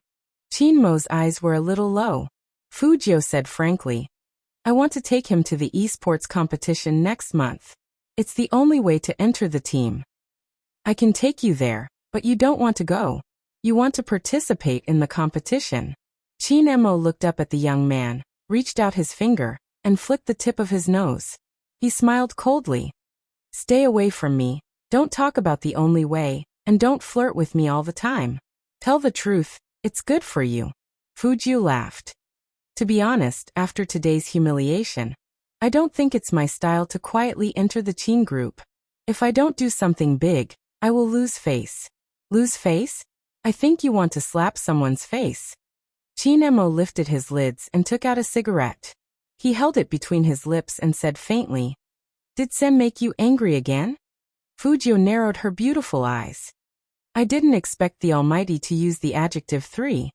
Qinmo's eyes were a little low. Fujio said frankly, I want to take him to the esports competition next month. It's the only way to enter the team. I can take you there, but you don't want to go. You want to participate in the competition. Qinmo looked up at the young man, reached out his finger, and flicked the tip of his nose. He smiled coldly. Stay away from me, don't talk about the only way, and don't flirt with me all the time. Tell the truth, it's good for you. Fujio laughed. To be honest, after today's humiliation, I don't think it's my style to quietly enter the Qin group. If I don't do something big, I will lose face. Lose face? I think you want to slap someone's face. Qinmo lifted his lids and took out a cigarette. He held it between his lips and said faintly, Did Sen make you angry again? Fujio narrowed her beautiful eyes. I didn't expect the Almighty to use the adjective 3.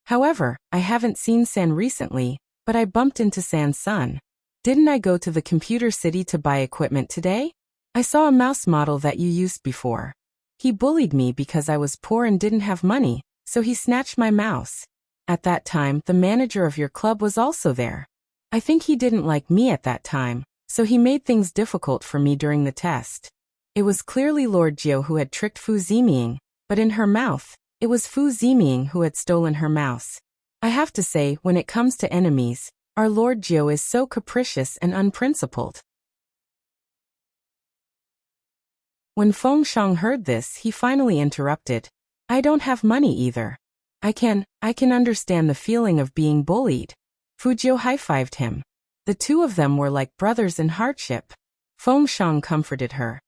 However, I haven't seen Sen recently, but I bumped into San's son. Didn't I go to the computer city to buy equipment today? I saw a mouse model that you used before. He bullied me because I was poor and didn't have money, so he snatched my mouse. At that time, the manager of your club was also there. I think he didn't like me at that time, so he made things difficult for me during the test. It was clearly Lord Jiu who had tricked Fu Ziming, but in her mouth, it was Fu Ziming who had stolen her mouse. I have to say, when it comes to enemies, our Lord Jiu is so capricious and unprincipled. When Fengshang heard this, he finally interrupted. I don't have money either. I can understand the feeling of being bullied. Fujio high-fived him. The two of them were like brothers in hardship. Fengshang comforted her.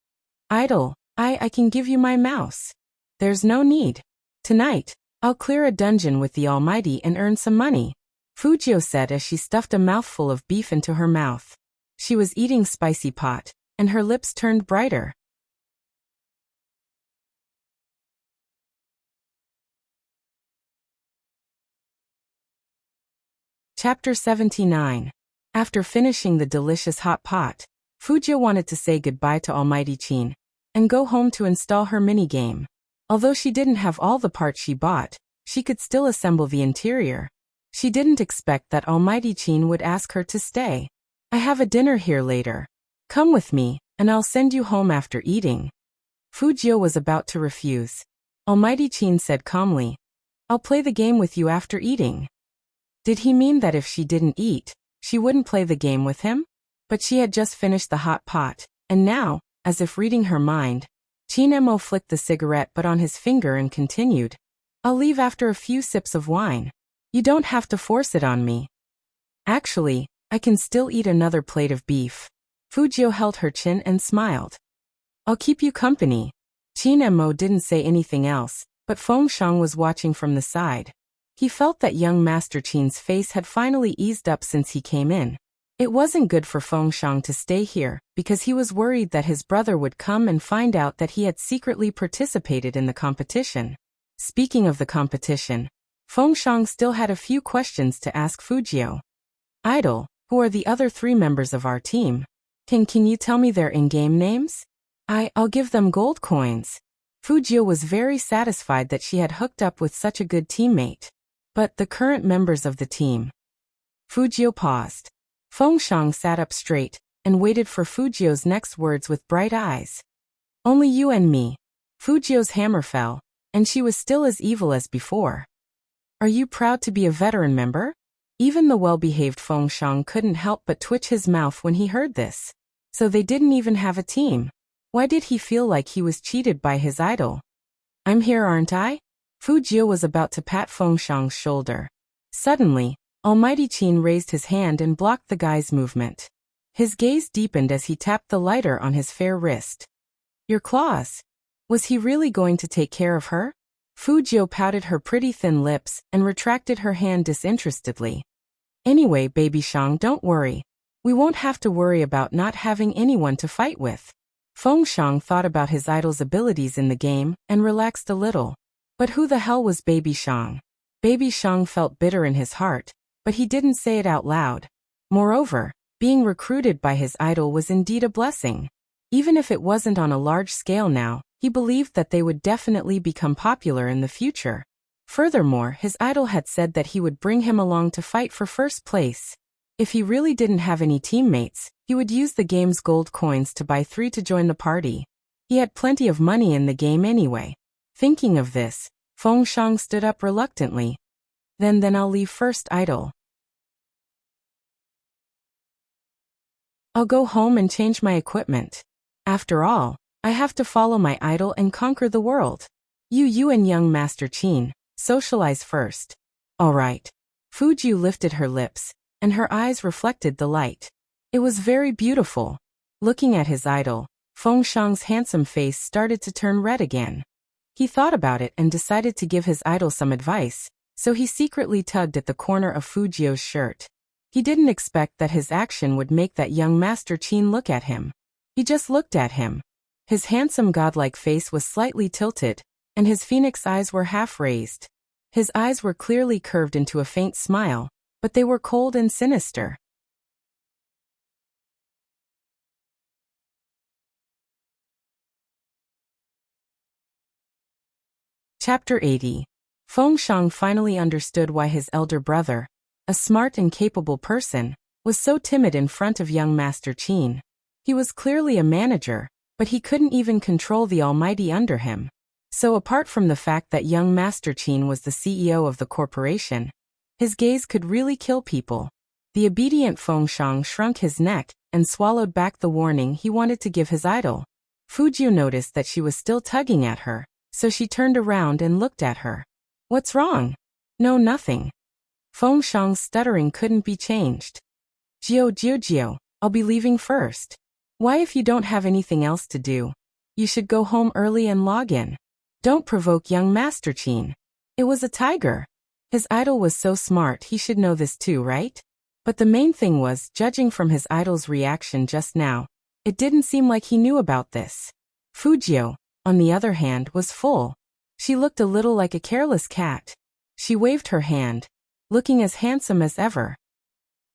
Idol, I can give you my mouse. There's no need. Tonight, I'll clear a dungeon with the Almighty and earn some money, Fujio said as she stuffed a mouthful of beef into her mouth. She was eating spicy pot, and her lips turned brighter. Chapter 79. After finishing the delicious hot pot, Fujio wanted to say goodbye to Almighty Qin and go home to install her minigame. Although she didn't have all the parts she bought, she could still assemble the interior. She didn't expect that Almighty Qin would ask her to stay. I have a dinner here later. Come with me, and I'll send you home after eating. Fujio was about to refuse. Almighty Qin said calmly, I'll play the game with you after eating. Did he mean that if she didn't eat, she wouldn't play the game with him? But she had just finished the hot pot, and now, as if reading her mind, Qinmo flicked the cigarette butt on his finger and continued, I'll leave after a few sips of wine. You don't have to force it on me. Actually, I can still eat another plate of beef. Fujio held her chin and smiled. I'll keep you company. Qinmo didn't say anything else, but Fengshang was watching from the side. He felt that young Master Qin's face had finally eased up since he came in. It wasn't good for Fengshang to stay here, because he was worried that his brother would come and find out that he had secretly participated in the competition. Speaking of the competition, Fengshang still had a few questions to ask Fujio. Idol, who are the other 3 members of our team? Can you tell me their in-game names? I'll give them gold coins. Fujio was very satisfied that she had hooked up with such a good teammate. But the current members of the team. Fujio paused. Fengshang sat up straight and waited for Fujio's next words with bright eyes. Only you and me. Fujio's hammer fell, and she was still as evil as before. Are you proud to be a veteran member? Even the well-behaved Fengshang couldn't help but twitch his mouth when he heard this. So they didn't even have a team. Why did he feel like he was cheated by his idol? I'm here, aren't I? Fujio was about to pat Fengshang's shoulder. Suddenly, Almighty Qin raised his hand and blocked the guy's movement. His gaze deepened as he tapped the lighter on his fair wrist. Your claws. Was he really going to take care of her? Fujio pouted her pretty thin lips and retracted her hand disinterestedly. Anyway, baby Shang, don't worry. We won't have to worry about not having anyone to fight with. Fengshang thought about his idol's abilities in the game and relaxed a little. But who the hell was Baby Shang? Baby Shang felt bitter in his heart, but he didn't say it out loud. Moreover, Being recruited by his idol was indeed a blessing. Even if it wasn't on a large scale now, he believed that they would definitely become popular in the future. Furthermore, his idol had said that he would bring him along to fight for first place. If he really didn't have any teammates, he would use the game's gold coins to buy 3 to join the party. He had plenty of money in the game anyway. Thinking of this, Feng Shang stood up reluctantly. Then I'll leave first, idol. I'll go home and change my equipment. After all, I have to follow my idol and conquer the world. You and young Master Qin, socialize first. All right. Fujiu lifted her lips, and her eyes reflected the light. It was very beautiful. Looking at his idol, Feng Shang's handsome face started to turn red again. He thought about it and decided to give his idol some advice, so he secretly tugged at the corner of Fujiu's shirt. He didn't expect that his action would make that young Master Qin look at him. He just looked at him. His handsome godlike face was slightly tilted, and his phoenix eyes were half raised. His eyes were clearly curved into a faint smile, but they were cold and sinister. Chapter 80. Feng Shang finally understood why his elder brother, a smart and capable person, was so timid in front of young Master Qin. He was clearly a manager, but he couldn't even control the almighty under him. So apart from the fact that young Master Qin was the CEO of the corporation, his gaze could really kill people. The obedient Feng Shang shrunk his neck and swallowed back the warning he wanted to give his idol. Fujiu noticed that she was still tugging at her, so she turned around and looked at her. What's wrong? No, nothing. Feng Shang's stuttering couldn't be changed. Gio, I'll be leaving first. Why, if you don't have anything else to do? You should go home early and log in. Don't provoke young Master Qin. It was a tiger. His idol was so smart, he should know this too, right? But the main thing was, judging from his idol's reaction just now, it didn't seem like he knew about this. Fujiu, on the other hand, was full. She looked a little like a careless cat. She waved her hand, looking as handsome as ever.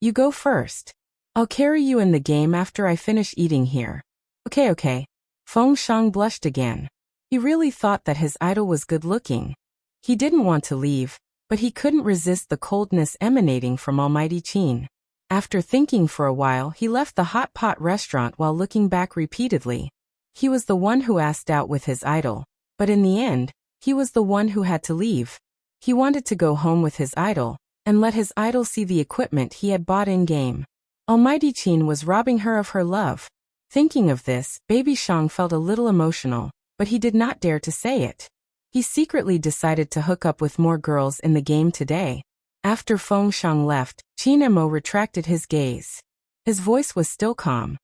You go first. I'll carry you in the game after I finish eating here. Okay. Feng Shang blushed again. He really thought that his idol was good-looking. He didn't want to leave, but he couldn't resist the coldness emanating from almighty Qin. After thinking for a while, he left the hot pot restaurant while looking back repeatedly. He was the one who asked out with his idol, but in the end, he was the one who had to leave. He wanted to go home with his idol, and let his idol see the equipment he had bought in-game. Almighty Qin was robbing her of her love. Thinking of this, baby Shang felt a little emotional, but he did not dare to say it. He secretly decided to hook up with more girls in the game today. After Feng Shang left, Qin Mo retracted his gaze. His voice was still calm.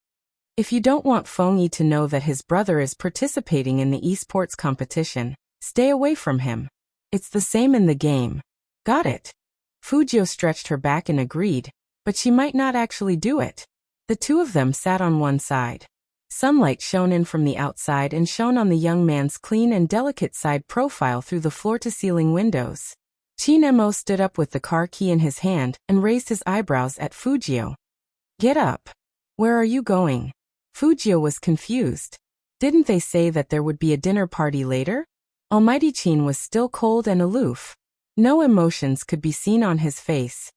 If you don't want Feng Yi to know that his brother is participating in the esports competition, stay away from him. It's the same in the game. Got it? Fujiu stretched her back and agreed, but she might not actually do it. The two of them sat on one side. Sunlight shone in from the outside and shone on the young man's clean and delicate side profile through the floor-to-ceiling windows. Qin Mo stood up with the car key in his hand and raised his eyebrows at Fujiu. Get up. Where are you going? Fujiu was confused. Didn't they say that there would be a dinner party later? Almighty Qin was still cold and aloof. No emotions could be seen on his face.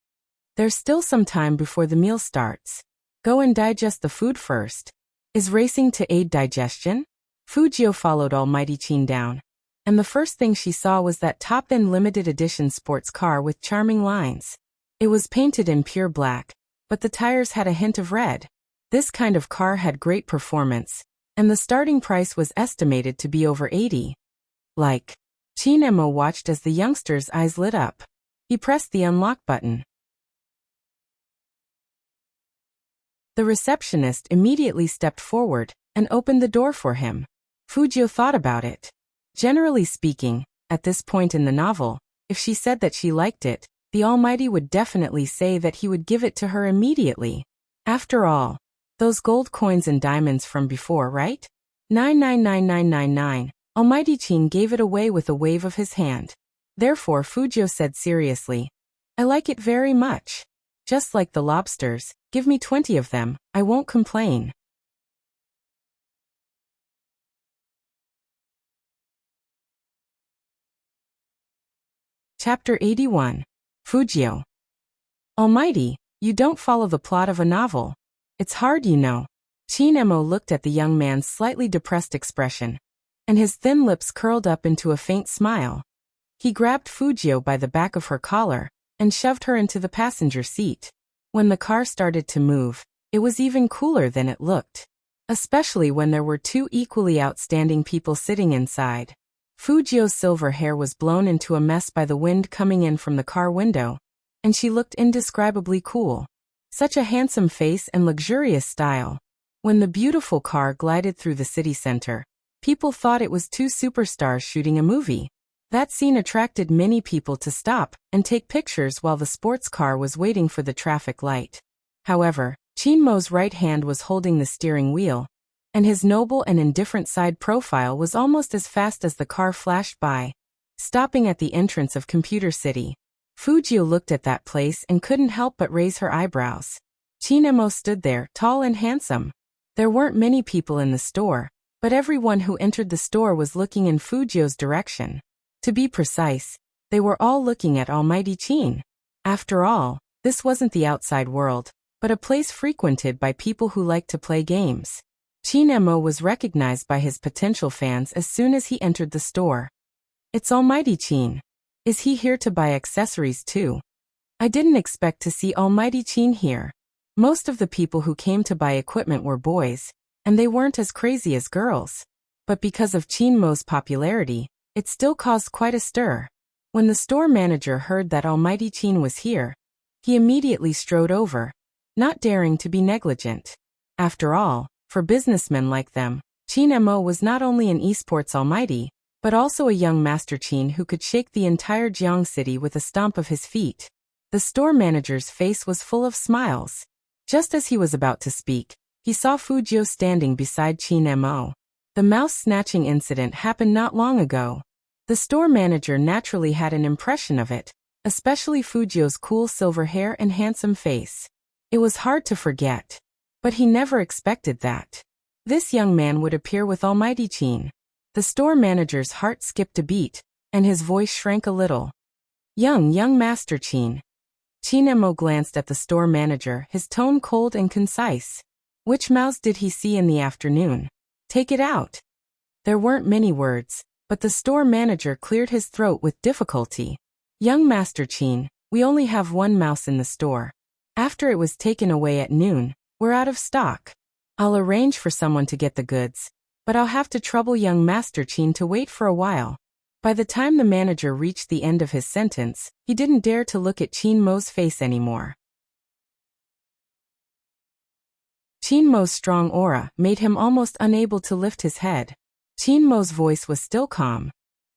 There's still some time before the meal starts. Go and digest the food first. Is racing to aid digestion? Fujiu followed Almighty Qin down, and the first thing she saw was that top-end limited edition sports car with charming lines. It was painted in pure black, but the tires had a hint of red. This kind of car had great performance, and the starting price was estimated to be over 80. Like. Qin Mo watched as the youngster's eyes lit up. He pressed the unlock button. The receptionist immediately stepped forward and opened the door for him. Fujiu thought about it. Generally speaking, at this point in the novel, if she said that she liked it, the Almighty would definitely say that he would give it to her immediately. After all, those gold coins and diamonds from before, right? 999999. Almighty Qin gave it away with a wave of his hand. Therefore Fujiu said seriously, I like it very much. Just like the lobsters, Give me 20 of them, I won't complain. Chapter 81. Fujio. Almighty, you don't follow the plot of a novel. It's hard, you know. Chinemo looked at the young man's slightly depressed expression, and his thin lips curled up into a faint smile. He grabbed Fujio by the back of her collar and shoved her into the passenger seat. When the car started to move, it was even cooler than it looked, especially when there were two equally outstanding people sitting inside. Fujio's silver hair was blown into a mess by the wind coming in from the car window, and she looked indescribably cool. Such a handsome face and luxurious style. When the beautiful car glided through the city center, people thought it was two superstars shooting a movie. That scene attracted many people to stop and take pictures while the sports car was waiting for the traffic light. However, Chinmo's right hand was holding the steering wheel, and his noble and indifferent side profile was almost as fast as the car flashed by, stopping at the entrance of Computer City. Fujio looked at that place and couldn't help but raise her eyebrows. Chinemo stood there, tall and handsome. There weren't many people in the store, but everyone who entered the store was looking in Fujio's direction. To be precise, they were all looking at Almighty Chin. After all, this wasn't the outside world, but a place frequented by people who like to play games. Chinemo was recognized by his potential fans as soon as he entered the store. It's Almighty Chin. Is he here to buy accessories too? I didn't expect to see Almighty Chin here. Most of the people who came to buy equipment were boys, and they weren't as crazy as girls. But because of Chinmo's popularity, it still caused quite a stir. When the store manager heard that Almighty Chin was here, he immediately strode over, not daring to be negligent. After all, for businessmen like them, Chinemo was not only an esports almighty, but also a young Master Chin who could shake the entire Jiang city with a stomp of his feet. The store manager's face was full of smiles. Just as he was about to speak, he saw Fujio standing beside Chinemo. The mouse-snatching incident happened not long ago. The store manager naturally had an impression of it, especially Fujio's cool silver hair and handsome face. It was hard to forget. But he never expected that this young man would appear with Almighty Chin. The store manager's heart skipped a beat, and his voice shrank a little. Young Master Chin. Chinemo glanced at the store manager, his tone cold and concise. Which mouse did he see in the afternoon? Take it out. There weren't many words, but the store manager cleared his throat with difficulty. Young Master Chin, we only have one mouse in the store. After it was taken away at noon, we're out of stock. I'll arrange for someone to get the goods, but I'll have to trouble young Master Chin to wait for a while. By the time the manager reached the end of his sentence, he didn't dare to look at Chinmo's face anymore. Chinmo's strong aura made him almost unable to lift his head. Chinmo's voice was still calm.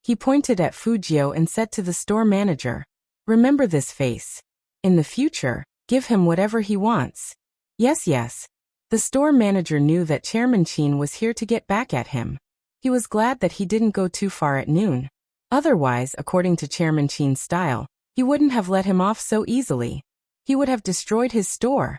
He pointed at Fujio and said to the store manager, "Remember this face. In the future, give him whatever he wants." Yes. The store manager knew that Chairman Chin was here to get back at him. He was glad that he didn't go too far at noon. Otherwise, according to Chairman Chin's style, he wouldn't have let him off so easily. He would have destroyed his store.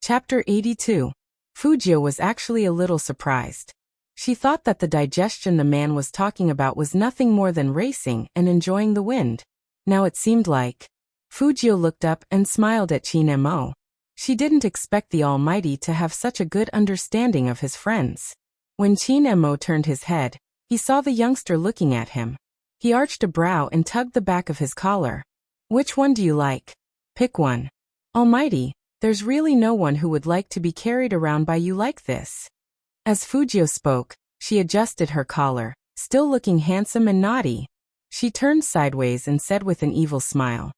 Chapter 82. Fujio was actually a little surprised. She thought that the digestion the man was talking about was nothing more than racing and enjoying the wind. Now it seemed like. Fujio looked up and smiled at Chinemo. She didn't expect the Almighty to have such a good understanding of his friends. When Chinemo turned his head, he saw the youngster looking at him. He arched a brow and tugged the back of his collar. Which one do you like? Pick one. Almighty, there's really no one who would like to be carried around by you like this. As Fujio spoke, she adjusted her collar, still looking handsome and naughty. She turned sideways and said with an evil smile,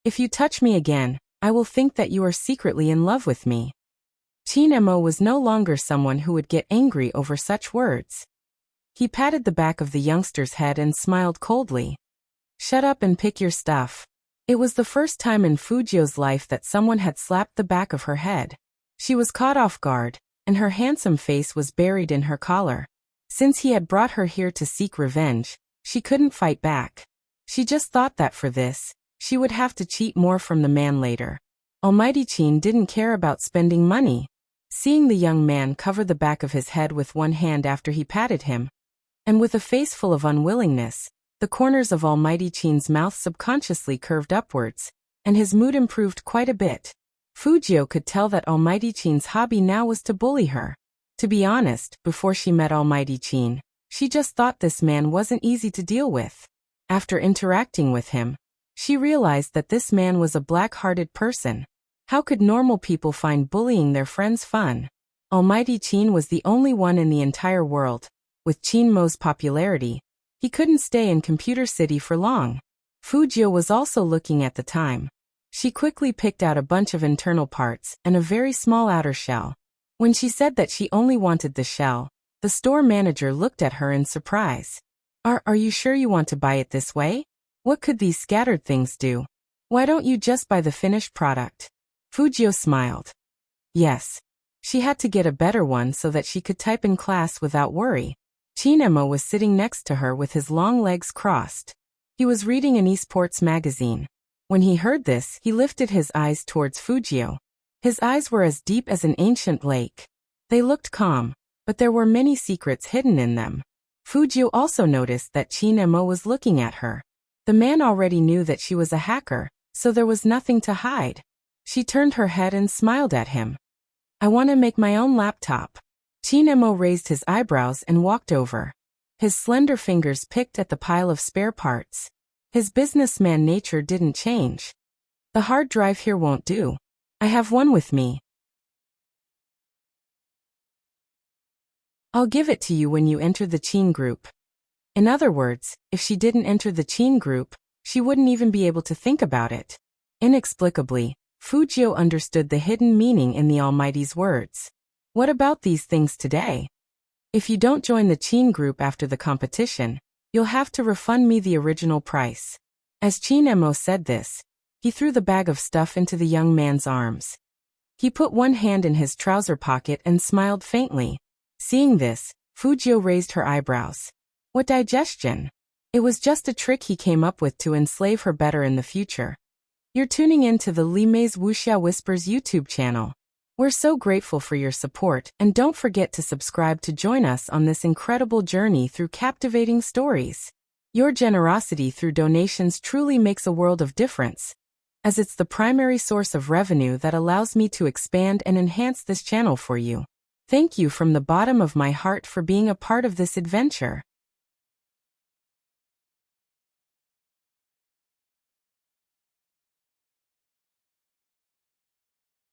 "If you touch me again, I will think that you are secretly in love with me." Chinemo was no longer someone who would get angry over such words. He patted the back of the youngster's head and smiled coldly. "Shut up and pick your stuff." It was the first time in Fujio's life that someone had slapped the back of her head. She was caught off guard, and her handsome face was buried in her collar. Since he had brought her here to seek revenge, she couldn't fight back. She just thought that for this, she would have to cheat more from the man later. Almighty Qin didn't care about spending money. Seeing the young man cover the back of his head with one hand after he patted him, and with a face full of unwillingness, the corners of Almighty Qin's mouth subconsciously curved upwards, and his mood improved quite a bit. Fujio could tell that Almighty Qin's hobby now was to bully her. To be honest, before she met Almighty Qin, she just thought this man wasn't easy to deal with. After interacting with him, she realized that this man was a black-hearted person. How could normal people find bullying their friends fun? Almighty Qin was the only one in the entire world. With Qin Mo's popularity, he couldn't stay in Computer City for long. Fujio was also looking at the time. She quickly picked out a bunch of internal parts and a very small outer shell. When she said that she only wanted the shell, the store manager looked at her in surprise. Are you sure you want to buy it this way? What could these scattered things do? Why don't you just buy the finished product? Fujio smiled. Yes. She had to get a better one so that she could type in class without worry. Qin was sitting next to her with his long legs crossed. He was reading an esports magazine. When he heard this, he lifted his eyes towards Fujio. His eyes were as deep as an ancient lake. They looked calm, but there were many secrets hidden in them. Fujio also noticed that Qin was looking at her. The man already knew that she was a hacker, so there was nothing to hide. She turned her head and smiled at him. I want to make my own laptop. Qin raised his eyebrows and walked over. His slender fingers picked at the pile of spare parts. His businessman nature didn't change. The hard drive here won't do. I have one with me. I'll give it to you when you enter the Qin group. In other words, if she didn't enter the Qin group, she wouldn't even be able to think about it. Inexplicably, Fujio understood the hidden meaning in the Almighty's words. What about these things today? If you don't join the Qin group after the competition, you'll have to refund me the original price. As Qin said this, he threw the bag of stuff into the young man's arms. He put one hand in his trouser pocket and smiled faintly. Seeing this, Fujio raised her eyebrows. What digestion? It was just a trick he came up with to enslave her better in the future. You're tuning in to the Li Mei's Wuxia Whispers YouTube channel. We're so grateful for your support, and don't forget to subscribe to join us on this incredible journey through captivating stories. Your generosity through donations truly makes a world of difference, as it's the primary source of revenue that allows me to expand and enhance this channel for you. Thank you from the bottom of my heart for being a part of this adventure.